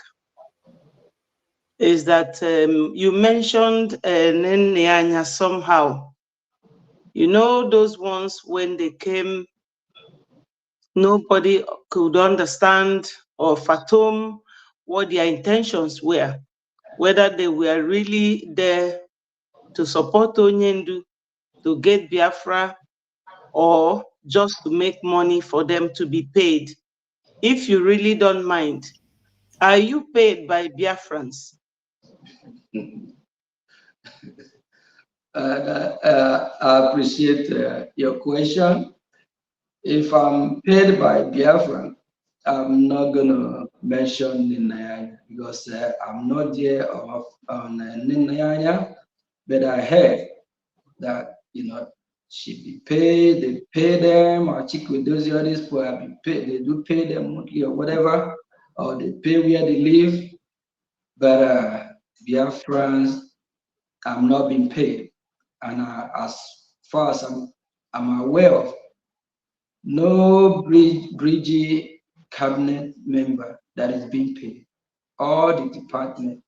is that you mentioned Nenyanya somehow. You know, those ones when they came, nobody could understand or fathom what their intentions were, whether they were really there to support Onyendu, to get Biafra, or just to make money for them to be paid. If you really don't mind, are you paid by Biafrans? I appreciate your question. If I'm paid by Biafran, I'm not going to mention Ninayanya because I'm not there on Ninayanya, but I heard that, she be paid, they pay them, or those others people have been paid, they do pay them monthly or whatever, or they pay where they live. But Biafrans, I'm not being paid. And as far as I'm aware of, no Brgie cabinet member that is being paid. All the department,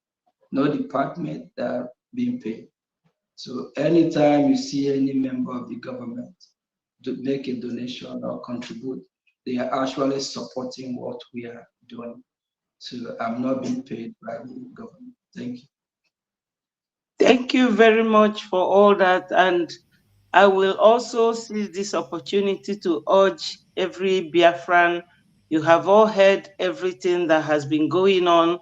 no department that are being paid. So anytime you see any member of the government to make a donation or contribute, they are actually supporting what we are doing. So I'm not being paid by the government. Thank you. Thank you very much for all that. And I will also seize this opportunity to urge every Biafran, you have all heard everything that has been going on,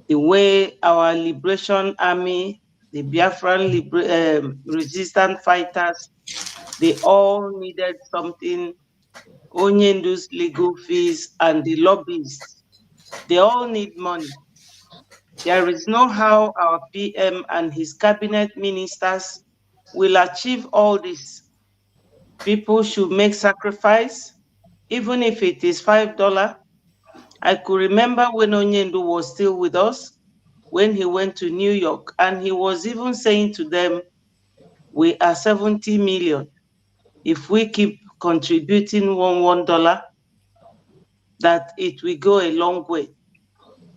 the way our liberation army, the Biafran resistant fighters, they all needed something, Onyendu's legal fees and the lobbyists, they all need money. There is no how our PM and his cabinet ministers will achieve all this. People should make sacrifice, even if it is $5. I could remember when Onyendu was still with us, when he went to New York, and he was even saying to them, we are 70 million. If we keep contributing $1, that it will go a long way.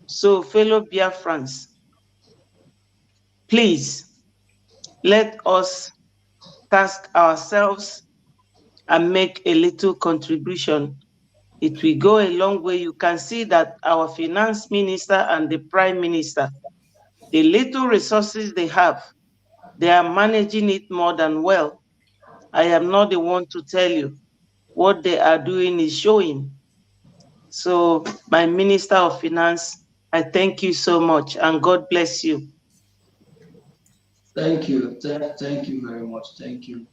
So fellow Biafrans, please, let us task ourselves and make a little contribution. It will go a long way. You can see that our finance minister and the prime minister, the little resources they have, they are managing it more than well. I am not the one to tell you. What they are doing is showing. So, my Minister of Finance, I thank you so much and God bless you. Thank you. Thank you very much. Thank you.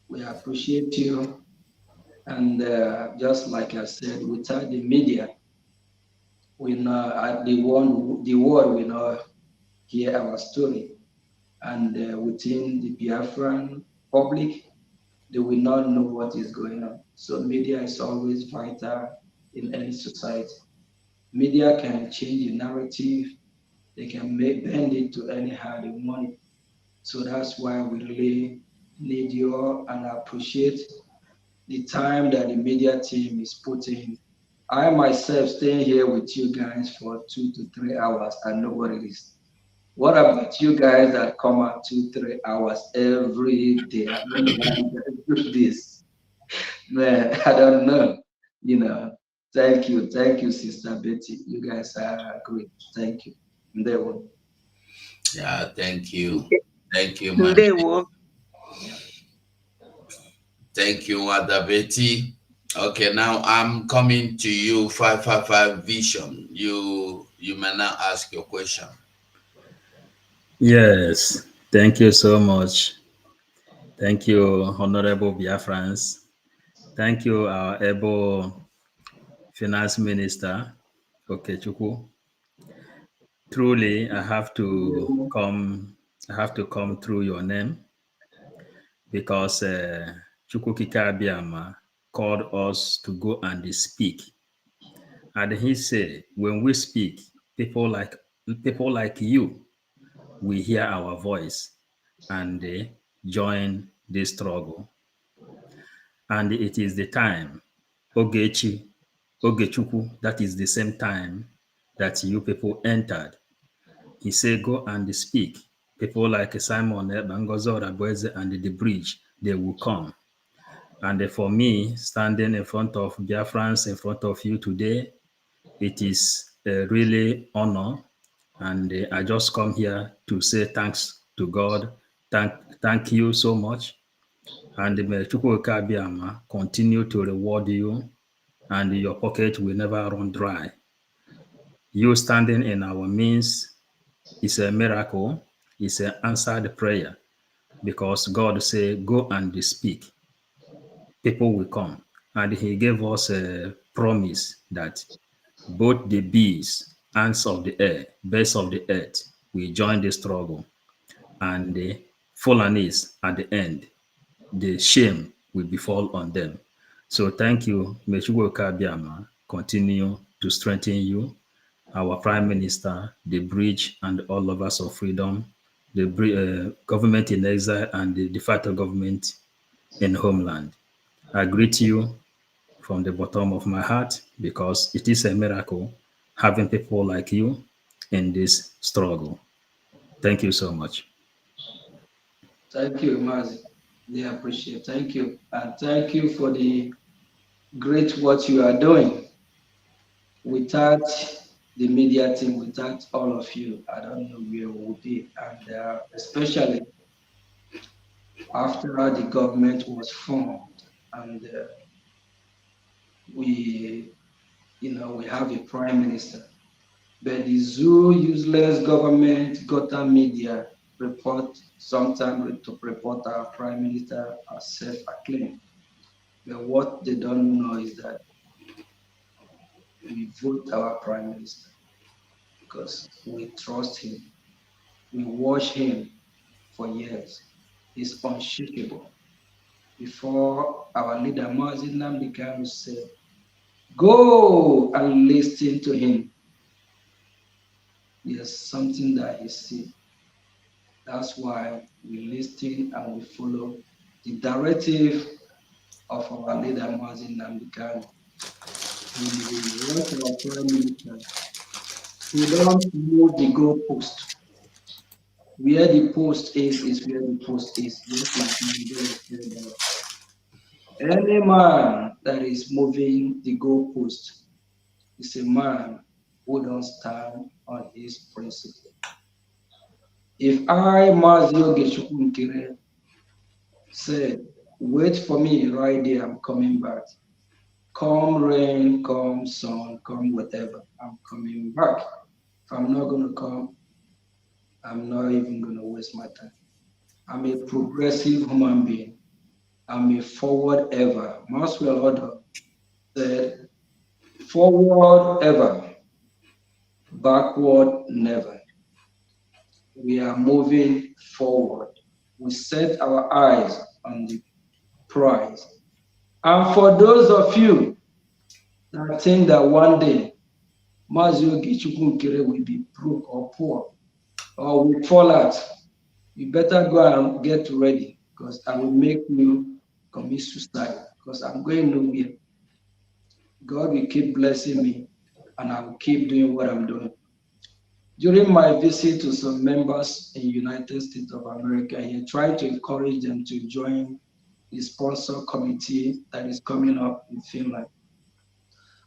We appreciate you. And just like I said, without the media, we know the world will not hear our story. And within the Biafran public, they will not know what is going on. So media is always vital in any society. Media can change the narrative. They can bend it to anyhow they want it. So that's why we really need you and appreciate the time that the media team is putting. I myself staying here with you guys for 2 to 3 hours and know what it is. What about you guys that come out 2, 3 hours every day? I don't know how you guys do this. Man, I don't know. You know. Thank you, Sister Betty. You guys are great. Thank you. Ndewo. Yeah, thank you. Thank you, man. Thank you, Mother Betty. Okay, now I'm coming to you, 555 Vision. You may now ask your question. Yes, thank you so much. Thank you, Honorable Biafrans. Thank you, our able Finance Minister, Okechukwu. Truly, I have to come through your name because Chukwukika Abiyama called us to go and speak. And he said, when we speak, people like you, we hear our voice and they join this struggle. And it is the time, Ogechukwu, that is the same time that you people entered. He said, go and speak. People like Simon Bangozo Rabueze and the Brgie, they will come. And for me, standing in front of Biafrans, in front of you today, it is a really honor. And I just come here to say thanks to God. Thank you so much. And may Chukwuka Abiyama continue to reward you, and your pocket will never run dry. You standing in our midst is a miracle. It's an answered prayer because God said, go and speak. People will come. And he gave us a promise that both the bees, ants of the air, birds of the earth will join the struggle. And the Fulanis at the end, the shame will befall on them. So thank you. May Chukwuka Abiyama continue to strengthen you, our Prime Minister, the Brgie, and all lovers of freedom, the government in exile, and the de facto government in homeland. I greet you from the bottom of my heart because it is a miracle having people like you in this struggle. Thank you so much. Thank you, Mazi. They appreciate. Thank you. And thank you for the great what you are doing. Without the media team, without all of you, I don't know where we would be. And especially after the government was formed and we have a prime minister. But the zoo useless government got our media report sometimes to report our prime minister as self-acclaimed. But what they don't know is that we vote our prime minister because we trust him. We watch him for years. He's unshakable. Before our leader Mazi Nnamdi Kanu said, go and listen to him. There's something that he said. That's why we listen and we follow the directive of our leader Mazi Nnamdi Kanu. We want our prime minister. We don't move the goalpost. Where the post is where the post is. Just like my said that any man that is moving the goalpost is a man who don't stand on his principle. If I, Mazio Geshukunkere, said, wait for me right there, I'm coming back. Come rain, come sun, come whatever, I'm coming back. If I'm not going to come, I'm not even going to waste my time. I'm a progressive human being. I'm a forward ever. Maxwell Order said, forward ever, backward never. We are moving forward. We set our eyes on the prize. And for those of you that think that one day Mazio Gichukunkere will be broke or poor or will fall out, you better go and get ready, because I will make you commit suicide, because I'm going nowhere. God will keep blessing me and I will keep doing what I'm doing. During my visit to some members in United States of America, he tried to encourage them to join the sponsor committee that is coming up in Finland.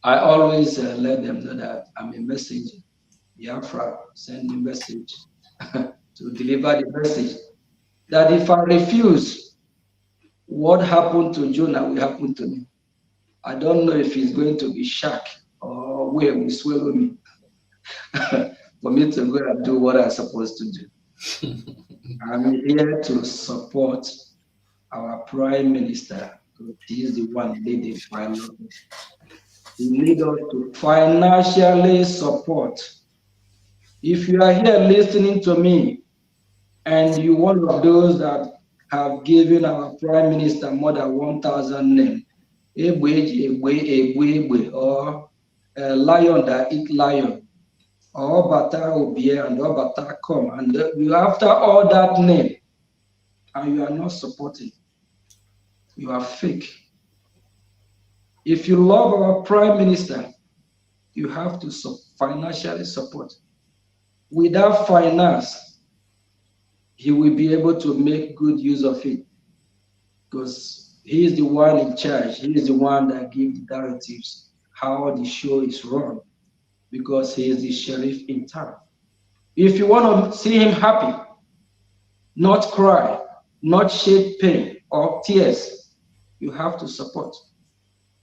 I always let them know that I'm a messenger. Biafra send the message to deliver the message. That if I refuse, what happened to Jonah will happen to me. I don't know if he's going to be shocked or where will swallow me for me to go and do what I'm supposed to do. I'm here to support our Prime Minister, because he is the one leading finally. He needs us to financially support. If you are here listening to me and you're one of those that have given our Prime Minister more than 1,000 names, or lion that eat lion, or bata obie and or bata come, and you after all that name, and you are not supporting, you are fake. If you love our Prime Minister, you have to financially support. Without finance, he will be able to make good use of it, because he is the one in charge. He is the one that gives the directives how the show is run, because he is the sheriff in town. If you want to see him happy, not cry, not shed pain or tears, you have to support.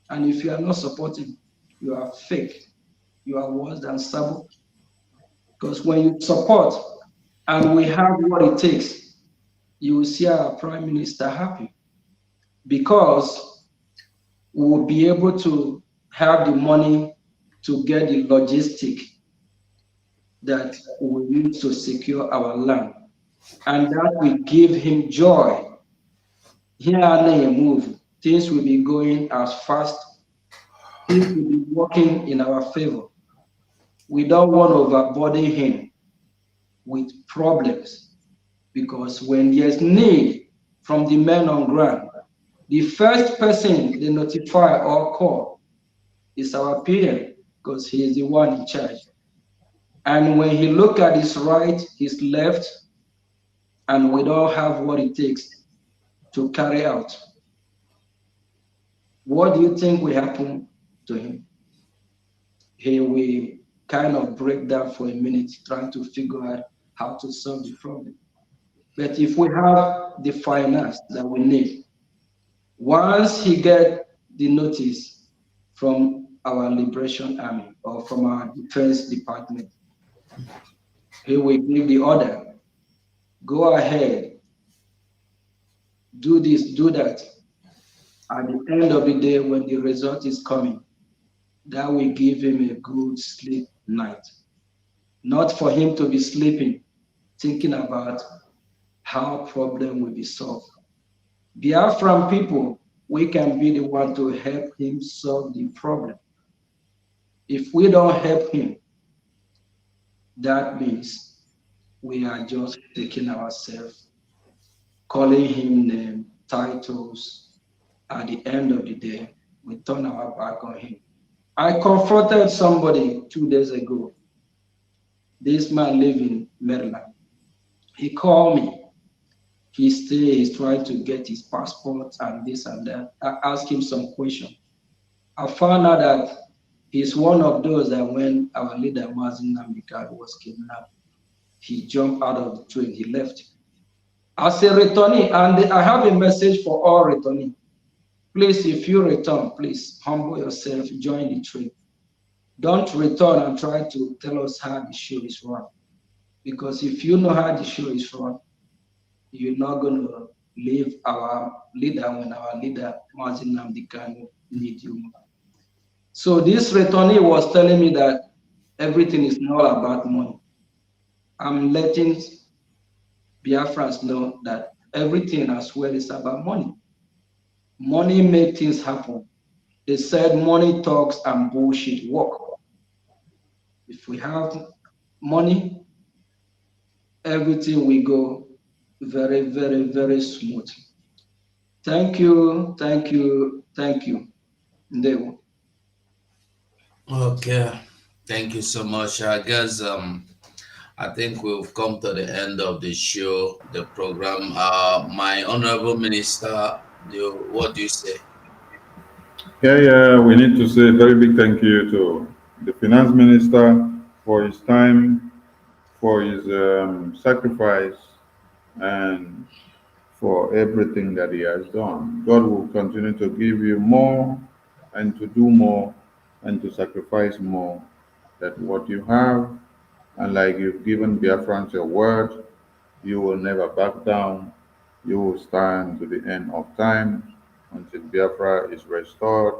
And if you are not supporting, you are fake. You are worse than Sabo. Because when you support and we have what it takes, you will see our Prime Minister happy, because we will be able to have the money to get the logistic that we need to secure our land. And that will give him joy. Here and there move, things will be going as fast, things will be working in our favor. We don't want to overburden him with problems, because when there's need from the men on ground, the first person they notify or call is our PM, because he is the one in charge. And when he look at his right, his left, and we don't have what it takes to carry out, what do you think will happen to him? He will kind of break down for a minute, trying to figure out how to solve the problem. But if we have the finance that we need, once he get the notice from our Liberation Army or from our Defense Department, he will give the order, go ahead, do this, do that. At the end of the day, when the result is coming, that will give him a good sleep night. Not for him to be sleeping, thinking about how problem will be solved. Biafran people, we can be the one to help him solve the problem. If we don't help him, that means we are just taking ourselves, calling him name, titles. At the end of the day, we turn our back on him. I confronted somebody 2 days ago. This man lives in Maryland. He called me. He's trying to get his passport and this and that. I asked him some questions. I found out that he's one of those that when our leader Mazin Namdekar was kidnapped, he jumped out of the train, he left. As a returnee, and I have a message for all returnees. Please, if you return, please humble yourself, join the train. Don't return and try to tell us how the show is run. Because if you know how the show is run, you're not going to leave our leader when our leader, Martin Namdekan, need you. So this returnee was telling me that everything is not about money. I'm letting Biafrans know that everything as well is about money. Money makes things happen. They said money talks and bullshit work. If we have money, everything will go very, very, very smooth. Thank you, thank you, thank you. Ndewo. Okay, thank you so much. I guess I think we've come to the end of the show, the program. My honorable minister, what do you say? Yeah, we need to say a very big thank you to the finance minister for his time, for his sacrifice, and for everything that he has done. God will continue to give you more and to do more and to sacrifice more than what you have. And like you've given Biafrans your word, you will never back down. You will stand to the end of time until Biafra is restored.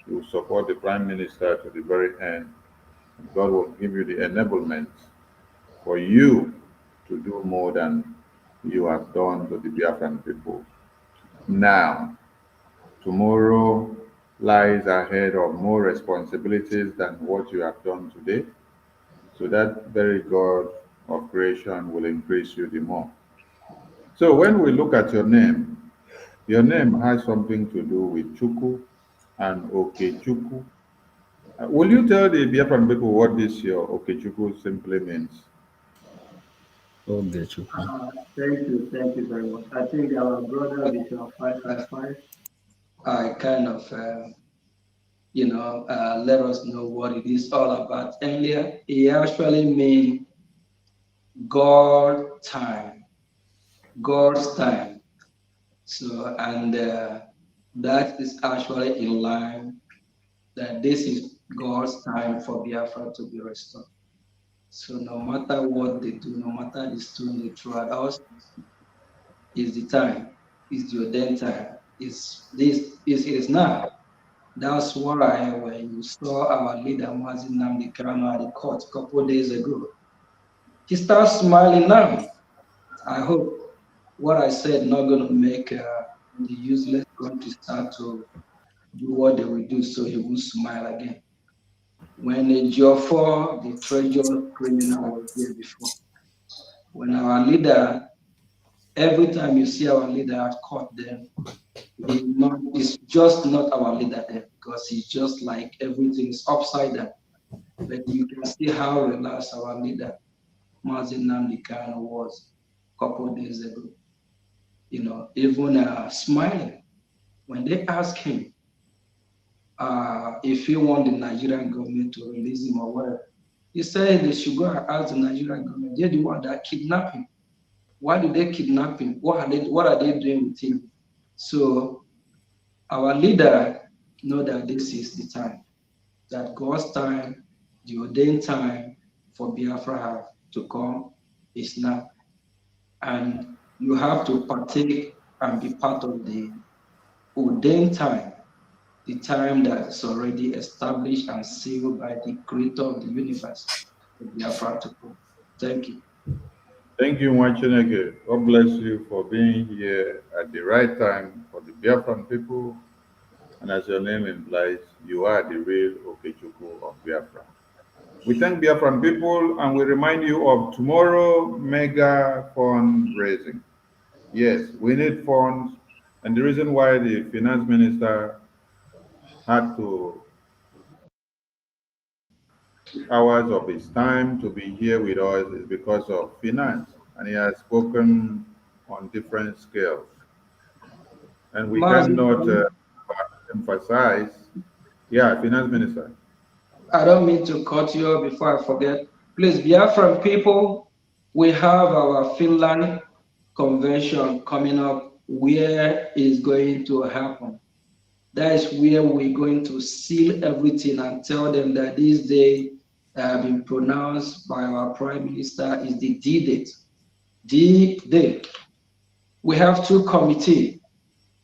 You will support the Prime Minister to the very end. And God will give you the enablement for you to do more than you have done to the Biafran people. Now, tomorrow lies ahead of more responsibilities than what you have done today. So that very God of creation will increase you the more. So when we look at your name has something to do with Chuku and Okechuku. Will you tell the Biafran people what this your Okechuku simply means? Thank you very much. I think our brother Bishop 555, I kind of, let us know what it is all about earlier. It actually means God time, God's time. So, and that is actually in line that this is God's time for Biafra to be restored. So no matter what they do, no matter the stone they throw at us, is the time, is the ordained time, is now. That's why when you saw our leader Mazin Namdi Karama at the court a couple of days ago, he starts smiling now. I hope what I said not going to make the useless country start to do what they will do so he will smile again. When Ejiofor, the treasure criminal, was there before, when our leader, every time you see our leader at court, then it's just not our leader there because he's just like everything is upside down. But you can see how relaxed our leader, Mazin Namdekan, was a couple of days ago. Even smiling when they asked him if he want the Nigerian government to release him or whatever. He said they should go and ask the Nigerian government. They're the one that kidnapped him. Why did they kidnap him? What are they doing with him? So our leader know that this is the time, that God's time, the ordained time for Biafra to come is now. And you have to partake and be part of the ordained time, the time that's already established and sealed by the creator of the universe for Biafra to come. Thank you. Thank you, Mwachineke. God bless you for being here at the right time for the Biafran people. And as your name implies, you are the real Okechuku of Biafra. We thank Biafran people and we remind you of tomorrow mega fundraising. Yes, we need funds. And the reason why the finance minister had to hours of his time to be here with us is because of finance. and he has spoken on different scales. And we Mazi, cannot emphasize, yeah, Finance Minister. I don't mean to cut you off before I forget. Please, Biafran people, we have our Finland convention coming up where is going to happen. That is where we're going to seal everything and tell them that this day that have been pronounced by our Prime Minister is the D date. D day. We have two committees.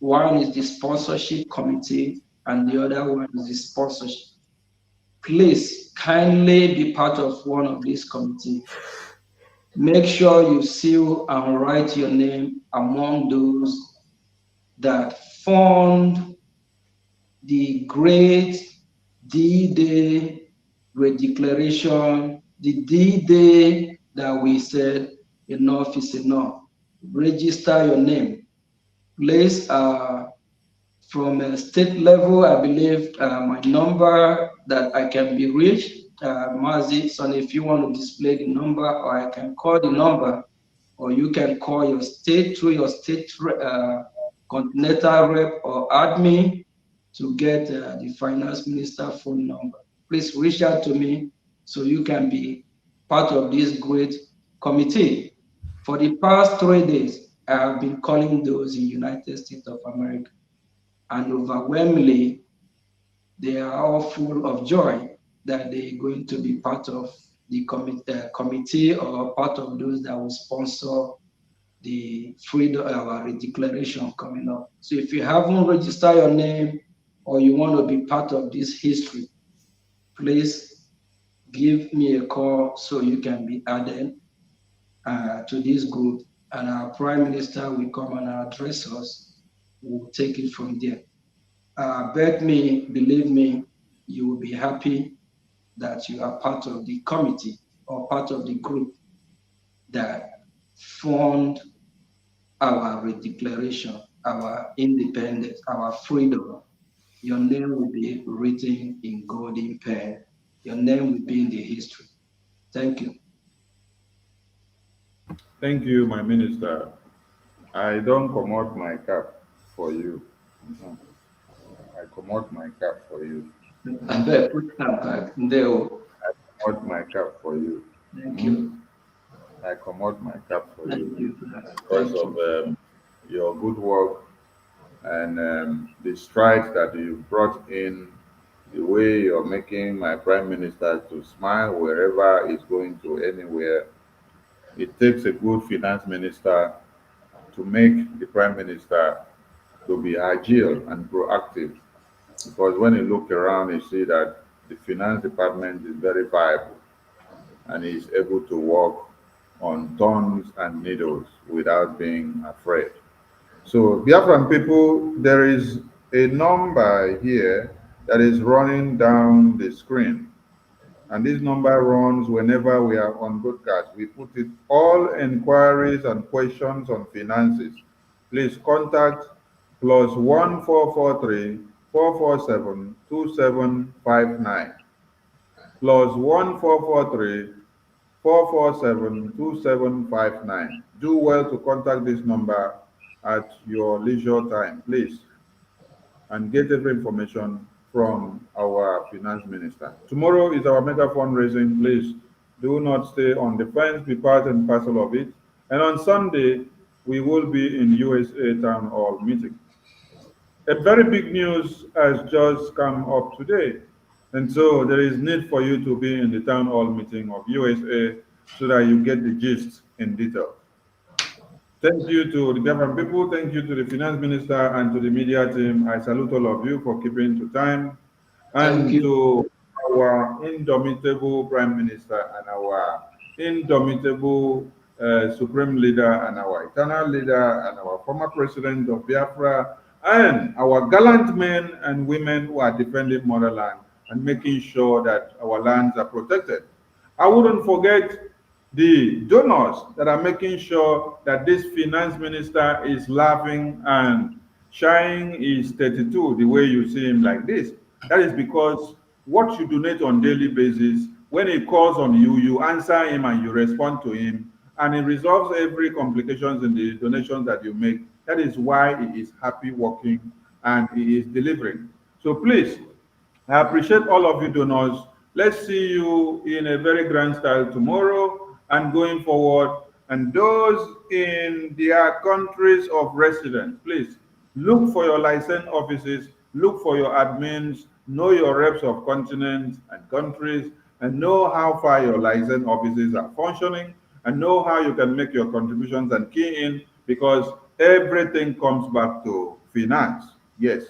One is the sponsorship committee, and the other one is the sponsorship. Please kindly be part of one of these committees. Make sure you seal and write your name among those that fund the great D-Day declaration, the D-Day that we said enough is enough. Register your name. Please, from a state level, I believe my number that I can be reached, Mazi, so if you want to display the number, or I can call the number, or you can call your state through your state continental rep or admin to get the finance minister phone number. Please reach out to me so you can be part of this great committee. For the past 3 days, I have been calling those in United States of America, and overwhelmingly, they are all full of joy that they're going to be part of the committee or part of those that will sponsor the freedom our declaration coming up. So if you haven't registered your name or you want to be part of this history, please give me a call so you can be added to this group, and our Prime Minister will come and address us. We'll take it from there. Bet me, believe me, you will be happy that you are part of the committee or part of the group that fund our declaration, our independence, our freedom. Your name will be written in golden pen. Your name will be in the history. Thank you. Thank you, my minister. I don't come out my cap for you. I come out my cap for you. I better put that back. Ndeo. I come out my cap for you. Thank you. I come out my cap for Thank you. because of your good work and the strides that you've brought in, the way you're making my prime minister to smile wherever he's going to anywhere. It takes a good finance minister to make the prime minister to be agile and proactive, because when you look around, you see that the finance department is very viable and is able to work on tons and needles without being afraid. So, Biafran people, there is a number here that is running down the screen. And this number runs whenever we are on broadcast. We put it all inquiries and questions on finances. Please contact +1443 447 2759. +1443 447 2759. Do well to contact this number at your leisure time, please, and get every information from our finance minister. Tomorrow is our mega fundraising. Please do not stay on the fence, be part and parcel of it. And on Sunday, we will be in USA Town Hall meeting. A very big news has just come up today. And so there is need for you to be in the town hall meeting of USA so that you get the gist in detail. Thank you to the government people, thank you to the finance minister and to the media team. I salute all of you for keeping to time. And to our indomitable prime minister and our indomitable supreme leader and our eternal leader and our former president of Biafra and our gallant men and women who are defending motherland and making sure that our lands are protected. I wouldn't forget the donors that are making sure that this finance minister is laughing and shine is 32 the way you see him like this. That is because what you donate on daily basis, when he calls on you, you answer him and you respond to him, and He resolves every complications in the donations that you make. That is why He is happy working and He is delivering. So please, I appreciate all of you donors. Let's see you in a very grand style tomorrow and going forward. And those in their countries of residence, please look for your license offices, look for your admins, know your reps of continents and countries, and know how far your license offices are functioning, and know how you can make your contributions and key in, because everything comes back to finance. Yes.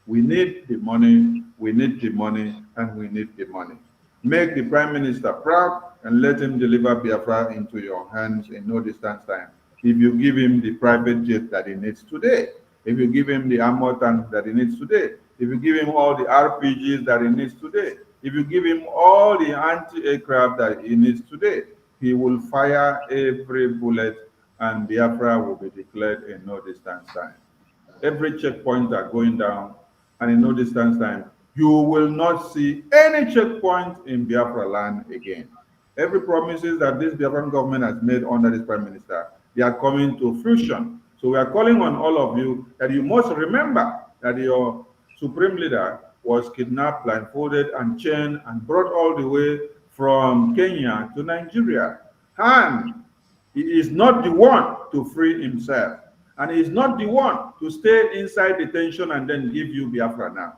We need the money, we need the money, and we need the money. Make the Prime Minister proud and let him deliver Biafra into your hands in no distance time. If you give him the private jet that he needs today, if you give him the armor tanks that he needs today, if you give him all the RPGs that he needs today, if you give him all the anti-aircraft that he needs today, he will fire every bullet and Biafra will be declared in no distance time. Every checkpoint are going down, and in no distance time, you will not see any checkpoint in Biafra land again. Every promises that this Biafran government has made under this Prime Minister, they are coming to fruition. So we are calling on all of you that you must remember that your supreme leader was kidnapped, blindfolded, and chained and brought all the way from Kenya to Nigeria. And he is not the one to free himself. And he is not the one to stay inside detention and then give you Biafra now.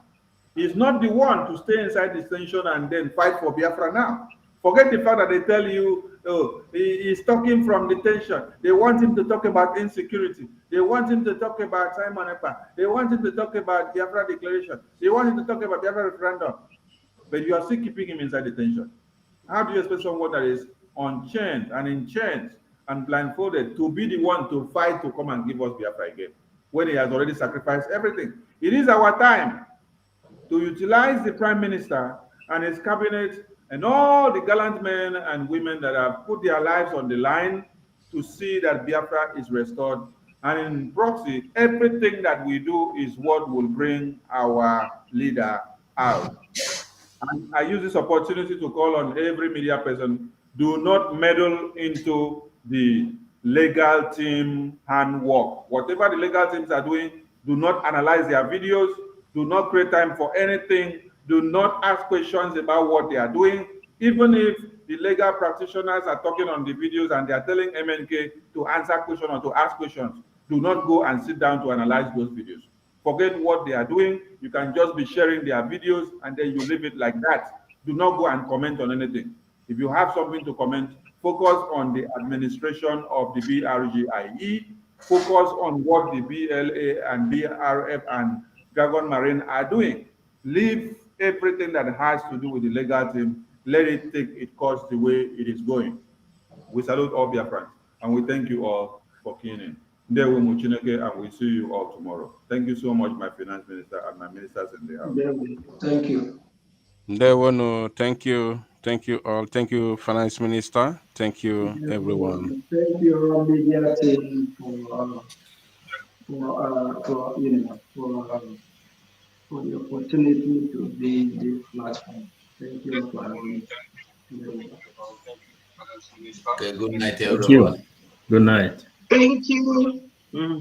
He is not the one to stay inside detention and then fight for Biafra now. Forget the fact that they tell you, oh, he is talking from detention. They want him to talk about insecurity. They want him to talk about Simon Ekpa. They want him to talk about Biafra declaration. They want him to talk about Biafra referendum. But you are still keeping him inside detention. How do you expect someone that is unchained and in chains and blindfolded to be the one to fight to come and give us Biafra again, when he has already sacrificed everything? It is our time to utilize the Prime Minister and his cabinet and all the gallant men and women that have put their lives on the line to see that Biafra is restored. And in proxy, everything that we do is what will bring our leader out. And I use this opportunity to call on every media person, do not meddle into the legal team handwork. Whatever the legal teams are doing, do not analyze their videos, do not create time for anything, do not ask questions about what they are doing. Even if the legal practitioners are talking on the videos and they are telling MNK to answer questions or to ask questions, do not go and sit down to analyze those videos. Forget what they are doing. You can just be sharing their videos and then you leave it like that. Do not go and comment on anything. If you have something to comment, focus on the administration of the BRGIE, focus on what the BLA and BRF and Dragon Marine are doing. Leave everything that has to do with the legal team. Let it take its course the way it is going. We salute all Biafrans and we thank you all for keying in. And we see you all tomorrow. Thank you so much, my finance minister and my ministers in the house. Thank you. Thank you. Thank you all. Thank you, finance minister. Thank you, everyone. Thank you, media team, for the opportunity to be in this platform. Thank you for having me. Okay, good night, Thank you. everyone. Good night. Thank you.